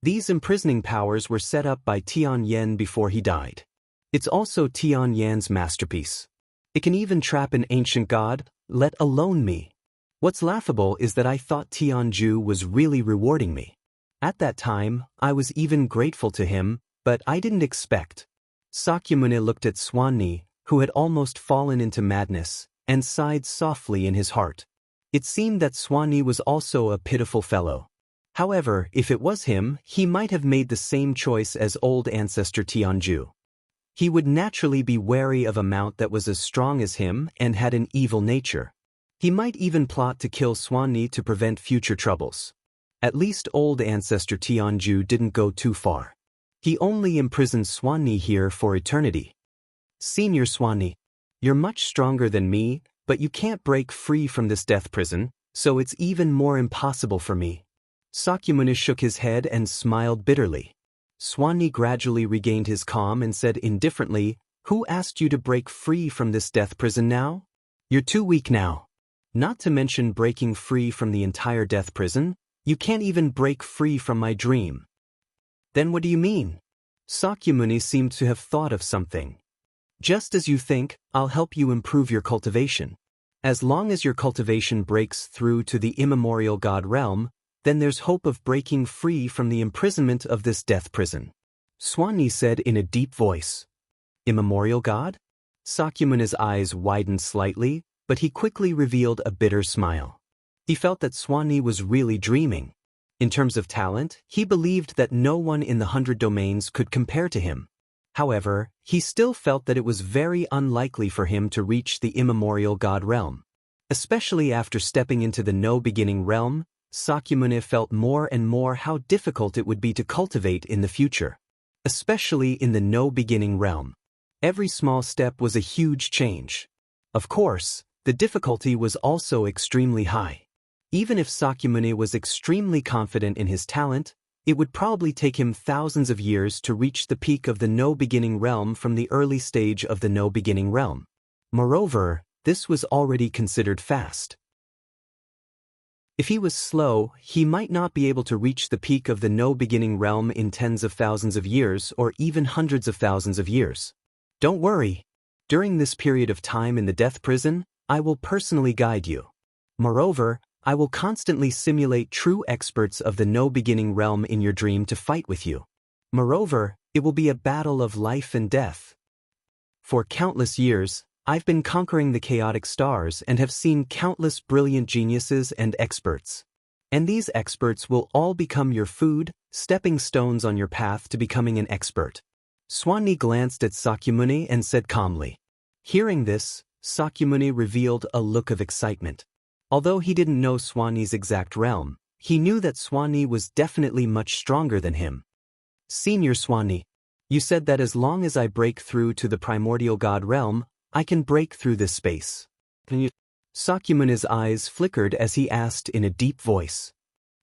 These imprisoning powers were set up by Tianyen before he died. It's also Tianyen's masterpiece. It can even trap an ancient god, let alone me. What's laughable is that I thought Tianju was really rewarding me. At that time, I was even grateful to him, but I didn't expect." Sakyamuni looked at Swanni, who had almost fallen into madness, and sighed softly in his heart. It seemed that Swanni was also a pitiful fellow. However, if it was him, he might have made the same choice as old Ancestor Tianju. He would naturally be wary of a mount that was as strong as him and had an evil nature. He might even plot to kill Swanni to prevent future troubles. At least old Ancestor Tianju didn't go too far. He only imprisoned Swanni here for eternity. "Senior Swanni, you're much stronger than me, but you can't break free from this death prison, So it's even more impossible for me. Sakyamuni shook his head and smiled bitterly. Swanee gradually regained his calm and said indifferently, "Who asked you to break free from this death prison now? You're too weak now. Not to mention breaking free from the entire death prison, you can't even break free from my dream." "Then what do you mean?" Sakyamuni seemed to have thought of something. "Just as you think, I'll help you improve your cultivation. As long as your cultivation breaks through to the immemorial God realm, then there's hope of breaking free from the imprisonment of this death prison." Swanee said in a deep voice. "Immemorial God?" Sakyamuni's eyes widened slightly, but he quickly revealed a bitter smile. He felt that Swanee was really dreaming. In terms of talent, he believed that no one in the 100 domains could compare to him. However, he still felt that it was very unlikely for him to reach the immemorial God realm. Especially after stepping into the no-beginning realm, Sakyamuni felt more and more how difficult it would be to cultivate in the future. Especially in the no-beginning realm. Every small step was a huge change. Of course, the difficulty was also extremely high. Even if Sakyamuni was extremely confident in his talent, it would probably take him thousands of years to reach the peak of the no-beginning realm from the early stage of the no-beginning realm. Moreover, this was already considered fast. If he was slow, he might not be able to reach the peak of the no-beginning realm in tens of thousands of years or even hundreds of thousands of years. Don't worry. During this period of time in the death prison, I will personally guide you. Moreover, I will constantly simulate true experts of the no-beginning realm in your dream to fight with you. Moreover, it will be a battle of life and death. For countless years, I've been conquering the chaotic stars and have seen countless brilliant geniuses and experts. And these experts will all become your food, stepping stones on your path to becoming an expert. Swanee glanced at Sakyamuni and said calmly. Hearing this, Sakyamuni revealed a look of excitement. Although he didn't know Swanee's exact realm, he knew that Swanee was definitely much stronger than him. "Senior Swanee, you said that as long as I break through to the primordial God realm, I can break through this space. Can you?" Sakyamuni's eyes flickered as he asked in a deep voice.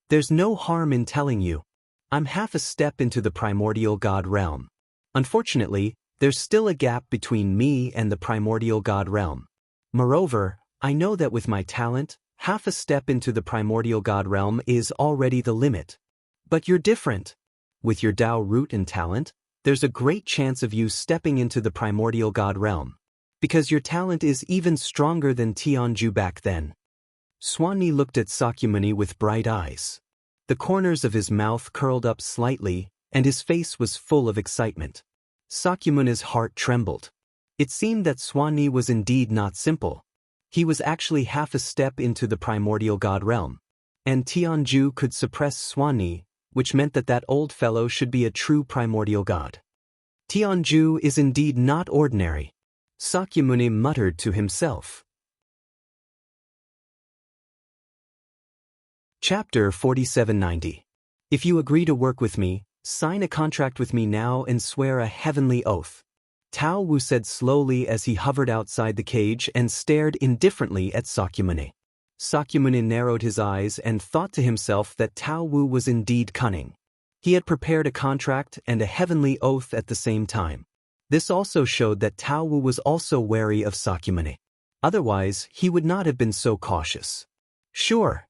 "There's no harm in telling you. I'm half a step into the primordial God realm. Unfortunately, there's still a gap between me and the primordial God realm. Moreover, I know that with my talent, half a step into the primordial God realm is already the limit. But you're different. With your Tao root and talent, there's a great chance of you stepping into the primordial God realm. Because your talent is even stronger than Tianju back then." Swanee looked at Sakyamuni with bright eyes. The corners of his mouth curled up slightly, and his face was full of excitement. Sakyamuni's heart trembled. It seemed that Swanee was indeed not simple. He was actually half a step into the primordial God realm. And Tianju could suppress Swanee, which meant that that old fellow should be a true primordial god. Tianju is indeed not ordinary. Sakyamuni muttered to himself. Chapter 4790. If you agree to work with me, sign a contract with me now and swear a heavenly oath. Tao Wu said slowly as he hovered outside the cage and stared indifferently at Sakyamuni. Sakyamuni narrowed his eyes and thought to himself that Tao Wu was indeed cunning. He had prepared a contract and a heavenly oath at the same time. This also showed that Tao Wu was also wary of Sakyamuni. Otherwise, he would not have been so cautious. "Sure."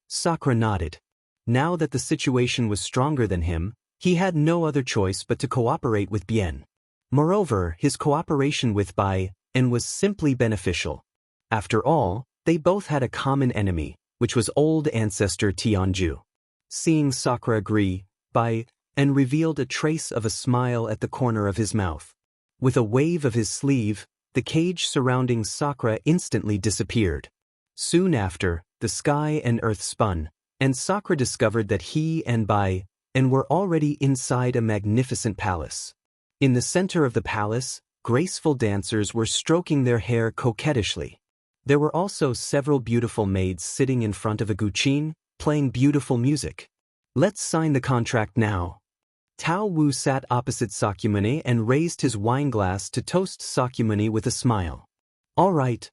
Sakura nodded. Now that the situation was stronger than him, he had no other choice but to cooperate with Bien. Moreover, his cooperation with Bai En was simply beneficial. After all, they both had a common enemy, which was old ancestor Tianju. Seeing Sakura agree, Bai En revealed a trace of a smile at the corner of his mouth. With a wave of his sleeve, the cage surrounding Sakura instantly disappeared. Soon after, the sky and earth spun, and Sakura discovered that he and Bai En were already inside a magnificent palace. In the center of the palace, graceful dancers were stroking their hair coquettishly. There were also several beautiful maids sitting in front of a guqin, playing beautiful music. "Let's sign the contract now." Tao Wu sat opposite Sakyamuni and raised his wineglass to toast Sakyamuni with a smile. "All right."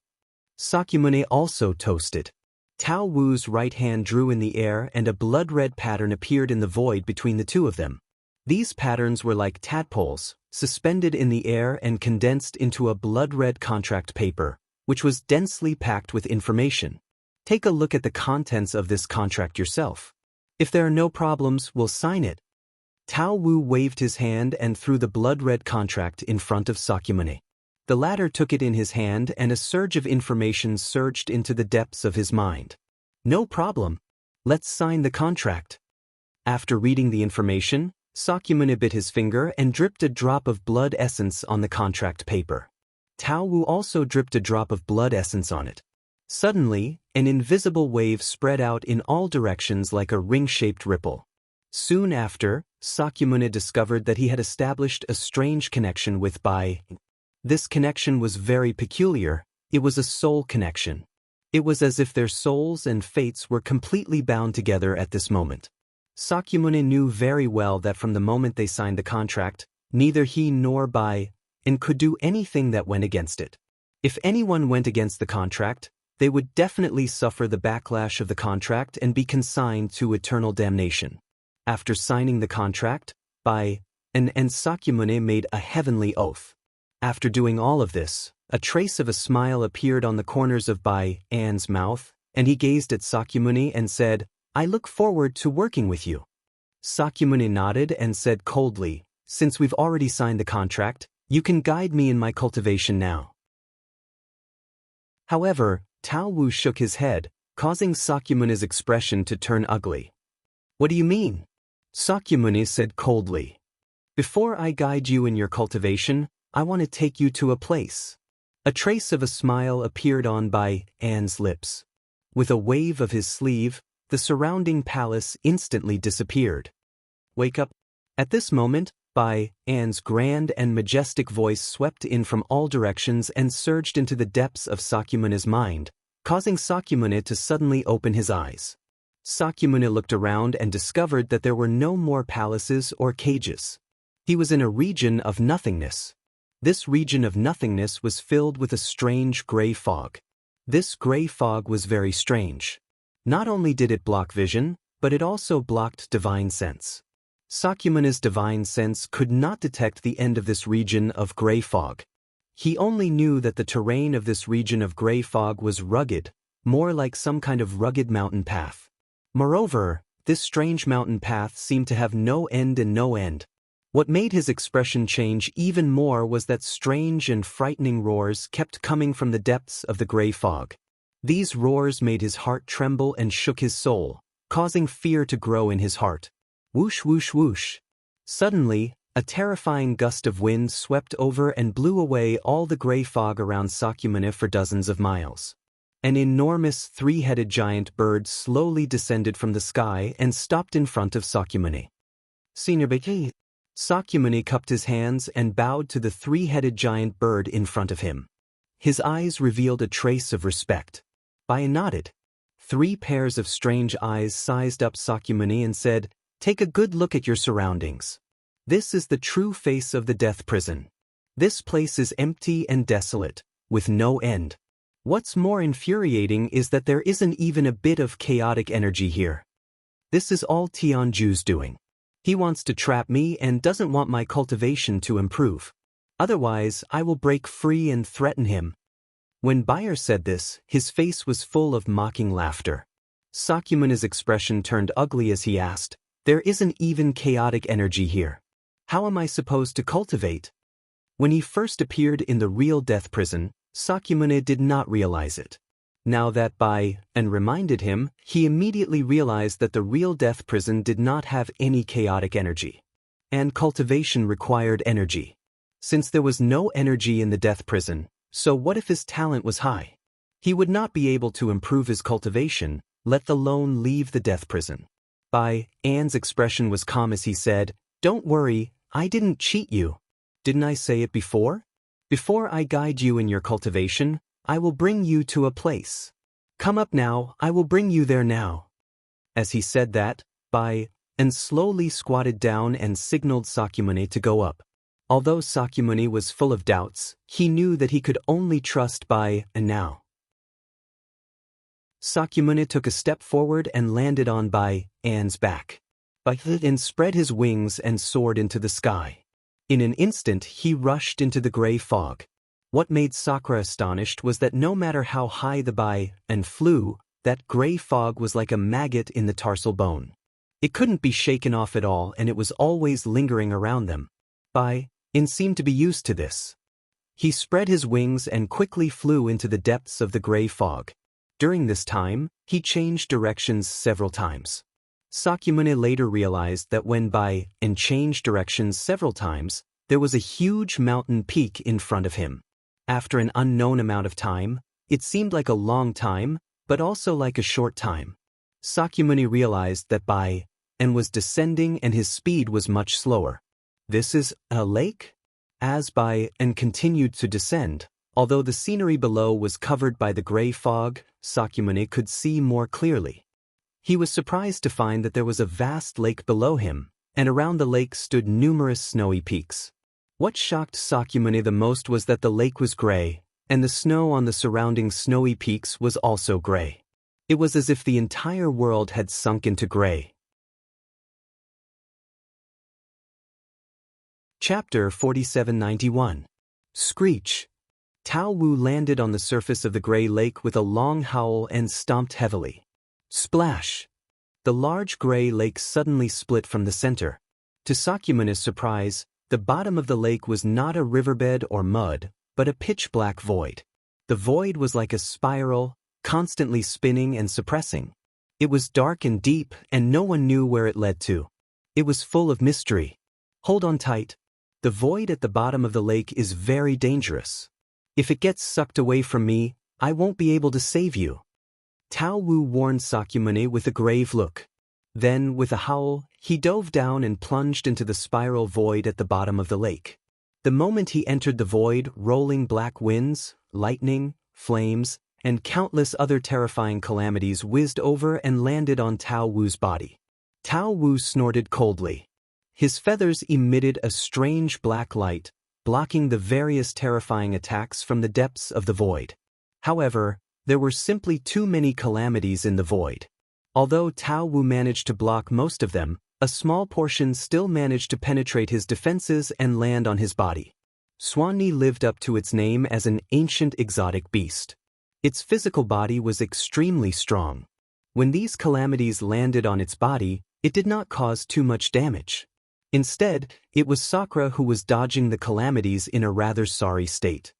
Sakyamuni also toasted. Tao Wu's right hand drew in the air and a blood-red pattern appeared in the void between the two of them. These patterns were like tadpoles, suspended in the air and condensed into a blood-red contract paper, which was densely packed with information. Take a look at the contents of this contract yourself. If there are no problems, we'll sign it. Tao Wu waved his hand and threw the blood-red contract in front of Sakyamuni. The latter took it in his hand and a surge of information surged into the depths of his mind. No problem. Let's sign the contract. After reading the information, Sakyamuni bit his finger and dripped a drop of blood essence on the contract paper. Tao Wu also dripped a drop of blood essence on it. Suddenly, an invisible wave spread out in all directions like a ring-shaped ripple. Soon after, Sakyamuni discovered that he had established a strange connection with Bai. This connection was very peculiar. It was a soul connection. It was as if their souls and fates were completely bound together at this moment. Sakyamuni knew very well that from the moment they signed the contract, neither he nor Bai could do anything that went against it. If anyone went against the contract, they would definitely suffer the backlash of the contract and be consigned to eternal damnation. After signing the contract, Bai and Sakyamuni made a heavenly oath. After doing all of this, a trace of a smile appeared on the corners of Bai An's mouth, and he gazed at Sakyamuni and said, "I look forward to working with you." Sakyamuni nodded and said coldly, "Since we've already signed the contract, you can guide me in my cultivation now." However, Tao Wu shook his head, causing Sakyamuni's expression to turn ugly. "What do you mean?" Sakyamuni said coldly. "Before I guide you in your cultivation, I want to take you to a place." A trace of a smile appeared on Bai An's lips. With a wave of his sleeve, the surrounding palace instantly disappeared. "Wake up." At this moment, Bai An's grand and majestic voice swept in from all directions and surged into the depths of Sakyamuni's mind, causing Sakyamuni to suddenly open his eyes. Sakyamuni looked around and discovered that there were no more palaces or cages. He was in a region of nothingness. This region of nothingness was filled with a strange gray fog. This gray fog was very strange. Not only did it block vision, but it also blocked divine sense. Sakyamuni's divine sense could not detect the end of this region of gray fog. He only knew that the terrain of this region of gray fog was rugged, more like some kind of rugged mountain path. Moreover, this strange mountain path seemed to have no end and no end. What made his expression change even more was that strange and frightening roars kept coming from the depths of the gray fog. These roars made his heart tremble and shook his soul, causing fear to grow in his heart. Whoosh, whoosh, whoosh. Suddenly, a terrifying gust of wind swept over and blew away all the gray fog around Sakyamuni for dozens of miles. An enormous three-headed giant bird slowly descended from the sky and stopped in front of Sakyamuni. "Senior Beki." Sakyamuni cupped his hands and bowed to the three-headed giant bird in front of him. His eyes revealed a trace of respect. Bai nodded. 3 pairs of strange eyes sized up Sakyamuni and said, "Take a good look at your surroundings. This is the true face of the death prison. This place is empty and desolate, with no end. What's more infuriating is that there isn't even a bit of chaotic energy here. This is all Tianju's doing. He wants to trap me and doesn't want my cultivation to improve. Otherwise, I will break free and threaten him." When Bayer said this, his face was full of mocking laughter. Sakyamuni's expression turned ugly as he asked, "There isn't even chaotic energy here. How am I supposed to cultivate?" When he first appeared in the real death prison, Sakyamuni did not realize it. Now that Bai reminded him, he immediately realized that the real death prison did not have any chaotic energy. And cultivation required energy. Since there was no energy in the death prison, so what if his talent was high? He would not be able to improve his cultivation, let alone leave the death prison. Bai An's expression was calm as he said, "Don't worry, I didn't cheat you. Didn't I say it before? Before I guide you in your cultivation, I will bring you to a place. Come up now, I will bring you there now." As he said that, Bai slowly squatted down and signaled Sakyamuni to go up. Although Sakyamuni was full of doubts, he knew that he could only trust Bai now. Sakyamuni took a step forward and landed on Anne's back. And spread his wings and soared into the sky. In an instant he rushed into the gray fog. What made Sakura astonished was that no matter how high the and flew, that gray fog was like a maggot in the tarsal bone. It couldn't be shaken off at all, and it was always lingering around them. And seemed to be used to this. He spread his wings and quickly flew into the depths of the gray fog. During this time, he changed directions several times. Sakyamuni later realized that when and changed directions several times, there was a huge mountain peak in front of him. After an unknown amount of time, it seemed like a long time, but also like a short time. Sakyamuni realized that and was descending and his speed was much slower. This is a lake? As and continued to descend, although the scenery below was covered by the gray fog, Sakyamuni could see more clearly. He was surprised to find that there was a vast lake below him, and around the lake stood numerous snowy peaks. What shocked Sakyamuni the most was that the lake was gray, and the snow on the surrounding snowy peaks was also gray. It was as if the entire world had sunk into gray. Chapter 4791. Screech. Tao Wu landed on the surface of the gray lake with a long howl and stomped heavily. Splash! The large gray lake suddenly split from the center. To Sakyamuni's surprise, the bottom of the lake was not a riverbed or mud, but a pitch-black void. The void was like a spiral, constantly spinning and suppressing. It was dark and deep, and no one knew where it led to. It was full of mystery. Hold on tight. The void at the bottom of the lake is very dangerous. If it gets sucked away from me, I won't be able to save you. Tao Wu warned Sakyamuni with a grave look. Then, with a howl, he dove down and plunged into the spiral void at the bottom of the lake. The moment he entered the void, rolling black winds, lightning, flames, and countless other terrifying calamities whizzed over and landed on Tao Wu's body. Tao Wu snorted coldly. His feathers emitted a strange black light, blocking the various terrifying attacks from the depths of the void. However, there were simply too many calamities in the void. Although Tao Wu managed to block most of them, a small portion still managed to penetrate his defenses and land on his body. Swanee lived up to its name as an ancient exotic beast. Its physical body was extremely strong. When these calamities landed on its body, it did not cause too much damage. Instead, it was Sakura who was dodging the calamities in a rather sorry state.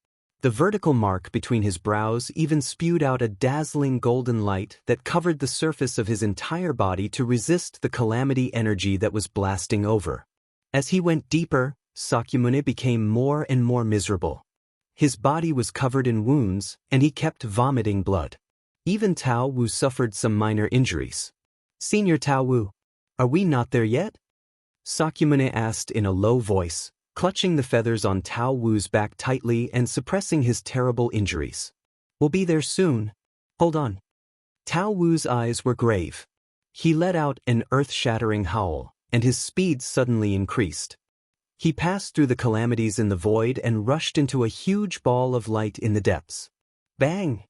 The vertical mark between his brows even spewed out a dazzling golden light that covered the surface of his entire body to resist the calamity energy that was blasting over. As he went deeper, Sakyamuni became more and more miserable. His body was covered in wounds, and he kept vomiting blood. Even Tao Wu suffered some minor injuries. "Senior Tao Wu, are we not there yet?" Sakyamuni asked in a low voice, clutching the feathers on Tao Wu's back tightly and suppressing his terrible injuries. "We'll be there soon. Hold on." Tao Wu's eyes were grave. He let out an earth-shattering howl, and his speed suddenly increased. He passed through the calamities in the void and rushed into a huge ball of light in the depths. Bang!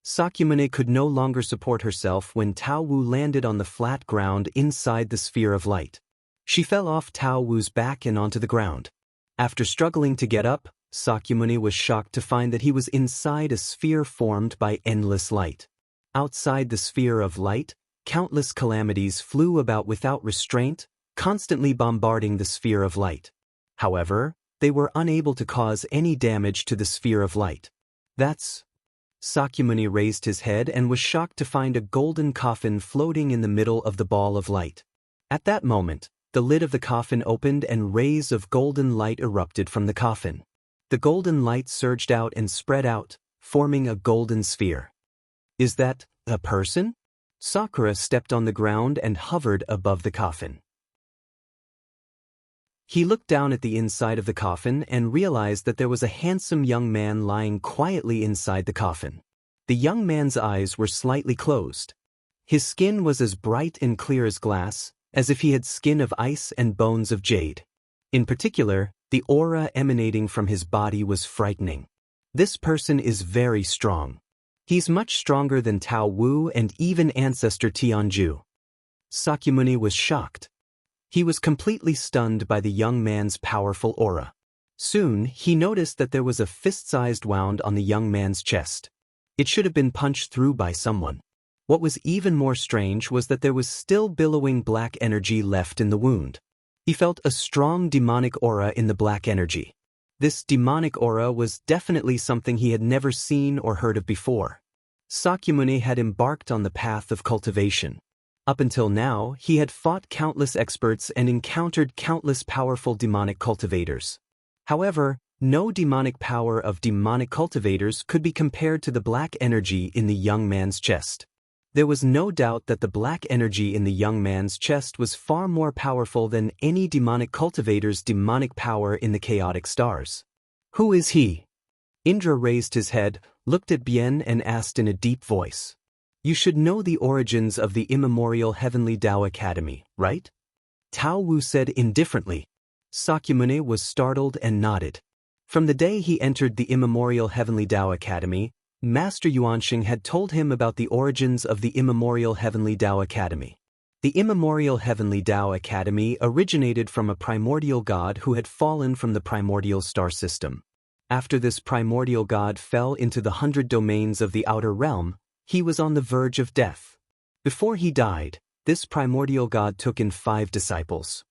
Sakyamuni could no longer support herself when Tao Wu landed on the flat ground inside the sphere of light. She fell off Tao Wu's back and onto the ground. After struggling to get up, Sakyamuni was shocked to find that he was inside a sphere formed by endless light. Outside the sphere of light, countless calamities flew about without restraint, constantly bombarding the sphere of light. However, they were unable to cause any damage to the sphere of light. Sakyamuni raised his head and was shocked to find a golden coffin floating in the middle of the ball of light. At that moment, the lid of the coffin opened and rays of golden light erupted from the coffin. The golden light surged out and spread out, forming a golden sphere. "Is that a person?" Sakura stepped on the ground and hovered above the coffin. He looked down at the inside of the coffin and realized that there was a handsome young man lying quietly inside the coffin. The young man's eyes were slightly closed. His skin was as bright and clear as glass, as if he had skin of ice and bones of jade. In particular, the aura emanating from his body was frightening. "This person is very strong." He's much stronger than Tao Wu and even ancestor Tianju. Sakyamuni was shocked. He was completely stunned by the young man's powerful aura. Soon, he noticed that there was a fist-sized wound on the young man's chest. It should have been punched through by someone. What was even more strange was that there was still billowing black energy left in the wound. He felt a strong demonic aura in the black energy. This demonic aura was definitely something he had never seen or heard of before. Sakyamuni had embarked on the path of cultivation. Up until now, he had fought countless experts and encountered countless powerful demonic cultivators. However, no demonic power of demonic cultivators could be compared to the black energy in the young man's chest. There was no doubt that the black energy in the young man's chest was far more powerful than any demonic cultivator's demonic power in the chaotic stars. Who is he? Indra raised his head, looked at Bien and asked in a deep voice. You should know the origins of the immemorial Heavenly Tao Academy, right? Tao Wu said indifferently. Sakyamuni was startled and nodded. From the day he entered the immemorial Heavenly Tao Academy, Master Yuanxing had told him about the origins of the immemorial Heavenly Tao Academy. The immemorial Heavenly Tao Academy originated from a primordial god who had fallen from the primordial star system. After this primordial god fell into the 100 domains of the outer realm, he was on the verge of death. Before he died, this primordial god took in 5 disciples.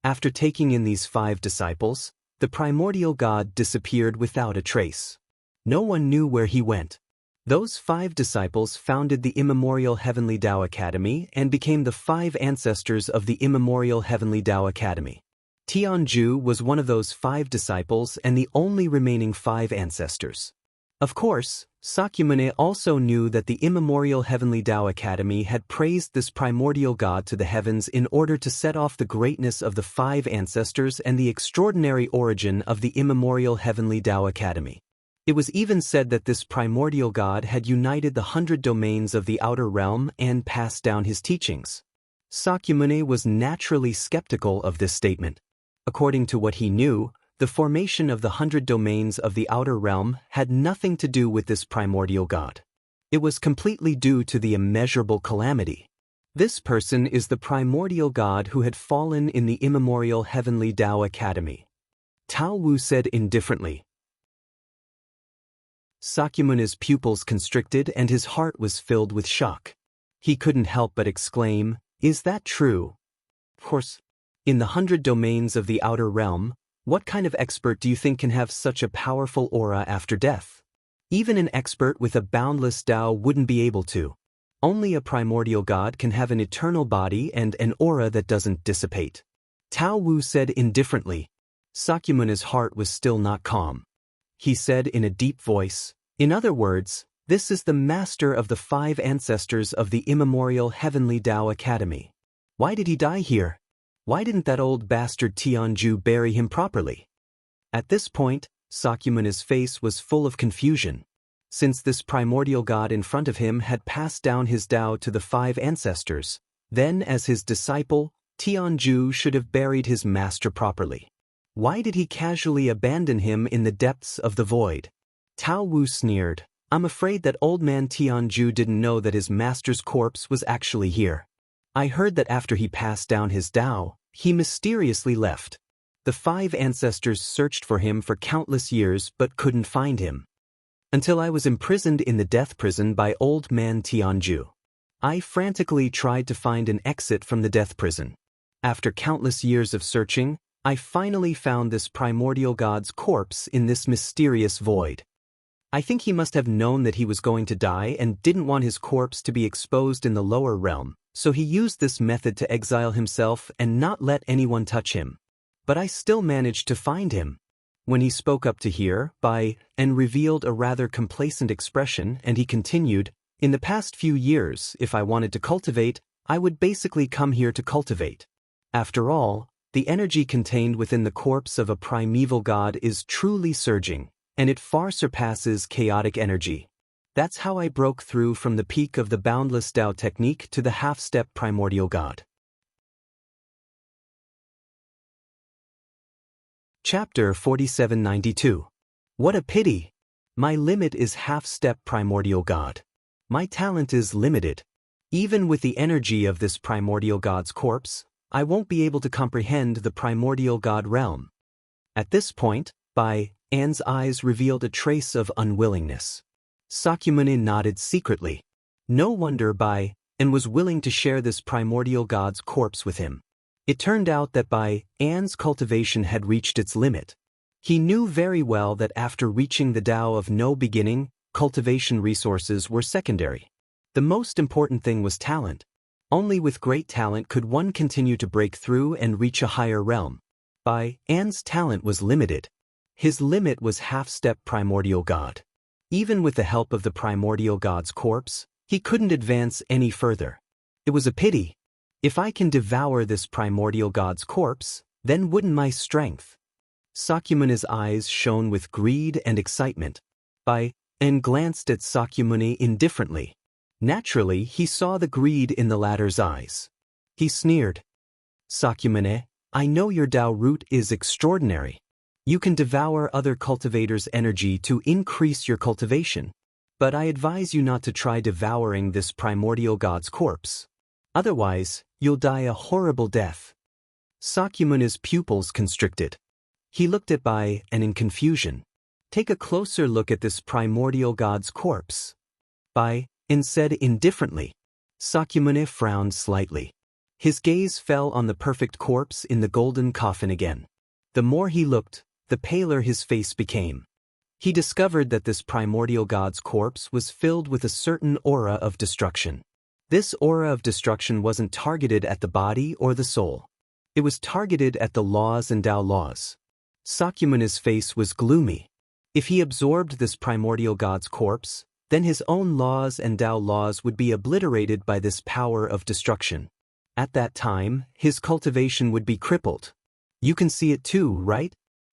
After taking in these 5 disciples, the primordial god disappeared without a trace. No one knew where he went. Those 5 disciples founded the immemorial Heavenly Tao Academy and became the 5 ancestors of the immemorial Heavenly Tao Academy. Tianju was one of those 5 disciples and the only remaining 5 ancestors. Of course, Sakyamuni also knew that the immemorial Heavenly Tao Academy had praised this primordial god to the heavens in order to set off the greatness of the 5 ancestors and the extraordinary origin of the immemorial Heavenly Tao Academy. It was even said that this primordial god had united the 100 domains of the outer realm and passed down his teachings. Sakyamuni was naturally skeptical of this statement. According to what he knew, the formation of the 100 domains of the outer realm had nothing to do with this primordial god. It was completely due to the immeasurable calamity. This person is the primordial god who had fallen in the immemorial Heavenly Tao Academy. Tao Wu said indifferently. Sakyamuni's pupils constricted and his heart was filled with shock. He couldn't help but exclaim, "Is that true?" Of course, in the 100 domains of the outer realm, what kind of expert do you think can have such a powerful aura after death? Even an expert with a boundless Tao wouldn't be able to. Only a primordial god can have an eternal body and an aura that doesn't dissipate. Tao Wu said indifferently. Sakyamuni's heart was still not calm. He said in a deep voice, "In other words, this is the master of the 5 ancestors of the immemorial Heavenly Tao Academy. Why did he die here? Why didn't that old bastard Tianju bury him properly?" At this point, Sakyamuni's face was full of confusion. Since this primordial god in front of him had passed down his Tao to the 5 ancestors, then as his disciple, Tianju should have buried his master properly. Why did he casually abandon him in the depths of the void? Tao Wu sneered. "I'm afraid that old man Tianju didn't know that his master's corpse was actually here. I heard that after he passed down his Tao, he mysteriously left. The 5 ancestors searched for him for countless years but couldn't find him. Until I was imprisoned in the death prison by old man Tianju. I frantically tried to find an exit from the death prison. After countless years of searching, I finally found this primordial god's corpse in this mysterious void. I think he must have known that he was going to die and didn't want his corpse to be exposed in the lower realm, so he used this method to exile himself and not let anyone touch him. But I still managed to find him." When he spoke up to hear, and revealed a rather complacent expression, and he continued, "In the past few years, if I wanted to cultivate, I would basically come here to cultivate. After all, the energy contained within the corpse of a primeval god is truly surging, and it far surpasses chaotic energy. That's how I broke through from the peak of the boundless Tao technique to the half-step primordial god." Chapter 4792. What a pity! My limit is half-step primordial god. My talent is limited. Even with the energy of this primordial god's corpse, I won't be able to comprehend the primordial god realm. At this point, Anne's eyes revealed a trace of unwillingness. Sakyamuni nodded secretly. No wonder and was willing to share this primordial god's corpse with him. It turned out that Anne's cultivation had reached its limit. He knew very well that after reaching the Tao of no beginning, cultivation resources were secondary. The most important thing was talent. Only with great talent could one continue to break through and reach a higher realm. Anne's talent was limited. His limit was half-step primordial god. Even with the help of the primordial god's corpse, he couldn't advance any further. It was a pity. If I can devour this primordial god's corpse, then wouldn't my strength? Sakyamuni's eyes shone with greed and excitement. Anne glanced at Sakyamuni indifferently. Naturally, he saw the greed in the latter's eyes. He sneered. Sakyamuni, I know your Tao root is extraordinary. You can devour other cultivators' energy to increase your cultivation. But I advise you not to try devouring this primordial god's corpse. Otherwise, you'll die a horrible death. Sakyamuni's pupils constricted. He looked at Anne in confusion. Take a closer look at this primordial god's corpse. Anne said indifferently. Sakyamuni frowned slightly. His gaze fell on the perfect corpse in the golden coffin again. The more he looked, the paler his face became. He discovered that this primordial god's corpse was filled with a certain aura of destruction. This aura of destruction wasn't targeted at the body or the soul. It was targeted at the laws and Tao laws. Sakyamuni's face was gloomy. If he absorbed this primordial god's corpse, then his own laws and Tao laws would be obliterated by this power of destruction. At that time, his cultivation would be crippled. You can see it too, right?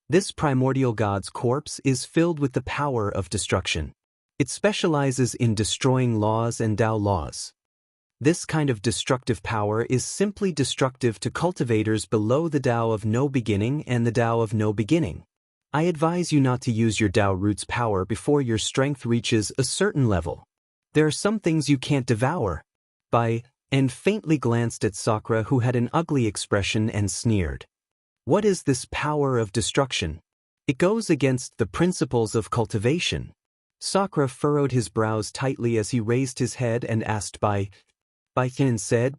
This primordial god's corpse is filled with the power of destruction. It specializes in destroying laws and Tao laws. This kind of destructive power is simply destructive to cultivators below the Tao of no beginning and the Tao of no beginning. I advise you not to use your Tao root's power before your strength reaches a certain level. There are some things you can't devour. And faintly glanced at Sakura, who had an ugly expression, and sneered. What is this power of destruction? It goes against the principles of cultivation. Sakura furrowed his brows tightly as he raised his head and asked Anne said,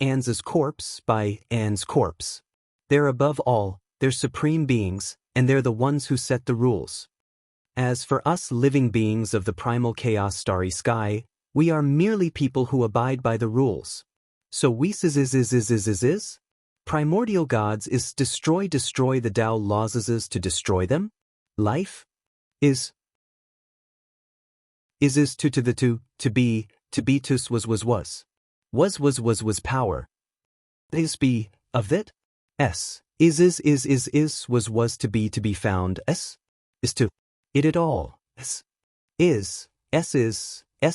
Anne's corpse, Anne's corpse. They're above all, they're supreme beings, and they're the ones who set the rules. As for us living beings of the primal chaos starry sky, we are merely people who abide by the rules. So we is primordial gods is destroy the Tao laws to destroy them? Life? Is to be tus was power. Is be, of it? S. Is was to be found. S. Is to. It at all. S. Is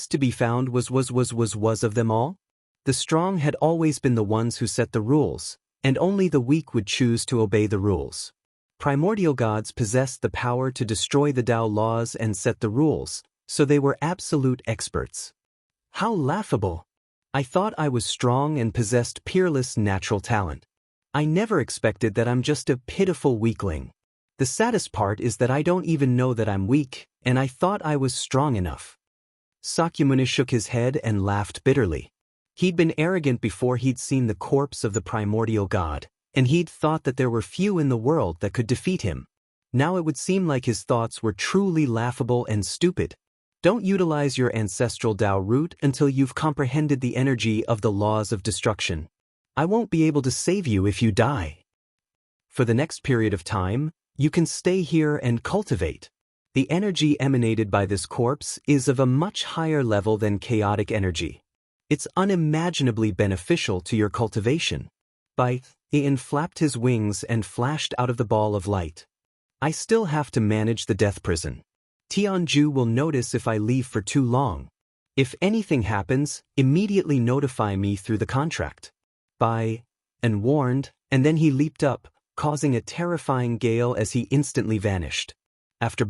to be found was of them all? The strong had always been the ones who set the rules, and only the weak would choose to obey the rules. Primordial gods possessed the power to destroy the Tao laws and set the rules, so they were absolute experts. How laughable! I thought I was strong and possessed peerless natural talent. I never expected that I'm just a pitiful weakling. The saddest part is that I don't even know that I'm weak, and I thought I was strong enough. Sakyamuni shook his head and laughed bitterly. He'd been arrogant before he'd seen the corpse of the primordial god, and he'd thought that there were few in the world that could defeat him. Now it would seem like his thoughts were truly laughable and stupid. Don't utilize your ancestral Tao root until you've comprehended the energy of the laws of destruction. I won't be able to save you if you die. For the next period of time, you can stay here and cultivate. The energy emanated by this corpse is of a much higher level than chaotic energy. It's unimaginably beneficial to your cultivation. Ian flapped his wings and flashed out of the ball of light. I still have to manage the death prison. Tianju will notice if I leave for too long. If anything happens, immediately notify me through the contract. And warned, and then he leaped up, causing a terrifying gale as he instantly vanished. After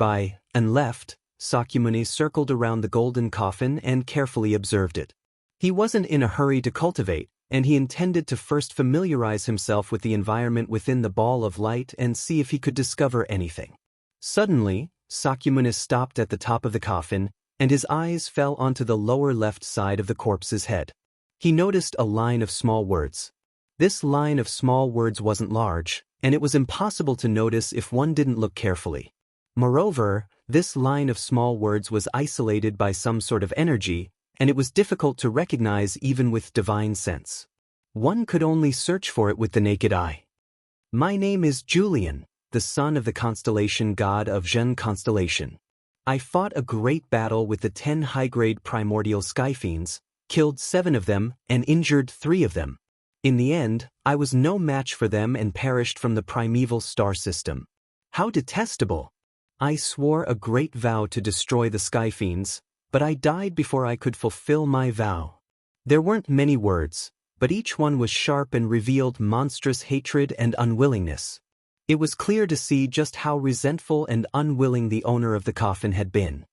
and left, Sakyamuni circled around the golden coffin and carefully observed it. He wasn't in a hurry to cultivate, and he intended to first familiarize himself with the environment within the ball of light and see if he could discover anything. Suddenly, Sakyamuni stopped at the top of the coffin, and his eyes fell onto the lower left side of the corpse's head. He noticed a line of small words. This line of small words wasn't large, and it was impossible to notice if one didn't look carefully. Moreover, this line of small words was isolated by some sort of energy, and it was difficult to recognize even with divine sense. One could only search for it with the naked eye. My name is Julian, the son of the constellation god of Zhen constellation. I fought a great battle with the 10 high-grade primordial sky fiends, killed 7 of them, and injured 3 of them. In the end, I was no match for them and perished from the primeval star system. How detestable! I swore a great vow to destroy the sky fiends, but I died before I could fulfill my vow. There weren't many words, but each one was sharp and revealed monstrous hatred and unwillingness. It was clear to see just how resentful and unwilling the owner of the coffin had been.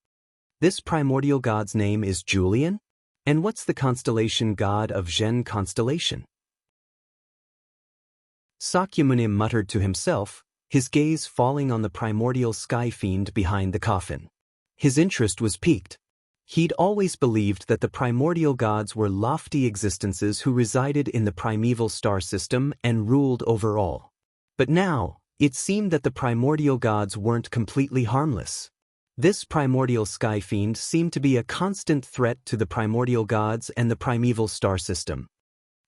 This primordial god's name is Julian? And what's the constellation god of Zhen constellation? Sakyamuni muttered to himself, his gaze falling on the primordial sky fiend behind the coffin. His interest was piqued. He'd always believed that the primordial gods were lofty existences who resided in the primeval star system and ruled over all. But now, it seemed that the primordial gods weren't completely harmless. This primordial sky fiend seemed to be a constant threat to the primordial gods and the primeval star system.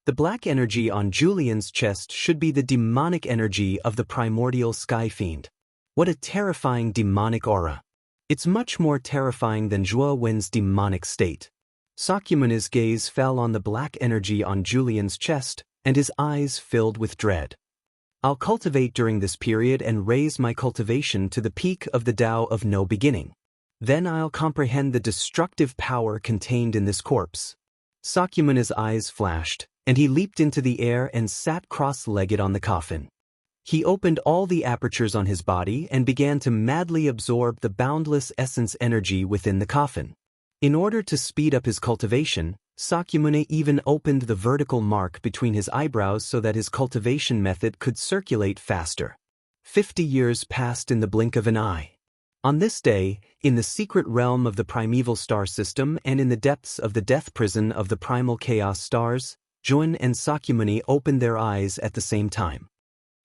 The black energy on Julian's chest should be the demonic energy of the primordial sky fiend. What a terrifying demonic aura. It's much more terrifying than Zhuo Wen's demonic state. Sakyamuni's gaze fell on the black energy on Julian's chest, and his eyes filled with dread. I'll cultivate during this period and raise my cultivation to the peak of the Tao of no beginning. Then I'll comprehend the destructive power contained in this corpse. Sakyamuni's eyes flashed, and he leaped into the air and sat cross-legged on the coffin. He opened all the apertures on his body and began to madly absorb the boundless essence energy within the coffin. In order to speed up his cultivation, Sakyamuni even opened the vertical mark between his eyebrows so that his cultivation method could circulate faster. 50 years passed in the blink of an eye. On this day, in the secret realm of the primeval star system and in the depths of the death prison of the primal chaos stars, Zhuan and Sakyamuni opened their eyes at the same time.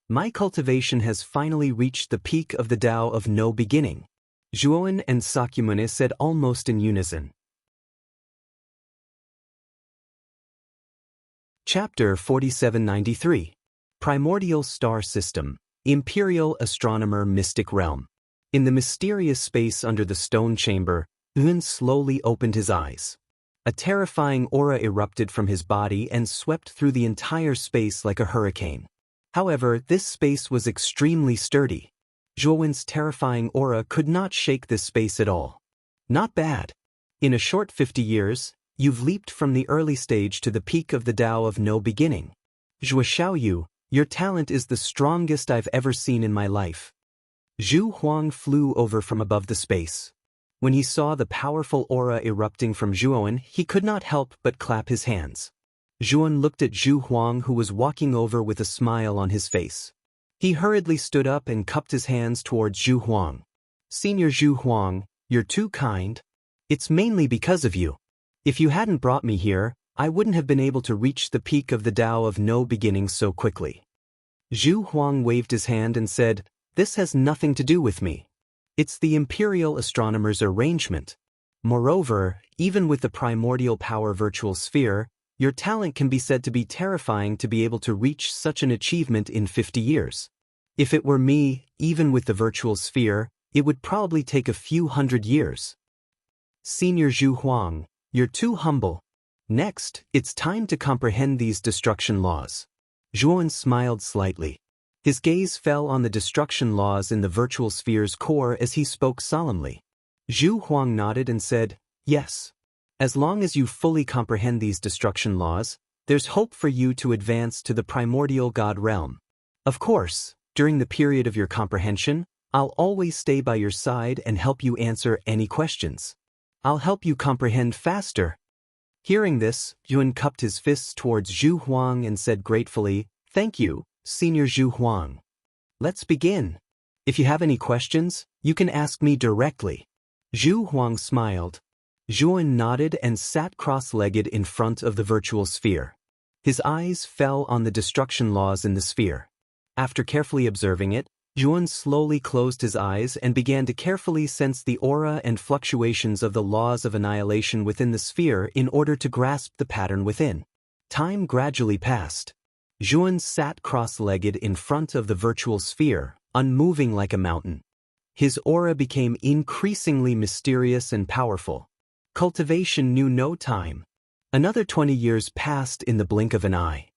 My cultivation has finally reached the peak of the Tao of no beginning, Zhuan and Sakyamuni said almost in unison. Chapter 4793. Primordial Star System, Imperial Astronomer Mystic Realm. In the mysterious space under the stone chamber, Yun slowly opened his eyes. A terrifying aura erupted from his body and swept through the entire space like a hurricane. However, this space was extremely sturdy. Zhuowen's terrifying aura could not shake this space at all. Not bad. In a short 50 years, you've leaped from the early stage to the peak of the Tao of no beginning. Zhuo Xiaoyu, your talent is the strongest I've ever seen in my life. Zhu Huang flew over from above the space. When he saw the powerful aura erupting from Zhuowen, he could not help but clap his hands. Zhuowen looked at Zhu Huang, who was walking over with a smile on his face. He hurriedly stood up and cupped his hands towards Zhu Huang. Senior Zhu Huang, you're too kind. It's mainly because of you. If you hadn't brought me here, I wouldn't have been able to reach the peak of the Tao of no beginning so quickly. Zhu Huang waved his hand and said, "This has nothing to do with me. It's the Imperial Astronomer's arrangement. Moreover, even with the primordial power virtual sphere, your talent can be said to be terrifying to be able to reach such an achievement in 50 years. If it were me, even with the virtual sphere, it would probably take a few hundred years. Senior Zhu Huang, you're too humble. Next, it's time to comprehend these destruction laws." Zhuowen smiled slightly. His gaze fell on the destruction laws in the virtual sphere's core as he spoke solemnly. Zhu Huang nodded and said, "Yes. As long as you fully comprehend these destruction laws, there's hope for you to advance to the primordial god realm. Of course, during the period of your comprehension, I'll always stay by your side and help you answer any questions. I'll help you comprehend faster. Hearing this, Yuan cupped his fists towards Zhu Huang and said gratefully, "Thank you, Senior Zhu Huang. Let's begin. If you have any questions, you can ask me directly." Zhu Huang smiled. Yuan nodded and sat cross-legged in front of the virtual sphere. His eyes fell on the destruction laws in the sphere. After carefully observing it, Yuan slowly closed his eyes and began to carefully sense the aura and fluctuations of the laws of annihilation within the sphere in order to grasp the pattern within. Time gradually passed. Yuan sat cross-legged in front of the virtual sphere, unmoving like a mountain. His aura became increasingly mysterious and powerful. Cultivation knew no time. Another 20 years passed in the blink of an eye.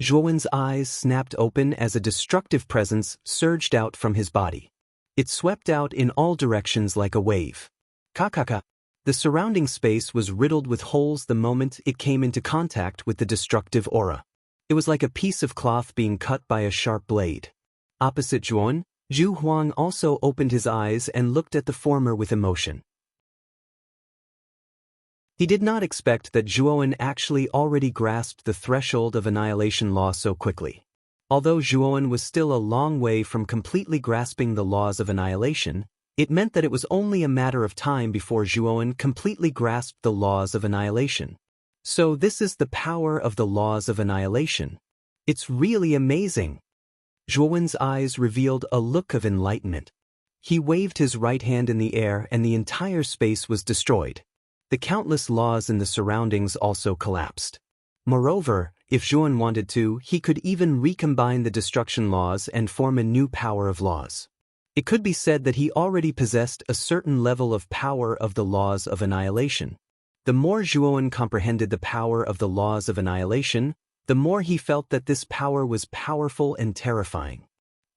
Zhuowen's eyes snapped open as a destructive presence surged out from his body. It swept out in all directions like a wave. Kakaka. The surrounding space was riddled with holes the moment it came into contact with the destructive aura. It was like a piece of cloth being cut by a sharp blade. Opposite Zhuan, Zhu Huang also opened his eyes and looked at the former with emotion. He did not expect that Zhuowen actually already grasped the threshold of annihilation law so quickly. Although Zhuowen was still a long way from completely grasping the laws of annihilation, it meant that it was only a matter of time before Zhuowen completely grasped the laws of annihilation. So this is the power of the laws of annihilation. It's really amazing. Zhuowen's eyes revealed a look of enlightenment. He waved his right hand in the air and the entire space was destroyed. The countless laws in the surroundings also collapsed. Moreover, if Zhuan wanted to, he could even recombine the destruction laws and form a new power of laws. It could be said that he already possessed a certain level of power of the laws of annihilation. The more Zhuowen comprehended the power of the laws of annihilation, the more he felt that this power was powerful and terrifying.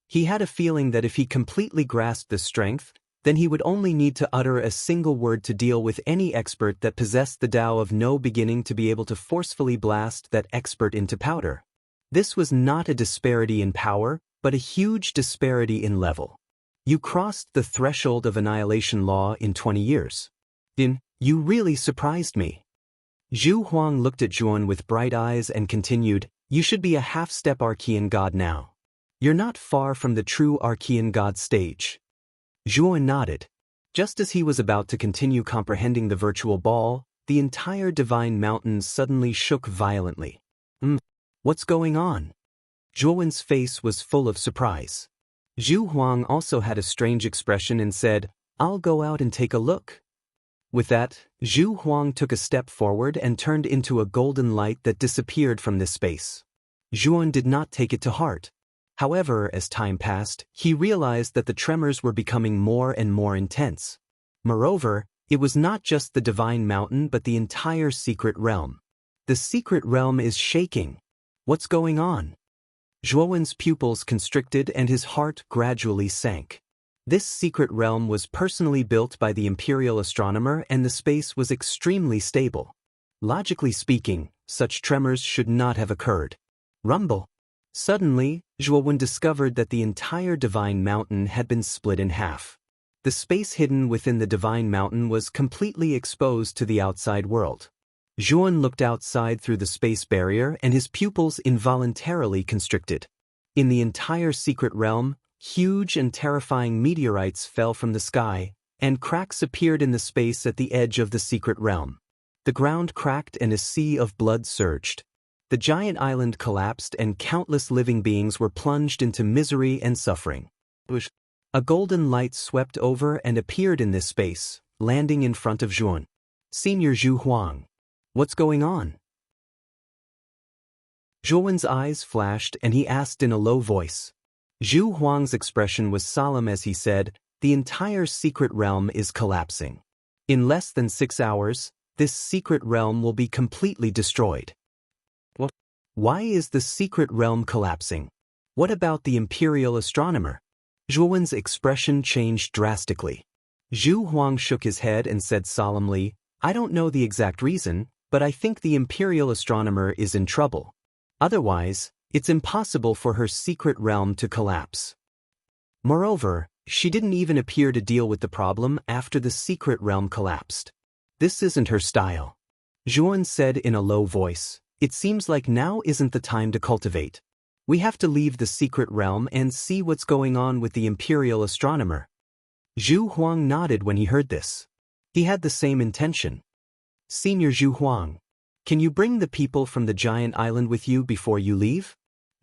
He had a feeling that if he completely grasped this strength, then he would only need to utter a single word to deal with any expert that possessed the Tao of no beginning to be able to forcefully blast that expert into powder. This was not a disparity in power, but a huge disparity in level. You crossed the threshold of annihilation law in 20 years. You really surprised me. Zhu Huang looked at Zhuan with bright eyes and continued, "You should be a half-step Archean god now. You're not far from the true Archean god stage." Zhuan nodded. Just as he was about to continue comprehending the virtual ball, the entire divine mountain suddenly shook violently. What's going on? Zhuowen's face was full of surprise. Zhu Huang also had a strange expression and said, "I'll go out and take a look." With that, Zhu Huang took a step forward and turned into a golden light that disappeared from this space. Zhuan did not take it to heart. However, as time passed, he realized that the tremors were becoming more and more intense. Moreover, it was not just the divine mountain but the entire secret realm. The secret realm is shaking. What's going on? Zhuowen's pupils constricted and his heart gradually sank. This secret realm was personally built by the imperial astronomer and the space was extremely stable. Logically speaking, such tremors should not have occurred. Rumble. Suddenly, Zhuowen discovered that the entire divine mountain had been split in half. The space hidden within the divine mountain was completely exposed to the outside world. Zhuowen looked outside through the space barrier and his pupils involuntarily constricted. In the entire secret realm, huge and terrifying meteorites fell from the sky, and cracks appeared in the space at the edge of the secret realm. The ground cracked and a sea of blood surged. The giant island collapsed and countless living beings were plunged into misery and suffering. A golden light swept over and appeared in this space, landing in front of Zhuan. "Senior Zhu Huang. What's going on?" Zhuowen's eyes flashed and he asked in a low voice. Zhu Huang's expression was solemn as he said, "The entire secret realm is collapsing. In less than 6 hours, this secret realm will be completely destroyed." Why is the secret realm collapsing? What about the imperial astronomer? Zhuowen's expression changed drastically. Zhu Huang shook his head and said solemnly, "I don't know the exact reason, but I think the imperial astronomer is in trouble. Otherwise, it's impossible for her secret realm to collapse. Moreover, She didn't even appear to deal with the problem after the secret realm collapsed. This isn't her style. Zhuan said in a low voice. It seems like now isn't the time to cultivate. We have to leave the secret realm and see what's going on with the imperial astronomer. Zhu Huang nodded when he heard this. He had the same intention. Senior Zhu Huang, can you bring the people from the giant island with you before you leave?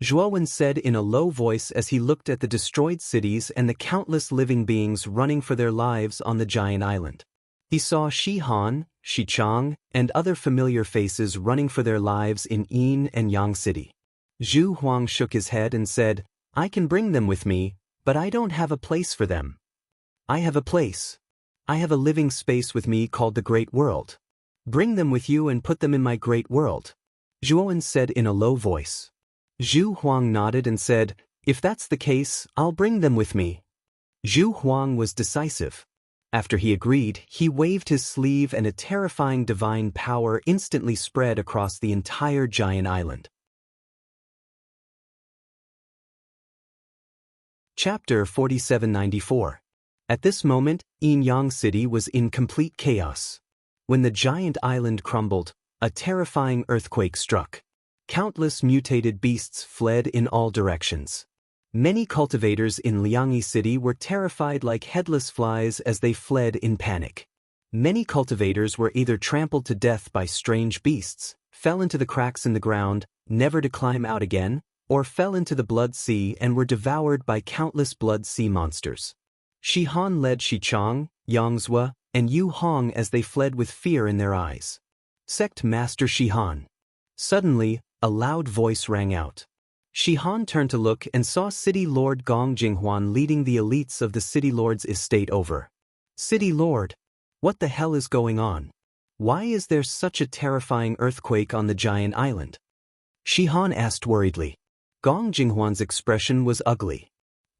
Zhuowen said in a low voice as he looked at the destroyed cities and the countless living beings running for their lives on the giant island. He saw Shi Han, Shi Chang, and other familiar faces running for their lives in Yin and Yang City. Zhu Huang shook his head and said, I can bring them with me, but I don't have a place for them. I have a place. I have a living space with me called the Great World. Bring them with you and put them in my Great World. Zhuowen said in a low voice. Zhu Huang nodded and said, if that's the case, I'll bring them with me. Zhu Huang was decisive. After he agreed, he waved his sleeve and a terrifying divine power instantly spread across the entire giant island. Chapter 4794. At this moment, Yin Yang City was in complete chaos. When the giant island crumbled, a terrifying earthquake struck. Countless mutated beasts fled in all directions. Many cultivators in Liangyi City were terrified like headless flies as they fled in panic. Many cultivators were either trampled to death by strange beasts, fell into the cracks in the ground, never to climb out again, or fell into the blood sea and were devoured by countless blood sea monsters. Shi Han led Shi Chang, Yang Zue, and Yu Hong as they fled with fear in their eyes. Sect Master Shi Han. Suddenly, a loud voice rang out. Shi Han turned to look and saw City Lord Gong Jinghuan leading the elites of the City Lord's estate over. City Lord, what the hell is going on? Why is there such a terrifying earthquake on the giant island? Shi Han asked worriedly. Gong Jinghuan's expression was ugly.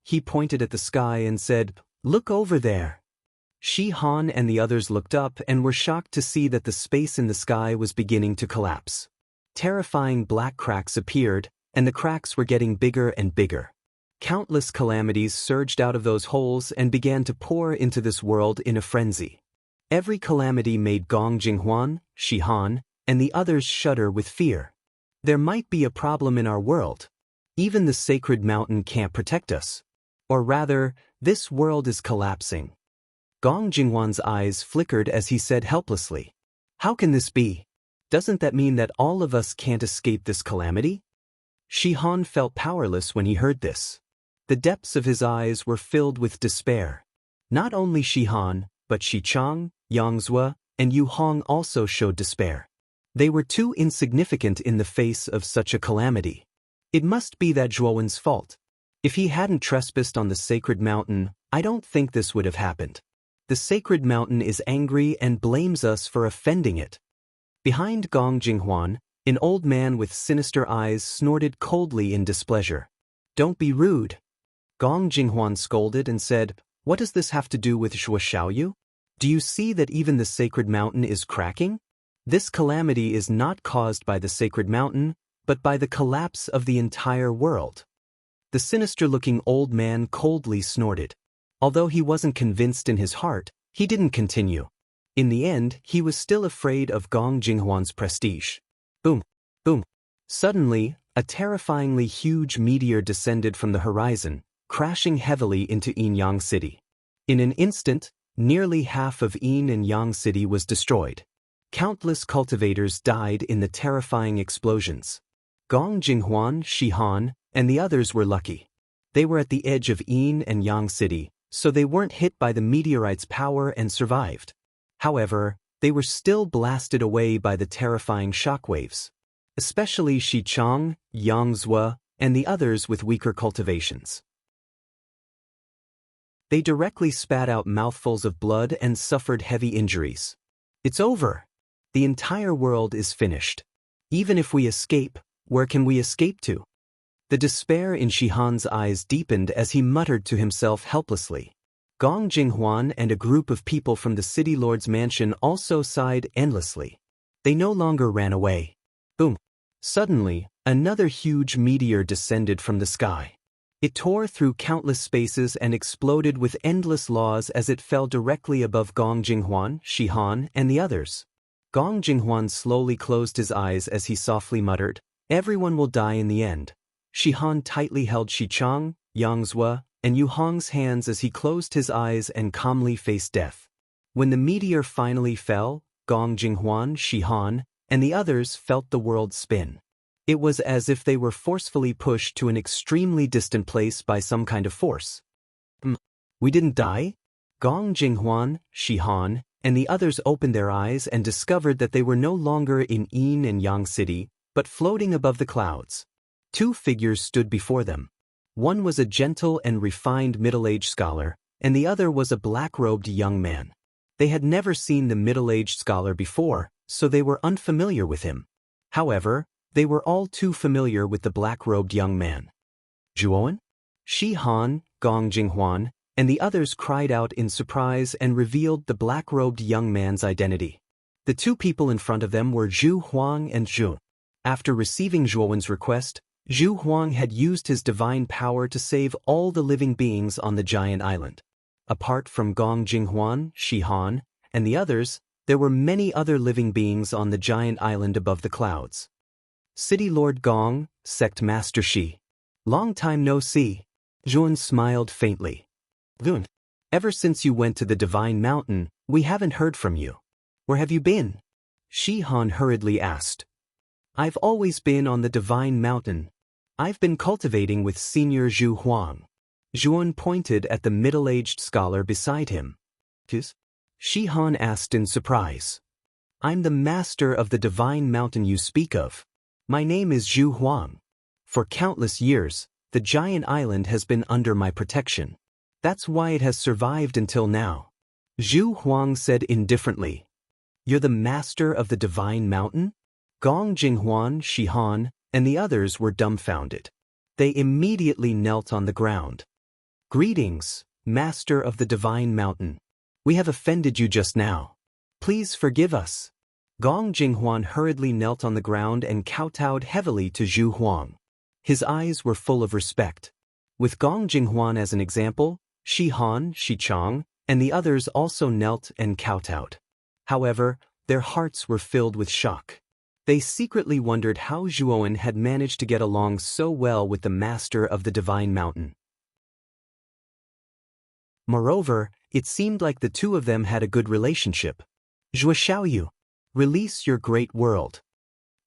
He pointed at the sky and said, look over there. Shi Han and the others looked up and were shocked to see that the space in the sky was beginning to collapse. Terrifying black cracks appeared, and the cracks were getting bigger and bigger. Countless calamities surged out of those holes and began to pour into this world in a frenzy. Every calamity made Gong Jinghuan, Shi Han, and the others shudder with fear. There might be a problem in our world. Even the sacred mountain can't protect us. Or rather, this world is collapsing. Gong Jinghuan's eyes flickered as he said helplessly, how can this be? Doesn't that mean that all of us can't escape this calamity? Shi Han felt powerless when he heard this. The depths of his eyes were filled with despair. Not only Shi Han, but Shi Chang, Yang Zue, and Yu Hong also showed despair. They were too insignificant in the face of such a calamity. It must be that Zhuowen's fault. If he hadn't trespassed on the sacred mountain, I don't think this would have happened. The sacred mountain is angry and blames us for offending it. Behind Gong Jinghuan, an old man with sinister eyes snorted coldly in displeasure. Don't be rude. Gong Jinghuan scolded and said, what does this have to do with Zhuo Xiaoyu? Do you see that even the sacred mountain is cracking? This calamity is not caused by the sacred mountain, but by the collapse of the entire world. The sinister-looking old man coldly snorted. Although he wasn't convinced in his heart, he didn't continue. In the end, he was still afraid of Gong Jinghuan's prestige. Boom, boom. Suddenly, a terrifyingly huge meteor descended from the horizon, crashing heavily into Yin Yang City. In an instant, nearly half of Yin and Yang City was destroyed. Countless cultivators died in the terrifying explosions. Gong Jinghuan, Shi Han, and the others were lucky. They were at the edge of Yin and Yang City, so they weren't hit by the meteorite's power and survived. However, they were still blasted away by the terrifying shockwaves. Especially Shi Chang, Yang Zue, and the others with weaker cultivations. They directly spat out mouthfuls of blood and suffered heavy injuries. It's over. The entire world is finished. Even if we escape, where can we escape to? The despair in Shi Han's eyes deepened as he muttered to himself helplessly. Gong Jinghuan and a group of people from the city lord's mansion also sighed endlessly. They no longer ran away. Boom. Suddenly, another huge meteor descended from the sky. It tore through countless spaces and exploded with endless laws as it fell directly above Gong Jinghuan, Shihan, and the others. Gong Jinghuan slowly closed his eyes as he softly muttered, "Everyone will die in the end." Shihan tightly held Shichang, Yangzhou, and Yu Hong's hands as he closed his eyes and calmly faced death. When the meteor finally fell, Gong Jinghuan, Shihan, and the others felt the world spin. It was as if they were forcefully pushed to an extremely distant place by some kind of force. We didn't die? Gong Jinghuan, Shihan, and the others opened their eyes and discovered that they were no longer in Yin and Yang City, but floating above the clouds. Two figures stood before them. One was a gentle and refined middle-aged scholar, and the other was a black-robed young man. They had never seen the middle-aged scholar before, so they were unfamiliar with him. However, they were all too familiar with the black-robed young man. Zhuowen? Shihan, Gong Jinghuan, and the others cried out in surprise and revealed the black-robed young man's identity. The two people in front of them were Zhu Huang and Zhu. After receiving Zhuowen's request, Zhu Huang had used his divine power to save all the living beings on the giant island. Apart from Gong Jinghuan, Shihan, and the others, there were many other living beings on the giant island above the clouds. City Lord Gong, Sect Master Shi. Long time no see. Zhuan smiled faintly. Zhuan, ever since you went to the Divine Mountain, we haven't heard from you. Where have you been? Shihan hurriedly asked. I've always been on the Divine Mountain. I've been cultivating with Senior Zhu Huang. Zhuan pointed at the middle-aged scholar beside him. Shihan asked in surprise. I'm the master of the Divine Mountain you speak of. My name is Zhu Huang. For countless years, the giant island has been under my protection. That's why it has survived until now. Zhu Huang said indifferently. You're the master of the Divine Mountain? Gong Jinghuan, Shihan, and the others were dumbfounded. They immediately knelt on the ground. Greetings, Master of the Divine Mountain. We have offended you just now. Please forgive us. Gong Jinghuan hurriedly knelt on the ground and kowtowed heavily to Zhu Huang. His eyes were full of respect. With Gong Jinghuan as an example, Shihan, Shichang, and the others also knelt and kowtowed. However, their hearts were filled with shock. They secretly wondered how Zhuowen had managed to get along so well with the master of the Divine Mountain. Moreover, it seemed like the two of them had a good relationship. Zhuo Xiaoyu, release your great world.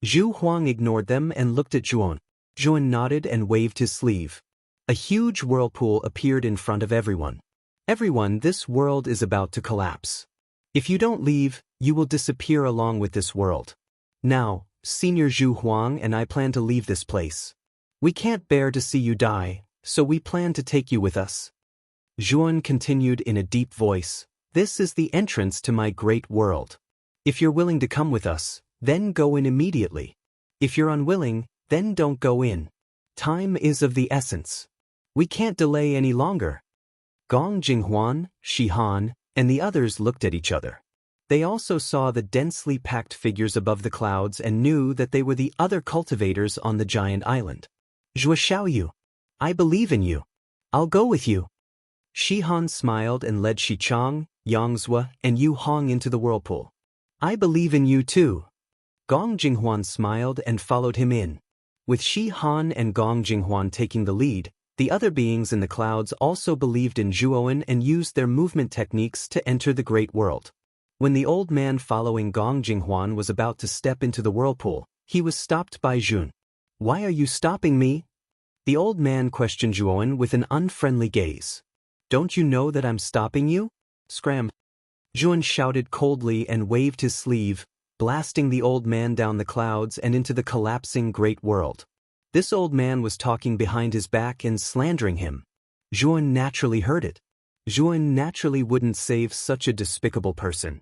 Zhu Huang ignored them and looked at Zhuowen. Zhuowen nodded and waved his sleeve. A huge whirlpool appeared in front of everyone. Everyone, this world is about to collapse. If you don't leave, you will disappear along with this world. Now, Senior Zhu Huang and I plan to leave this place. We can't bear to see you die, so we plan to take you with us. Zhuowen continued in a deep voice, this is the entrance to my great world. If you're willing to come with us, then go in immediately. If you're unwilling, then don't go in. Time is of the essence. We can't delay any longer. Gong Jinghuan, Shihan, and the others looked at each other. They also saw the densely packed figures above the clouds and knew that they were the other cultivators on the giant island. Zhuo Xiaoyu, I believe in you. I'll go with you. Shihan smiled and led Shichang, Yangzhou, and Yu Hong into the whirlpool. I believe in you too. Gong Jinghuan smiled and followed him in. With Shihan and Gong Jinghuan taking the lead, the other beings in the clouds also believed in Zhuowen and used their movement techniques to enter the great world. When the old man following Gong Jinghuan was about to step into the whirlpool, he was stopped by Zhun. Why are you stopping me? The old man questioned Zhuowen with an unfriendly gaze. Don't you know that I'm stopping you? Scram. Zhuowen shouted coldly and waved his sleeve, blasting the old man down the clouds and into the collapsing great world. This old man was talking behind his back and slandering him. Zhuowen naturally heard it. Zhuowen naturally wouldn't save such a despicable person.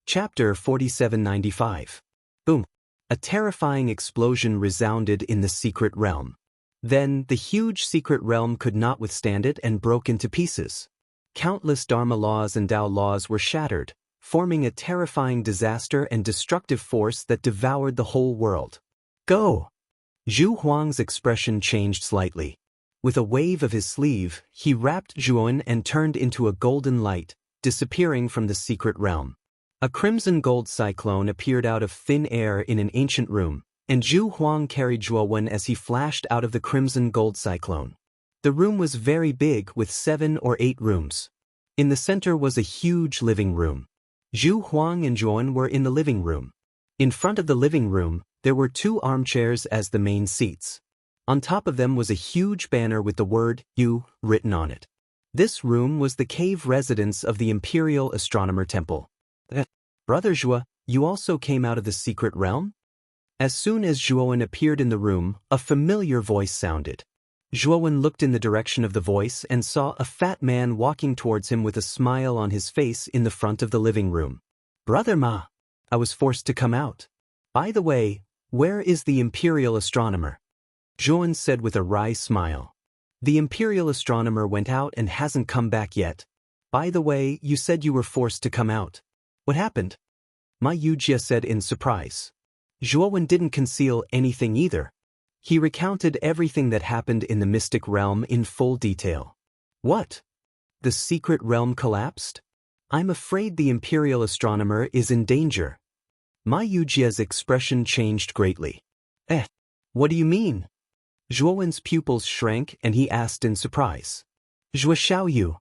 Chapter 4795. Boom. A terrifying explosion resounded in the secret realm. Then, the huge secret realm could not withstand it and broke into pieces. Countless Dharma laws and Tao laws were shattered, forming a terrifying disaster and destructive force that devoured the whole world. Go! Zhu Huang's expression changed slightly. With a wave of his sleeve, he wrapped Zhuan and turned into a golden light, disappearing from the secret realm. A crimson gold cyclone appeared out of thin air in an ancient room, and Zhu Huang carried Zhuan as he flashed out of the crimson gold cyclone. The room was very big with 7 or 8 rooms. In the center was a huge living room. Zhu Huang and Zhuan were in the living room. In front of the living room, there were 2 armchairs as the main seats. On top of them was a huge banner with the word "You" written on it. This room was the cave residence of the Imperial Astronomer Temple. Brother Zhua, you also came out of the secret realm? As soon as Zhuan appeared in the room, a familiar voice sounded. Zhuan looked in the direction of the voice and saw a fat man walking towards him with a smile on his face in the front of the living room. Brother Ma, I was forced to come out. By the way, where is the Imperial Astronomer? Zhuan said with a wry smile. The Imperial Astronomer went out and hasn't come back yet. By the way, you said you were forced to come out. What happened? Ma Yujie said in surprise. Zhuan didn't conceal anything either. He recounted everything that happened in the mystic realm in full detail. What? The secret realm collapsed? I'm afraid the Imperial Astronomer is in danger. Ma Yujie's expression changed greatly. What do you mean? Zhuan's pupils shrank and he asked in surprise. Zhua Xiaoyu.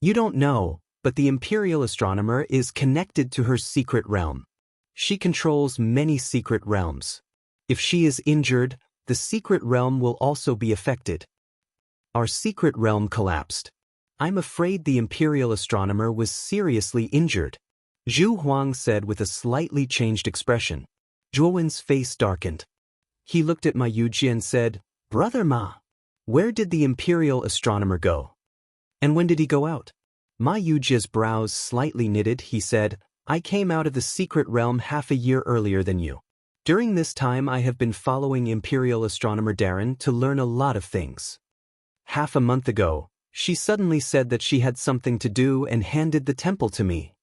You don't know, but the Imperial Astronomer is connected to her secret realm. She controls many secret realms. If she is injured, the secret realm will also be affected. Our secret realm collapsed. I'm afraid the Imperial Astronomer was seriously injured. Zhu Huang said with a slightly changed expression. Zhuan's face darkened. He looked at Ma Yujie and said, Brother Ma, where did the Imperial Astronomer go? And when did he go out? Ma Yujie's brows slightly knitted. He said, I came out of the secret realm half a year earlier than you. During this time I have been following Imperial Astronomer Darren to learn a lot of things. Half a month ago, she suddenly said that she had something to do and handed the temple to me.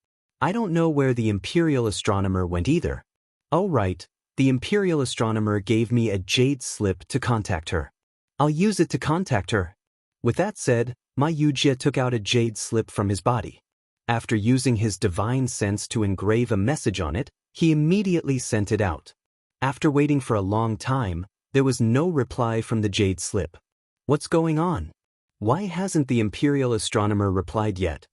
I don't know where the Imperial Astronomer went either. Oh right, the Imperial Astronomer gave me a jade slip to contact her. I'll use it to contact her. With that said, Ma Yujie took out a jade slip from his body. After using his divine sense to engrave a message on it, he immediately sent it out. After waiting for a long time, there was no reply from the jade slip. What's going on? Why hasn't the Imperial Astronomer replied yet?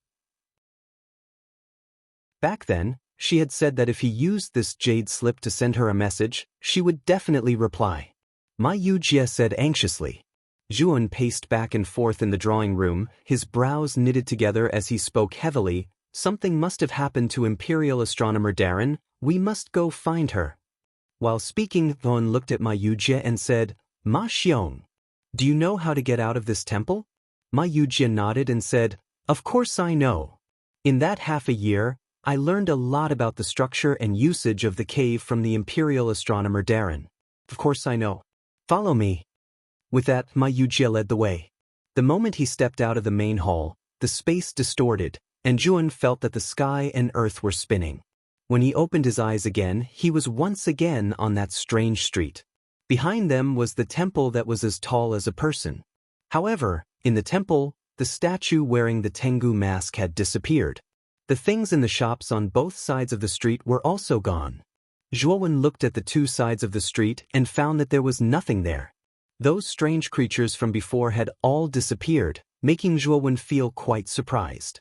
Back then, she had said that if he used this jade slip to send her a message, she would definitely reply. Ma Yujie said anxiously. Zhuan paced back and forth in the drawing room, his brows knitted together as he spoke heavily. Something must have happened to Imperial Astronomer Darren. We must go find her. While speaking, Zhuan looked at Ma Yujie and said, Ma Xiong, do you know how to get out of this temple? Ma Yujie nodded and said, Of course I know. In that half a year, I learned a lot about the structure and usage of the cave from the Imperial Astronomer Darren. Of course I know. Follow me. With that, Ma Yujie led the way. The moment he stepped out of the main hall, the space distorted, and Zhuan felt that the sky and earth were spinning. When he opened his eyes again, he was once again on that strange street. Behind them was the temple that was as tall as a person. However, in the temple, the statue wearing the Tengu mask had disappeared. The things in the shops on both sides of the street were also gone. Zhuan looked at the 2 sides of the street and found that there was nothing there. Those strange creatures from before had all disappeared, making Zhuan feel quite surprised.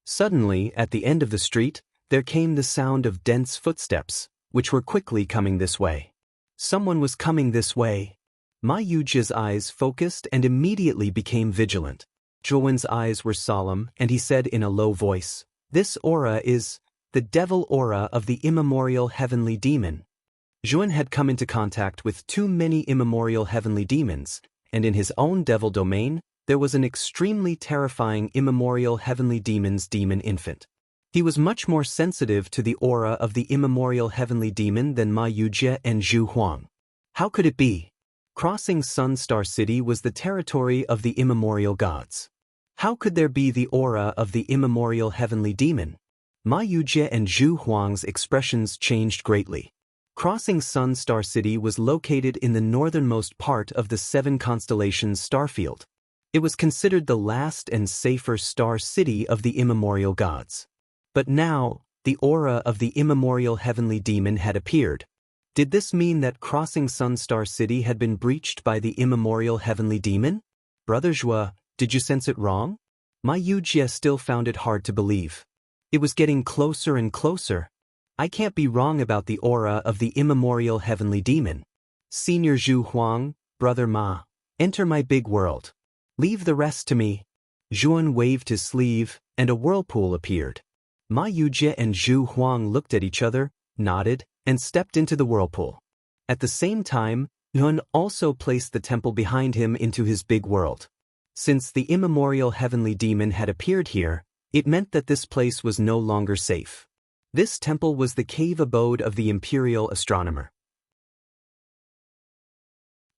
Suddenly, at the end of the street, there came the sound of dense footsteps, which were quickly coming this way. Someone was coming this way. Ma Yujie's eyes focused and immediately became vigilant. Zhuan's eyes were solemn, and he said in a low voice, This aura is the devil aura of the immemorial heavenly demon. Zhuan had come into contact with too many immemorial heavenly demons, and in his own devil domain, there was an extremely terrifying immemorial heavenly demon's demon infant. He was much more sensitive to the aura of the immemorial heavenly demon than Ma Yujie and Zhu Huang. How could it be? Crossing Sun Star City was the territory of the immemorial gods. How could there be the aura of the immemorial heavenly demon? Ma Yujie and Zhu Huang's expressions changed greatly. Crossing Sun Star City was located in the northernmost part of the 7 constellations starfield. It was considered the last and safer star city of the immemorial gods. But now, the aura of the immemorial heavenly demon had appeared. Did this mean that Crossing Sun Star City had been breached by the immemorial heavenly demon? Brother Zhua, did you sense it wrong? My Yujie still found it hard to believe. It was getting closer and closer. I can't be wrong about the aura of the immemorial heavenly demon. Senior Zhu Huang, Brother Ma, enter my big world. Leave the rest to me. Zhuan waved his sleeve, and a whirlpool appeared. Ma Yujie and Zhu Huang looked at each other, nodded, and stepped into the whirlpool. At the same time, Yuan also placed the temple behind him into his big world. Since the immemorial heavenly demon had appeared here, it meant that this place was no longer safe. This temple was the cave abode of the imperial astronomer.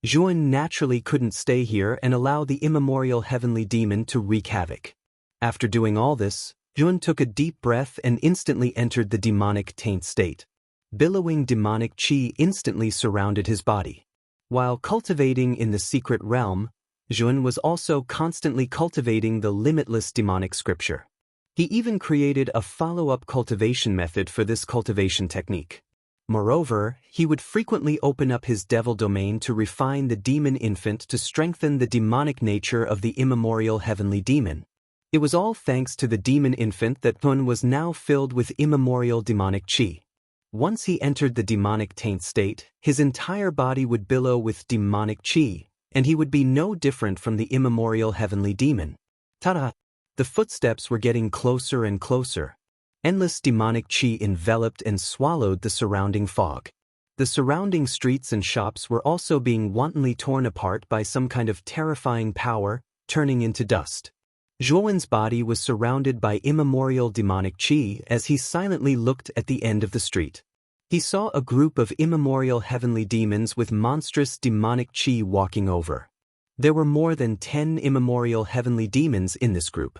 Zhuan naturally couldn't stay here and allow the immemorial heavenly demon to wreak havoc. After doing all this, Zhuan took a deep breath and instantly entered the demonic taint state. Billowing demonic qi instantly surrounded his body. While cultivating in the secret realm, Zhuan was also constantly cultivating the limitless demonic scripture. He even created a follow-up cultivation method for this cultivation technique. Moreover, he would frequently open up his devil domain to refine the demon infant to strengthen the demonic nature of the immemorial heavenly demon. It was all thanks to the demon infant that Zhuan was now filled with immemorial demonic qi. Once he entered the demonic taint state, his entire body would billow with demonic qi, and he would be no different from the immemorial heavenly demon. Ta-da! The footsteps were getting closer and closer. Endless demonic qi enveloped and swallowed the surrounding fog. The surrounding streets and shops were also being wantonly torn apart by some kind of terrifying power, turning into dust. Zhuan's body was surrounded by immemorial demonic qi as he silently looked at the end of the street. He saw a group of immemorial heavenly demons with monstrous demonic qi walking over. There were more than 10 immemorial heavenly demons in this group.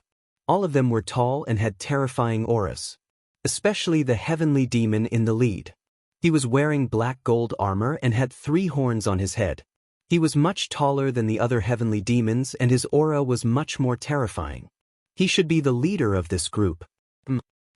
All of them were tall and had terrifying auras. Especially the heavenly demon in the lead. He was wearing black gold armor and had 3 horns on his head. He was much taller than the other heavenly demons and his aura was much more terrifying. He should be the leader of this group.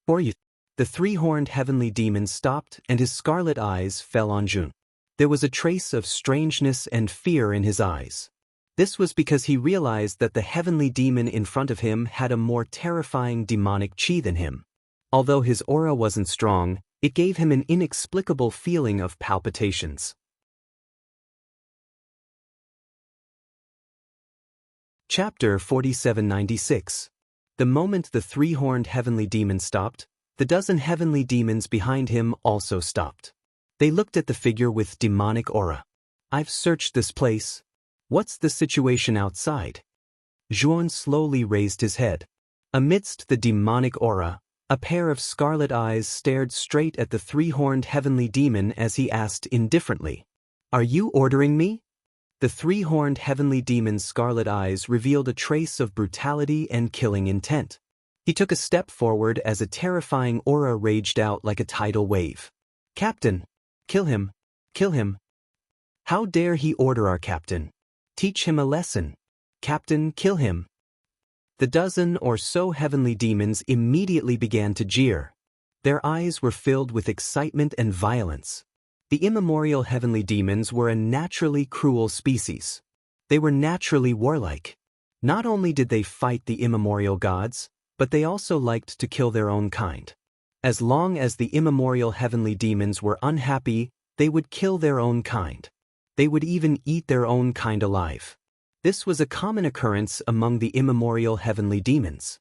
For you. The 3-horned heavenly demon stopped and his scarlet eyes fell on Zhuan. There was a trace of strangeness and fear in his eyes. This was because he realized that the heavenly demon in front of him had a more terrifying demonic qi than him. Although his aura wasn't strong, it gave him an inexplicable feeling of palpitations. Chapter 4796. The moment the 3-horned heavenly demon stopped, the dozen heavenly demons behind him also stopped. They looked at the figure with demonic aura. I've searched this place. What's the situation outside? Zhuan slowly raised his head. Amidst the demonic aura, a pair of scarlet eyes stared straight at the 3-horned heavenly demon as he asked indifferently, "Are you ordering me?" The 3-horned heavenly demon's scarlet eyes revealed a trace of brutality and killing intent. He took a step forward as a terrifying aura raged out like a tidal wave. "Captain! Kill him! Kill him! How dare he order our captain? Teach him a lesson! Captain, kill him!" The dozen or so heavenly demons immediately began to jeer. Their eyes were filled with excitement and violence. The immemorial heavenly demons were a naturally cruel species. They were naturally warlike. Not only did they fight the immemorial gods, but they also liked to kill their own kind. As long as the immemorial heavenly demons were unhappy, they would kill their own kind. They would even eat their own kind alive. This was a common occurrence among the immemorial heavenly demons.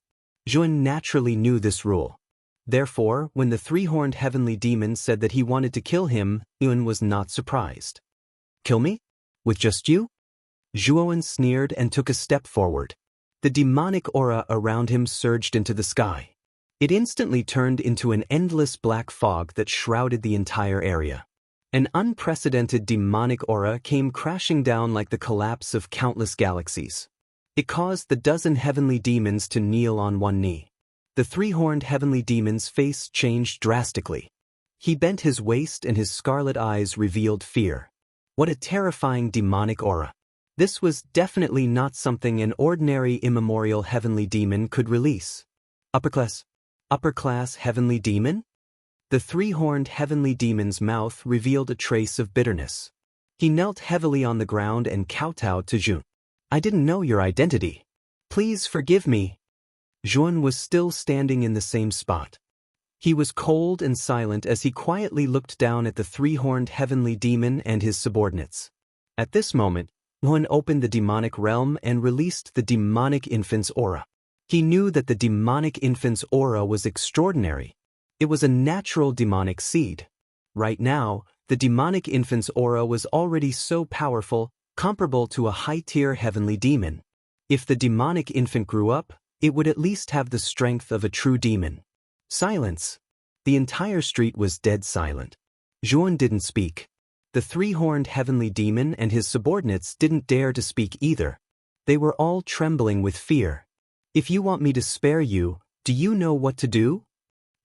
Zhuan naturally knew this rule. Therefore, when the 3-horned heavenly demon said that he wanted to kill him, Zhuan was not surprised. "Kill me? With just you?" Zhuan sneered and took a step forward. The demonic aura around him surged into the sky. It instantly turned into an endless black fog that shrouded the entire area. An unprecedented demonic aura came crashing down like the collapse of countless galaxies. It caused the dozen heavenly demons to kneel on one knee. The 3-horned heavenly demon's face changed drastically. He bent his waist and his scarlet eyes revealed fear. What a terrifying demonic aura. This was definitely not something an ordinary immemorial heavenly demon could release. Upper class heavenly demon? The three-horned heavenly demon's mouth revealed a trace of bitterness. He knelt heavily on the ground and kowtowed to Jun. I didn't know your identity. Please forgive me. Jun was still standing in the same spot. He was cold and silent as he quietly looked down at the three-horned heavenly demon and his subordinates. At this moment, Jun opened the demonic realm and released the demonic infant's aura. He knew that the demonic infant's aura was extraordinary. It was a natural demonic seed. Right now, the demonic infant's aura was already so powerful, comparable to a high-tier heavenly demon. If the demonic infant grew up, it would at least have the strength of a true demon. Silence. The entire street was dead silent. Jun didn't speak. The three-horned heavenly demon and his subordinates didn't dare to speak either. They were all trembling with fear. If you want me to spare you, do you know what to do?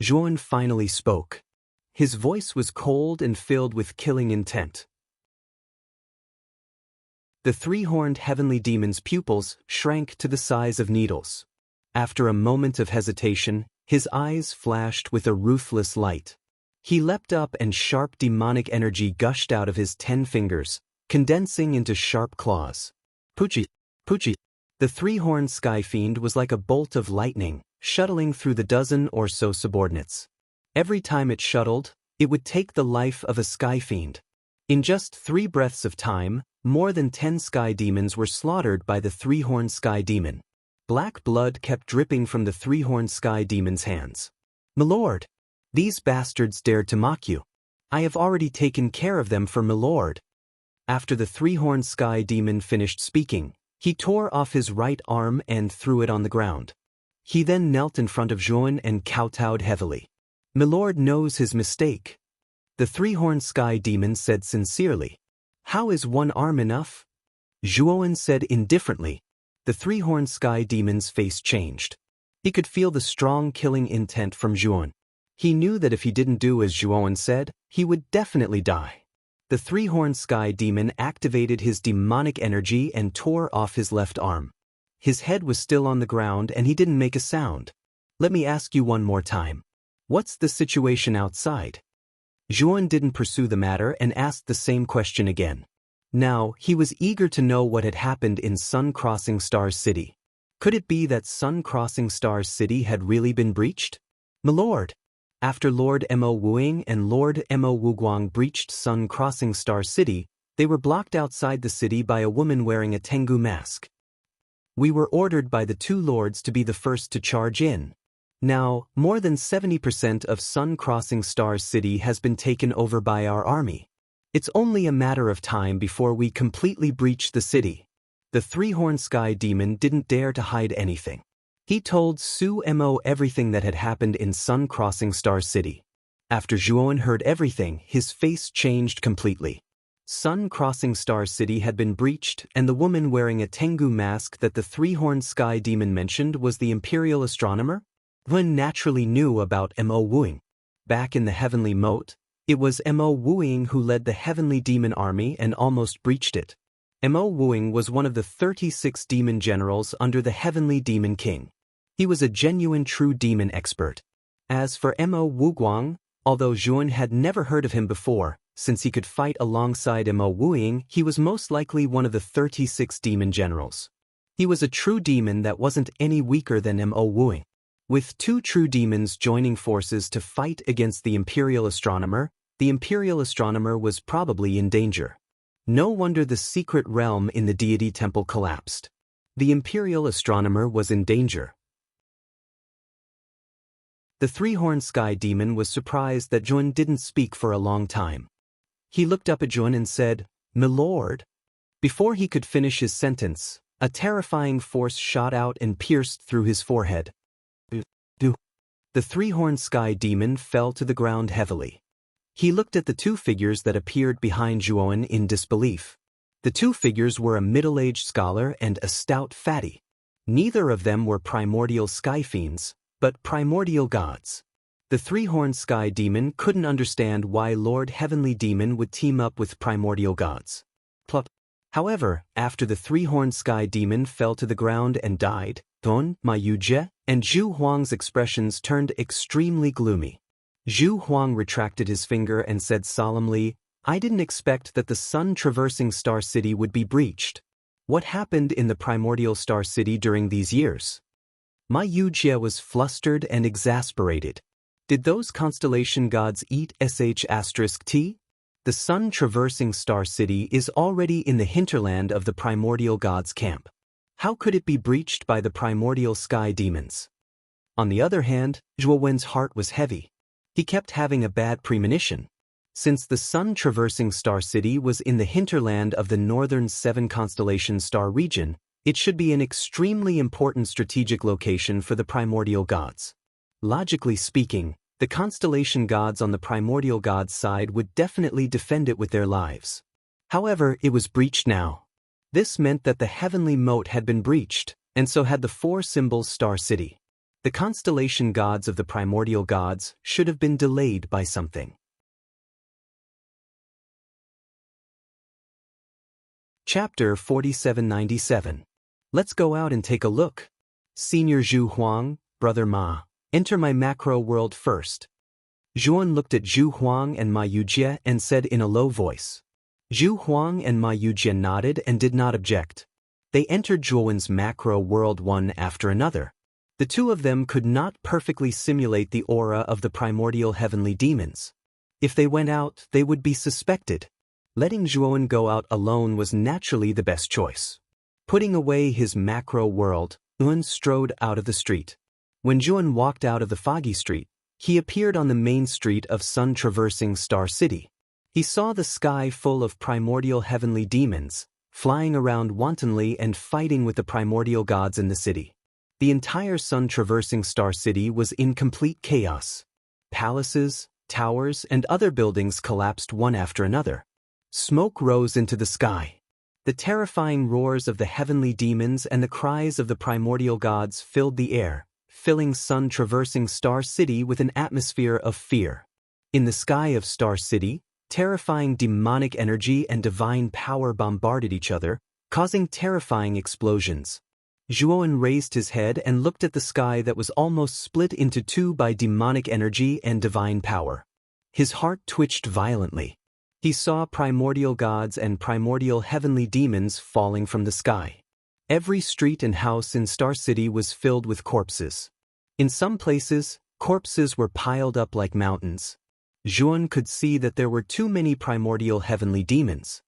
Jun finally spoke. His voice was cold and filled with killing intent. The three-horned heavenly demon's pupils shrank to the size of needles. After a moment of hesitation, his eyes flashed with a ruthless light. He leapt up and sharp demonic energy gushed out of his 10 fingers, condensing into sharp claws. Poochie! Poochie! The three-horned sky fiend was like a bolt of lightning, shuttling through the dozen or so subordinates. Every time it shuttled, it would take the life of a sky fiend. In just 3 breaths of time, more than 10 sky demons were slaughtered by the three-horned sky demon. Black blood kept dripping from the three-horned sky demon's hands. "Milord! These bastards dared to mock you. I have already taken care of them for Milord." After the three-horned sky demon finished speaking, he tore off his right arm and threw it on the ground. He then knelt in front of Jun and kowtowed heavily. "Milord knows his mistake." The three-horned sky demon said sincerely. "How is 1 arm enough?" Jun said indifferently. The three-horned sky demon's face changed. He could feel the strong killing intent from Jun. He knew that if he didn't do as Jun said, he would definitely die. The three-horned sky demon activated his demonic energy and tore off his left arm. His head was still on the ground and he didn't make a sound. "Let me ask you one more time. What's the situation outside?" Jun didn't pursue the matter and asked the same question again. Now, he was eager to know what had happened in Sun Crossing Star City. Could it be that Sun Crossing Star City had really been breached? "Milord, after Lord Mo Wuing and Lord Mo Wuguang breached Sun Crossing Star City, they were blocked outside the city by a woman wearing a Tengu mask. We were ordered by the 2 lords to be the first to charge in. Now, more than 70% of Sun Crossing Star City has been taken over by our army. It's only a matter of time before we completely breach the city." The three-horned sky demon didn't dare to hide anything. He told Su Mo everything that had happened in Sun Crossing Star City. After Jun heard everything, his face changed completely. Sun Crossing Star City had been breached, and the woman wearing a Tengu mask that the three-horned sky demon mentioned was the Imperial Astronomer? Jun naturally knew about Mo Wuing. Back in the Heavenly Moat, it was Mo Wuing who led the Heavenly Demon Army and almost breached it. Mo Wuing was one of the 36 demon generals under the Heavenly Demon King. He was a genuine true demon expert. As for Mo Wuguang, although Jun had never heard of him before, since he could fight alongside Mo Wuing, he was most likely one of the 36 demon generals. He was a true demon that wasn't any weaker than Mo Wuing. With 2 true demons joining forces to fight against the Imperial Astronomer was probably in danger. No wonder the secret realm in the deity temple collapsed. The Imperial Astronomer was in danger. The three-horned sky demon was surprised that Jun didn't speak for a long time. He looked up at Jun and said, "Milord." Before he could finish his sentence, a terrifying force shot out and pierced through his forehead. The three-horned sky demon fell to the ground heavily. He looked at the 2 figures that appeared behind Jun in disbelief. The 2 figures were a middle-aged scholar and a stout fatty. Neither of them were primordial sky fiends, but primordial gods. The three-horned sky demon couldn't understand why Lord Heavenly Demon would team up with primordial gods. Plop. However, after the three-horned sky demon fell to the ground and died, Don, Ma Yujie, and Zhu Huang's expressions turned extremely gloomy. Zhu Huang retracted his finger and said solemnly, "I didn't expect that the sun-traversing Star City would be breached. What happened in the primordial Star City during these years?" Ma Yujie was flustered and exasperated. Did those constellation gods eat sh*t? The sun-traversing Star City is already in the hinterland of the primordial gods' camp. How could it be breached by the primordial sky demons? On the other hand, Zhuo Wen's heart was heavy. He kept having a bad premonition. Since the sun-traversing Star City was in the hinterland of the northern 7-constellation star region, it should be an extremely important strategic location for the primordial gods. Logically speaking, the constellation gods on the primordial gods' side would definitely defend it with their lives. However, it was breached now. This meant that the heavenly moat had been breached, and so had the 4 symbols Star City. The constellation gods of the primordial gods should have been delayed by something. Chapter 4797. Let's go out and take a look. Senior Zhu Huang, Brother Ma, enter my macro world first. Zhuan looked at Zhu Huang and Ma Yujie and said in a low voice. Zhu Huang and Ma Yujie nodded and did not object. They entered Zhuan's macro world one after another. The two of them could not perfectly simulate the aura of the primordial heavenly demons. If they went out, they would be suspected. Letting Zhuan go out alone was naturally the best choice. Putting away his macro world, Yuan strode out of the street. When Zhuan walked out of the foggy street, he appeared on the main street of sun-traversing Star City. He saw the sky full of primordial heavenly demons, flying around wantonly and fighting with the primordial gods in the city. The entire sun-traversing Star City was in complete chaos. Palaces, towers, and other buildings collapsed one after another. Smoke rose into the sky. The terrifying roars of the heavenly demons and the cries of the primordial gods filled the air, filling sun-traversing Star City with an atmosphere of fear. In the sky of Star City, terrifying demonic energy and divine power bombarded each other, causing terrifying explosions. Zhuan raised his head and looked at the sky that was almost split into two by demonic energy and divine power. His heart twitched violently. He saw primordial gods and primordial heavenly demons falling from the sky. Every street and house in Star City was filled with corpses. In some places, corpses were piled up like mountains. Zhuan could see that there were too many primordial heavenly demons.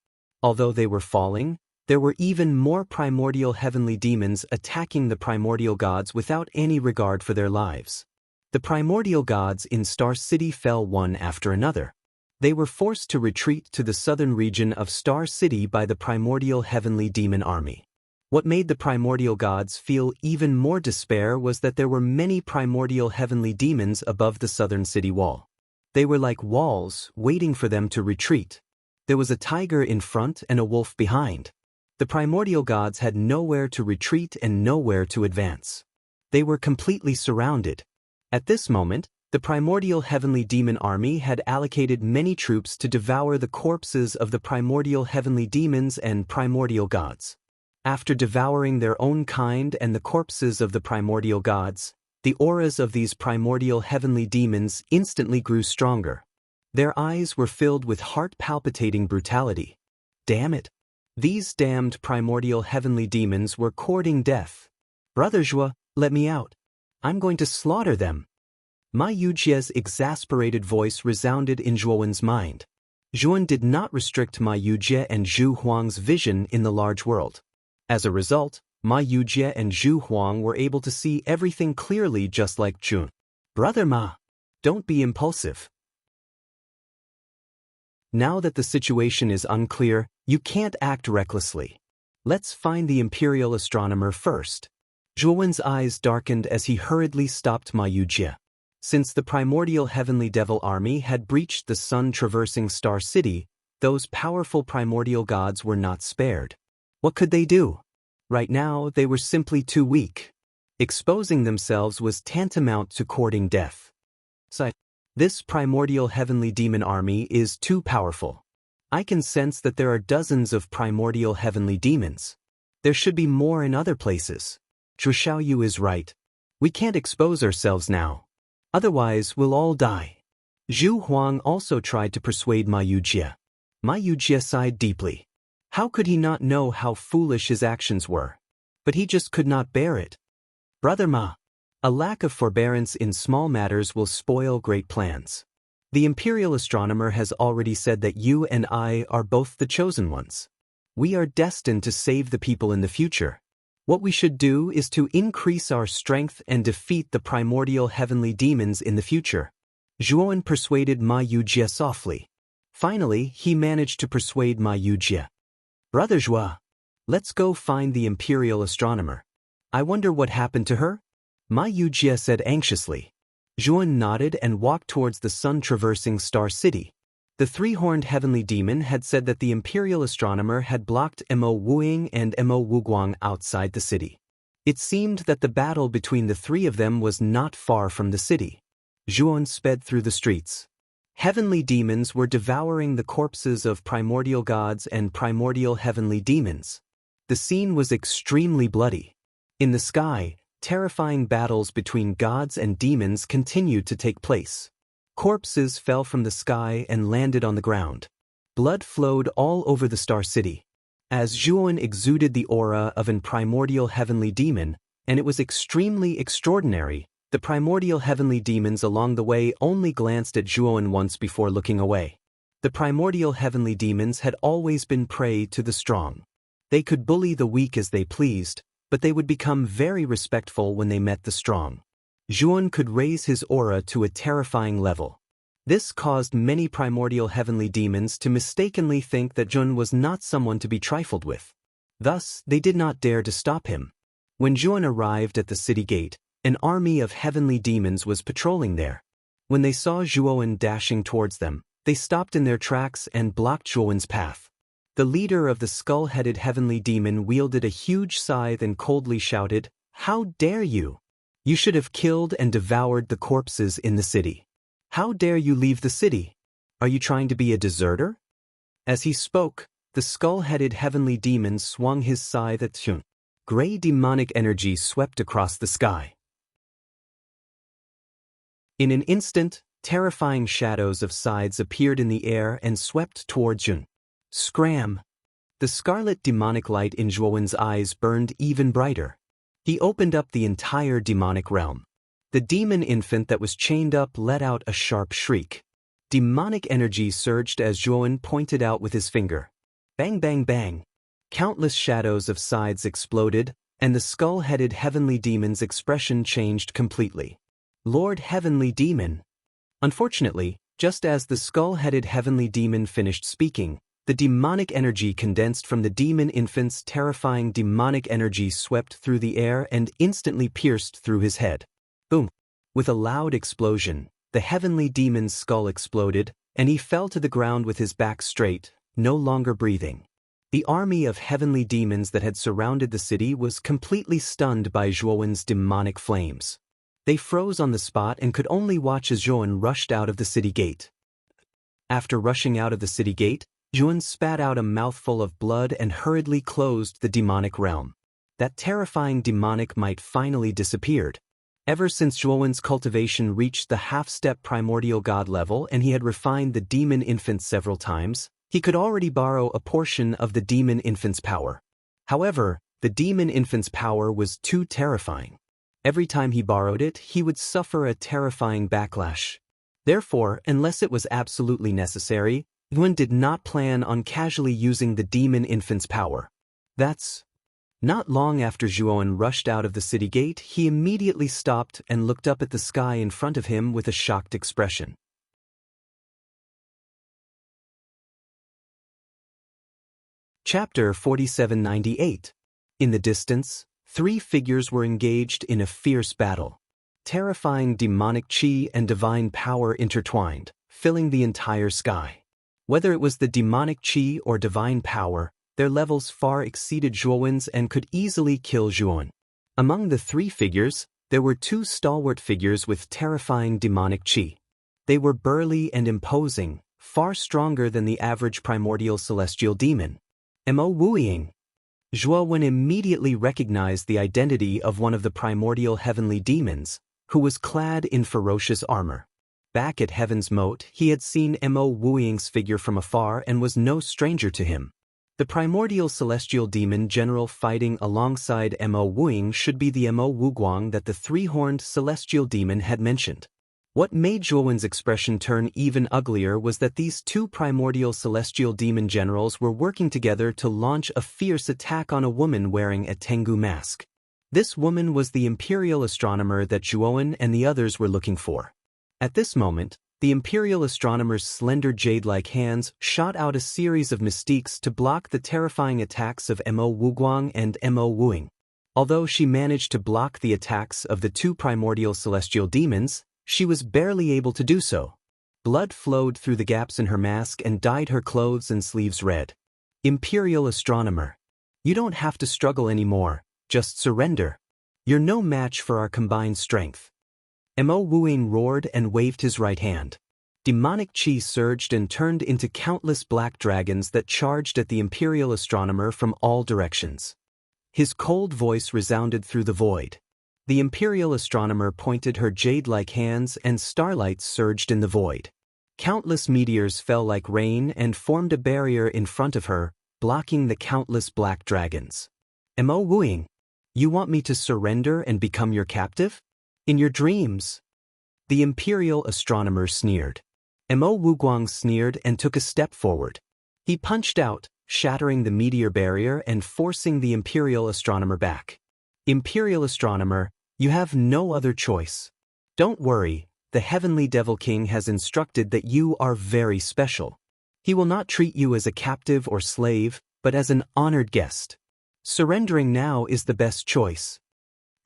Although they were falling, there were even more primordial heavenly demons attacking the primordial gods without any regard for their lives. The primordial gods in Star City fell one after another. They were forced to retreat to the southern region of Star City by the primordial heavenly demon army. What made the primordial gods feel even more despair was that there were many primordial heavenly demons above the southern city wall. They were like walls, waiting for them to retreat. There was a tiger in front and a wolf behind. The primordial gods had nowhere to retreat and nowhere to advance. They were completely surrounded. At this moment, the primordial heavenly demon army had allocated many troops to devour the corpses of the primordial heavenly demons and primordial gods. After devouring their own kind and the corpses of the primordial gods, the auras of these primordial heavenly demons instantly grew stronger. Their eyes were filled with heart-palpitating brutality. Damn it! These damned primordial heavenly demons were courting death. Brother Zhuo, let me out. I'm going to slaughter them. Ma Yujie's exasperated voice resounded in Zhuowen's mind. Zhuan did not restrict Ma Yujie and Zhu Huang's vision in the large world. As a result, Ma Yujie and Zhu Huang were able to see everything clearly just like Zhuan. Brother Ma, don't be impulsive. Now that the situation is unclear, you can't act recklessly. Let's find the imperial astronomer first. Zhuowen's eyes darkened as he hurriedly stopped Ma Yujie. Since the primordial heavenly devil army had breached the sun-traversing Star City, those powerful primordial gods were not spared. What could they do? Right now, they were simply too weak. Exposing themselves was tantamount to courting death. Sigh. This primordial heavenly demon army is too powerful. I can sense that there are dozens of primordial heavenly demons. There should be more in other places. Zhu Xiaoyu is right. We can't expose ourselves now. Otherwise, we'll all die. Zhu Huang also tried to persuade Ma Yujie. Ma Yujie sighed deeply. How could he not know how foolish his actions were? But he just could not bear it. Brother Ma, a lack of forbearance in small matters will spoil great plans. The imperial astronomer has already said that you and I are both the chosen ones. We are destined to save the people in the future. What we should do is to increase our strength and defeat the primordial heavenly demons in the future. Zhuan persuaded Ma Yujie softly. Finally, he managed to persuade Ma Yujie. Brother Zhua, let's go find the imperial astronomer. I wonder what happened to her? Ma Yujie said anxiously. Zhuan nodded and walked towards the sun-traversing star city. The three-horned heavenly demon had said that the imperial astronomer had blocked Mo Wuying and Mo Wuguang outside the city. It seemed that the battle between the three of them was not far from the city. Zhuan sped through the streets. Heavenly demons were devouring the corpses of primordial gods and primordial heavenly demons. The scene was extremely bloody. In the sky, terrifying battles between gods and demons continued to take place. Corpses fell from the sky and landed on the ground. Blood flowed all over the Star City. As Zhuan exuded the aura of an primordial heavenly demon, and it was extremely extraordinary, the primordial heavenly demons along the way only glanced at Zhuan once before looking away. The primordial heavenly demons had always been prey to the strong. They could bully the weak as they pleased, but they would become very respectful when they met the strong. Zhuan could raise his aura to a terrifying level. This caused many primordial heavenly demons to mistakenly think that Zhuan was not someone to be trifled with. Thus, they did not dare to stop him. When Zhuan arrived at the city gate, an army of heavenly demons was patrolling there. When they saw Zhuan dashing towards them, they stopped in their tracks and blocked Zhuan's path. The leader of the skull-headed heavenly demon wielded a huge scythe and coldly shouted, "How dare you? You should have killed and devoured the corpses in the city. How dare you leave the city? Are you trying to be a deserter?" As he spoke, the skull-headed heavenly demon swung his scythe at Zhuan. Gray demonic energy swept across the sky. In an instant, terrifying shadows of scythes appeared in the air and swept toward Zhuan. Scram! The scarlet demonic light in Zhuan's eyes burned even brighter. He opened up the entire demonic realm. The demon infant that was chained up let out a sharp shriek. Demonic energy surged as Zhuan pointed out with his finger. Bang bang bang! Countless shadows of scythes exploded, and the skull-headed heavenly demon's expression changed completely. Lord Heavenly Demon! Unfortunately, just as the skull-headed heavenly demon finished speaking, the demonic energy condensed from the demon infant's terrifying demonic energy swept through the air and instantly pierced through his head. Boom! With a loud explosion, the heavenly demon's skull exploded, and he fell to the ground with his back straight, no longer breathing. The army of heavenly demons that had surrounded the city was completely stunned by Zhuan's demonic flames. They froze on the spot and could only watch as Zhuan rushed out of the city gate. After rushing out of the city gate, Zhuan spat out a mouthful of blood and hurriedly closed the demonic realm. That terrifying demonic might finally disappeared. Ever since Zhuan's cultivation reached the half-step primordial god level and he had refined the demon infant several times, he could already borrow a portion of the demon infant's power. However, the demon infant's power was too terrifying. Every time he borrowed it, he would suffer a terrifying backlash. Therefore, unless it was absolutely necessary, Zhuan did not plan on casually using the demon infant's power. Not long after Zhuan rushed out of the city gate, he immediately stopped and looked up at the sky in front of him with a shocked expression. Chapter 4798. In the distance, three figures were engaged in a fierce battle. Terrifying demonic chi and divine power intertwined, filling the entire sky. Whether it was the demonic chi or divine power, their levels far exceeded Zhuan's and could easily kill Zhuan. Among the three figures, there were two stalwart figures with terrifying demonic chi. They were burly and imposing, far stronger than the average primordial celestial demon. Mo Wuying. Zhuowen immediately recognized the identity of one of the primordial heavenly demons, who was clad in ferocious armor. Back at Heaven's Moat, he had seen Mo Wuying's figure from afar and was no stranger to him. The primordial celestial demon general fighting alongside Mo Wuying should be the Mo Wuguang that the three-horned celestial demon had mentioned. What made Zhuowen's expression turn even uglier was that these two primordial celestial demon generals were working together to launch a fierce attack on a woman wearing a Tengu mask. This woman was the imperial astronomer that Zhuowen and the others were looking for. At this moment, the imperial astronomer's slender jade-like hands shot out a series of mystiques to block the terrifying attacks of Mo Wuguang and Mo Wuying. Although she managed to block the attacks of the two primordial celestial demons, she was barely able to do so. Blood flowed through the gaps in her mask and dyed her clothes and sleeves red. Imperial astronomer. You don't have to struggle anymore, just surrender. You're no match for our combined strength. Mo Wuying roared and waved his right hand. Demonic chi surged and turned into countless black dragons that charged at the imperial astronomer from all directions. His cold voice resounded through the void. The imperial astronomer pointed her jade-like hands and starlight surged in the void. Countless meteors fell like rain and formed a barrier in front of her, blocking the countless black dragons. Mo Wuying, you want me to surrender and become your captive? In your dreams. The imperial astronomer sneered. Mo Wuguang sneered and took a step forward. He punched out, shattering the meteor barrier and forcing the imperial astronomer back. Imperial astronomer, you have no other choice. Don't worry, the heavenly Devil King has instructed that you are very special. He will not treat you as a captive or slave, but as an honored guest. Surrendering now is the best choice.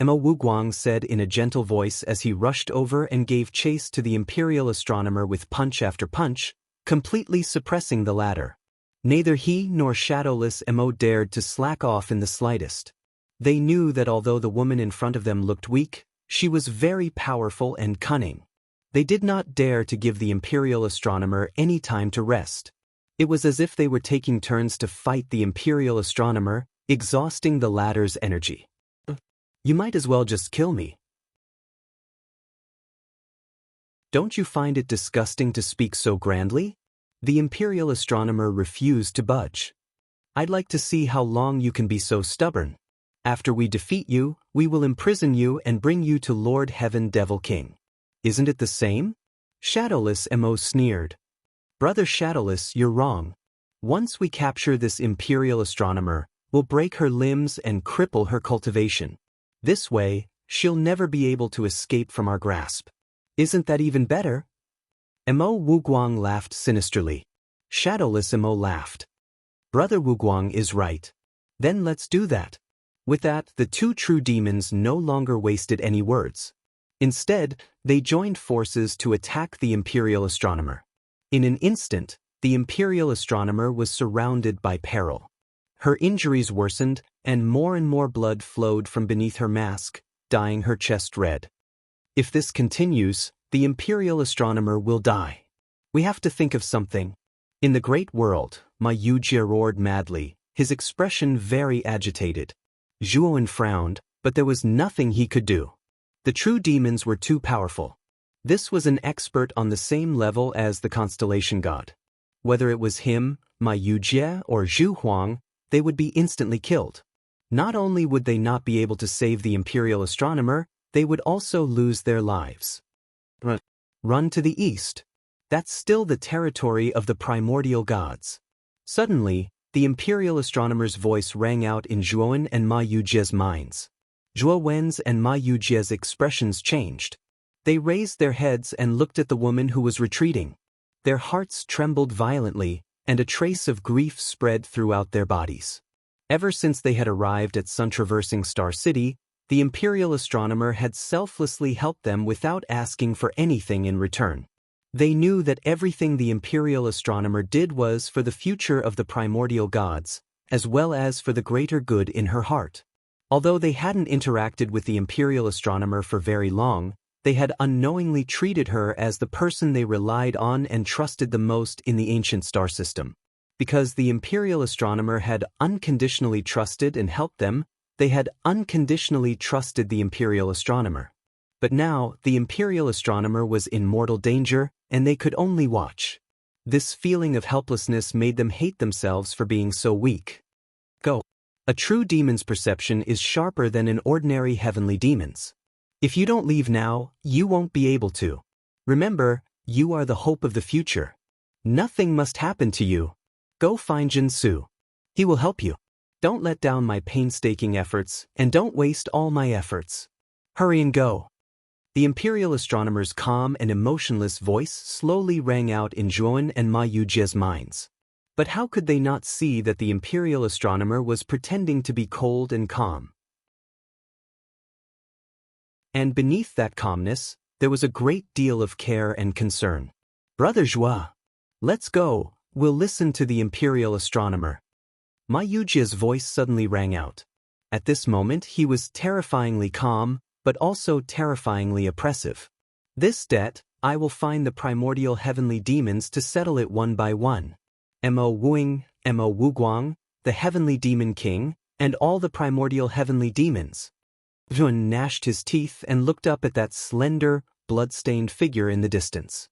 Mo Wuguang said in a gentle voice as he rushed over and gave chase to the imperial astronomer with punch after punch, completely suppressing the latter. Neither he nor shadowless Mo dared to slack off in the slightest. They knew that although the woman in front of them looked weak, she was very powerful and cunning. They did not dare to give the imperial astronomer any time to rest. It was as if they were taking turns to fight the imperial astronomer, exhausting the latter's energy. You might as well just kill me. Don't you find it disgusting to speak so grandly? The imperial astronomer refused to budge. I'd like to see how long you can be so stubborn. After we defeat you, we will imprison you and bring you to Lord Heaven Devil King. Isn't it the same? Shadowless Mo sneered. Brother Shadowless, you're wrong. Once we capture this imperial astronomer, we'll break her limbs and cripple her cultivation. This way, she'll never be able to escape from our grasp. Isn't that even better? Mo Wuguang laughed sinisterly. Shadowless Mo laughed. Brother Wuguang is right. Then let's do that. With that, the two true demons no longer wasted any words. Instead, they joined forces to attack the imperial astronomer. In an instant, the imperial astronomer was surrounded by peril. Her injuries worsened, and more blood flowed from beneath her mask, dyeing her chest red. If this continues, the imperial astronomer will die. We have to think of something. In the great world, Ma Yujie roared madly, his expression very agitated. Zhuowen frowned, but there was nothing he could do. The true demons were too powerful. This was an expert on the same level as the constellation god. Whether it was him, Ma Yujie, or Zhu Huang, they would be instantly killed. Not only would they not be able to save the imperial astronomer, they would also lose their lives. Run to the east. That's still the territory of the primordial gods. Suddenly, the imperial astronomer's voice rang out in Zhuowen and Ma Yujie's minds. Zhuowen's and Ma Yujie's expressions changed. They raised their heads and looked at the woman who was retreating. Their hearts trembled violently, and a trace of grief spread throughout their bodies. Ever since they had arrived at sun-traversing Star City, the imperial astronomer had selflessly helped them without asking for anything in return. They knew that everything the imperial astronomer did was for the future of the primordial gods, as well as for the greater good in her heart. Although they hadn't interacted with the imperial astronomer for very long, they had unknowingly treated her as the person they relied on and trusted the most in the ancient star system. Because the imperial astronomer had unconditionally trusted and helped them, they had unconditionally trusted the imperial astronomer. But now, the imperial astronomer was in mortal danger, and they could only watch. This feeling of helplessness made them hate themselves for being so weak. Go. A true demon's perception is sharper than an ordinary heavenly demon's. If you don't leave now, you won't be able to. Remember, you are the hope of the future. Nothing must happen to you. Go find Jinsu. He will help you. Don't let down my painstaking efforts, and don't waste all my efforts. Hurry and go. The imperial astronomer's calm and emotionless voice slowly rang out in Zhuan and Ma Yujie's minds. But how could they not see that the imperial astronomer was pretending to be cold and calm? And beneath that calmness, there was a great deal of care and concern. Brother Zhua, let's go, we'll listen to the imperial astronomer. Ma Yujie's voice suddenly rang out. At this moment he was terrifyingly calm, but also terrifyingly oppressive. This debt, I will find the primordial heavenly demons to settle it one by one. Mo Wuing, Mo Wuguang, the heavenly demon king, and all the primordial heavenly demons. Zhuan gnashed his teeth and looked up at that slender, blood-stained figure in the distance.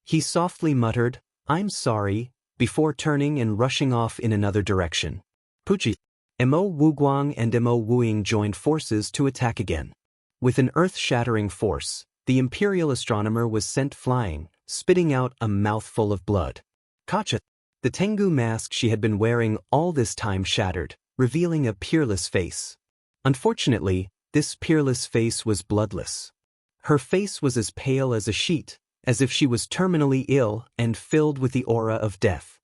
He softly muttered, "I'm sorry," before turning and rushing off in another direction. Puji. Mo Wuguang and Mo Wuing joined forces to attack again. With an earth-shattering force, the imperial astronomer was sent flying, spitting out a mouthful of blood. Kacha. The Tengu mask she had been wearing all this time shattered, revealing a peerless face. Unfortunately, this peerless face was bloodless. Her face was as pale as a sheet, as if she was terminally ill and filled with the aura of death.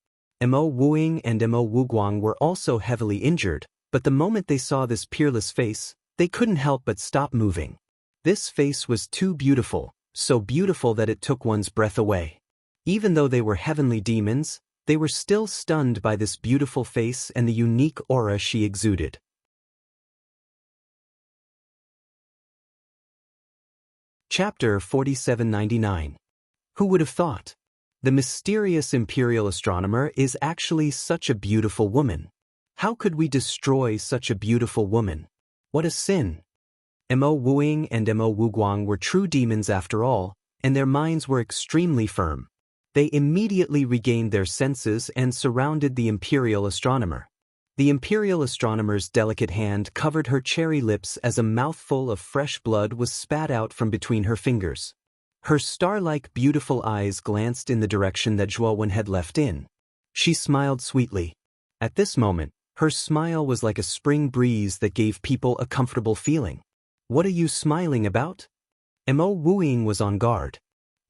Mo Wuing and Mo Wuguang were also heavily injured, but the moment they saw this peerless face, they couldn't help but stop moving. This face was too beautiful, so beautiful that it took one's breath away. Even though they were heavenly demons, they were still stunned by this beautiful face and the unique aura she exuded. Chapter 4799. Who would have thought? The mysterious imperial astronomer is actually such a beautiful woman. How could we destroy such a beautiful woman? What a sin! Mo Wuing and Mo Wuguang were true demons after all, and their minds were extremely firm. They immediately regained their senses and surrounded the imperial astronomer. The imperial astronomer's delicate hand covered her cherry lips as a mouthful of fresh blood was spat out from between her fingers. Her star-like beautiful eyes glanced in the direction that Zhuowen had left in. She smiled sweetly. At this moment, her smile was like a spring breeze that gave people a comfortable feeling. What are you smiling about? Mo Wuing was on guard.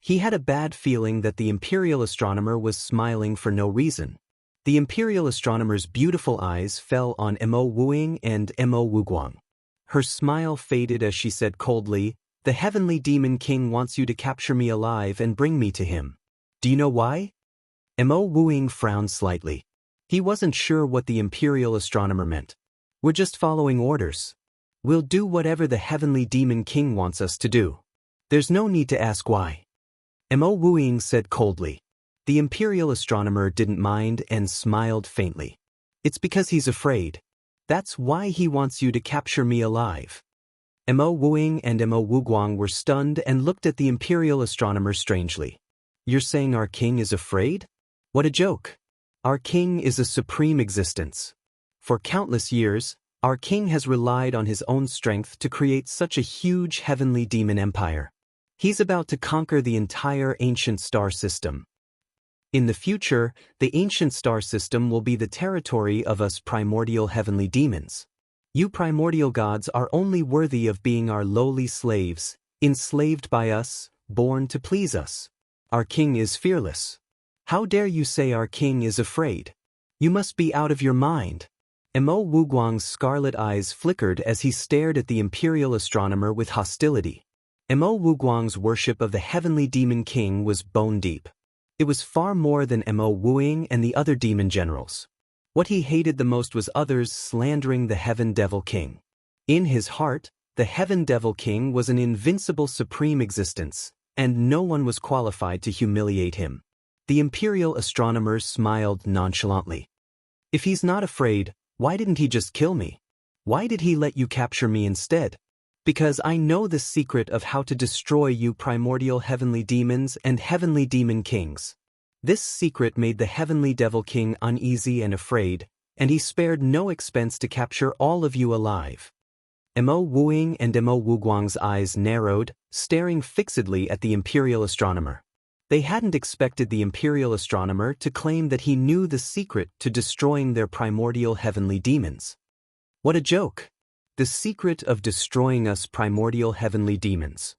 He had a bad feeling that the imperial astronomer was smiling for no reason. The imperial astronomer's beautiful eyes fell on Mo Wuing and Mo Wuguang. Her smile faded as she said coldly, "The heavenly demon king wants you to capture me alive and bring me to him. Do you know why?" Mo Wuing frowned slightly. He wasn't sure what the imperial astronomer meant. "We're just following orders. We'll do whatever the heavenly demon king wants us to do. There's no need to ask why." Mo Wuing said coldly. The imperial astronomer didn't mind and smiled faintly. "It's because he's afraid. That's why he wants you to capture me alive." Mo Wuing and Mo Wuguang were stunned and looked at the imperial astronomer strangely. "You're saying our king is afraid? What a joke. Our king is a supreme existence. For countless years, our king has relied on his own strength to create such a huge heavenly demon empire. He's about to conquer the entire ancient star system. In the future, the ancient star system will be the territory of us primordial heavenly demons. You primordial gods are only worthy of being our lowly slaves, enslaved by us, born to please us. Our king is fearless. How dare you say our king is afraid? You must be out of your mind." Mo Wuguang's scarlet eyes flickered as he stared at the imperial astronomer with hostility. Mo Wuguang's worship of the heavenly demon king was bone-deep. It was far more than Mo Wuing and the other demon generals. What he hated the most was others slandering the heaven devil king. In his heart, the Heaven Devil King was an invincible supreme existence, and no one was qualified to humiliate him. The imperial astronomers smiled nonchalantly. If he's not afraid, why didn't he just kill me? Why did he let you capture me instead? Because I know the secret of how to destroy you primordial heavenly demons and heavenly demon kings. This secret made the Heavenly Devil King uneasy and afraid, and he spared no expense to capture all of you alive. Mo Wuing and Mo Wuguang's eyes narrowed, staring fixedly at the imperial astronomer. They hadn't expected the imperial astronomer to claim that he knew the secret to destroying their primordial heavenly demons. What a joke! The secret of destroying us primordial heavenly demons.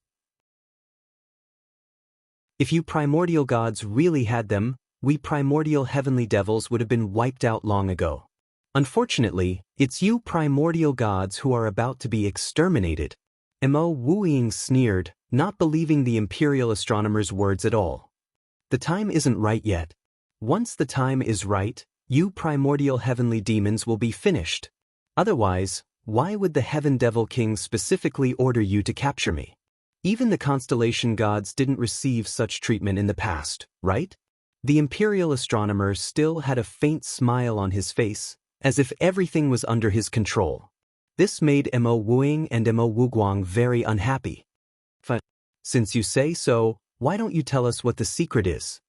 If you primordial gods really had them, we primordial heavenly devils would have been wiped out long ago. Unfortunately, it's you primordial gods who are about to be exterminated. Mo Wuing sneered, not believing the imperial astronomer's words at all. The time isn't right yet. Once the time is right, you primordial heavenly demons will be finished. Otherwise, why would the Heaven Devil King specifically order you to capture me? Even the constellation gods didn't receive such treatment in the past, right? The imperial astronomer still had a faint smile on his face, as if everything was under his control. This made Mo Wuing and Mo Wuguang very unhappy. Since you say so, why don't you tell us what the secret is?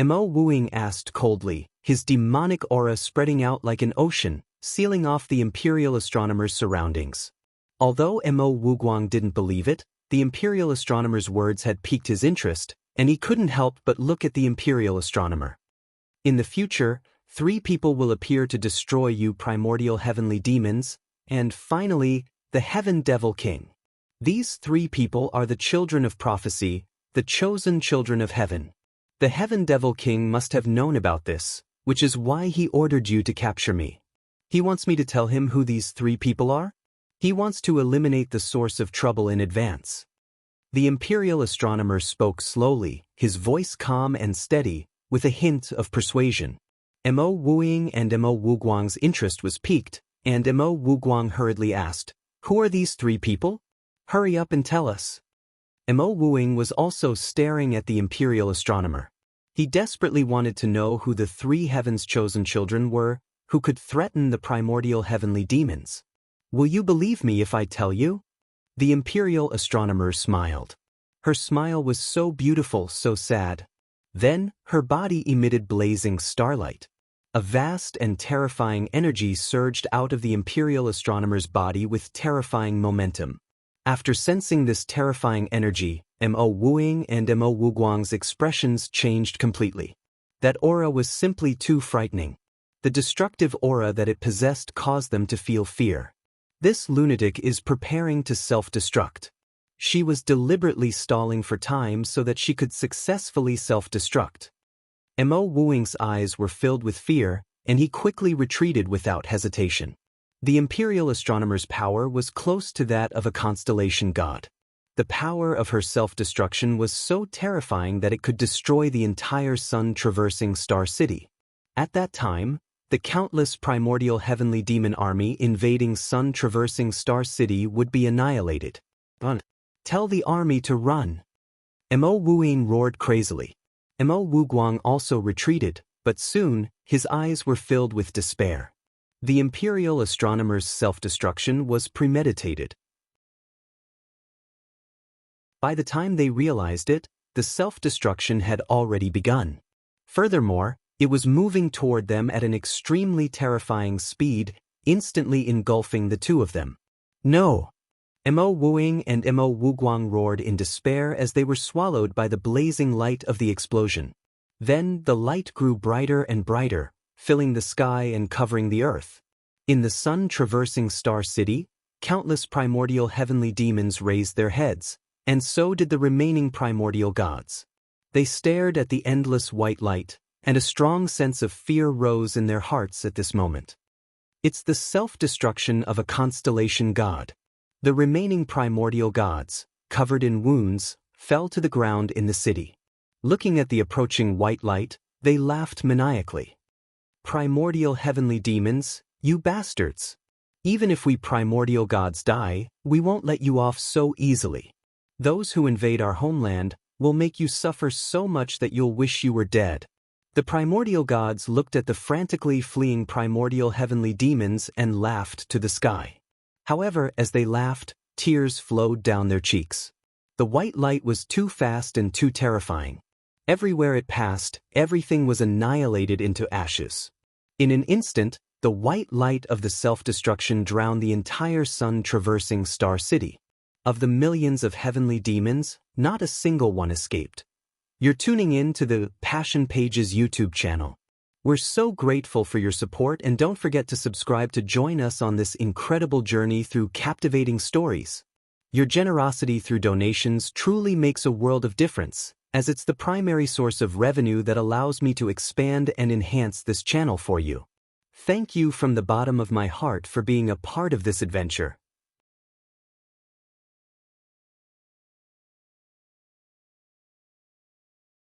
Mo Wuing asked coldly, his demonic aura spreading out like an ocean, sealing off the imperial astronomer's surroundings. Although Mo Wuguang didn't believe it, the imperial astronomer's words had piqued his interest, and he couldn't help but look at the imperial astronomer. In the future, 3 people will appear to destroy you primordial heavenly demons, and finally, the Heaven Devil King. These 3 people are the children of prophecy, the chosen children of heaven. The Heaven Devil King must have known about this, which is why he ordered you to capture me. He wants me to tell him who these 3 people are? He wants to eliminate the source of trouble in advance. The imperial astronomer spoke slowly, his voice calm and steady, with a hint of persuasion. Mo Wuing and Mo Wuguang's interest was piqued, and Mo Wuguang hurriedly asked, "Who are these 3 people? Hurry up and tell us." Mo Wuing was also staring at the imperial astronomer. He desperately wanted to know who the 3 heaven's chosen children were, who could threaten the primordial heavenly demons. Will you believe me if I tell you? The imperial astronomer smiled. Her smile was so beautiful, so sad. Then, her body emitted blazing starlight. A vast and terrifying energy surged out of the imperial astronomer's body with terrifying momentum. After sensing this terrifying energy, Mo Wuing and Mo Wuguang's expressions changed completely. That aura was simply too frightening. The destructive aura that it possessed caused them to feel fear. This lunatic is preparing to self-destruct. She was deliberately stalling for time so that she could successfully self-destruct. Mo Wuing's eyes were filled with fear, and he quickly retreated without hesitation. The imperial astronomer's power was close to that of a constellation god. The power of her self-destruction was so terrifying that it could destroy the entire sun-traversing star city. At that time, the countless primordial heavenly demon army invading sun-traversing star city would be annihilated. Tell the army to run. Mo Wuing roared crazily. Mo Wuguang also retreated, but soon, his eyes were filled with despair. The imperial astronomer's self-destruction was premeditated. By the time they realized it, the self-destruction had already begun. Furthermore, it was moving toward them at an extremely terrifying speed, instantly engulfing the 2 of them. No! Mo Wuing and Mo Wuguang roared in despair as they were swallowed by the blazing light of the explosion. Then the light grew brighter and brighter, filling the sky and covering the earth. In the sun-traversing star city, countless primordial heavenly demons raised their heads, and so did the remaining primordial gods. They stared at the endless white light, and a strong sense of fear rose in their hearts at this moment. It's the self-destruction of a constellation god. The remaining primordial gods, covered in wounds, fell to the ground in the city. Looking at the approaching white light, they laughed maniacally. Primordial heavenly demons, you bastards! Even if we primordial gods die, we won't let you off so easily. Those who invade our homeland will make you suffer so much that you'll wish you were dead." The primordial gods looked at the frantically fleeing primordial heavenly demons and laughed to the sky. However, as they laughed, tears flowed down their cheeks. The white light was too fast and too terrifying. Everywhere it passed, everything was annihilated into ashes. In an instant, the white light of the self-destruction drowned the entire sun-traversing Star City. Of the millions of heavenly demons, not a single one escaped. You're tuning in to the Passion Pages YouTube channel. We're so grateful for your support, and don't forget to subscribe to join us on this incredible journey through captivating stories. Your generosity through donations truly makes a world of difference, as it's the primary source of revenue that allows me to expand and enhance this channel for you. Thank you from the bottom of my heart for being a part of this adventure.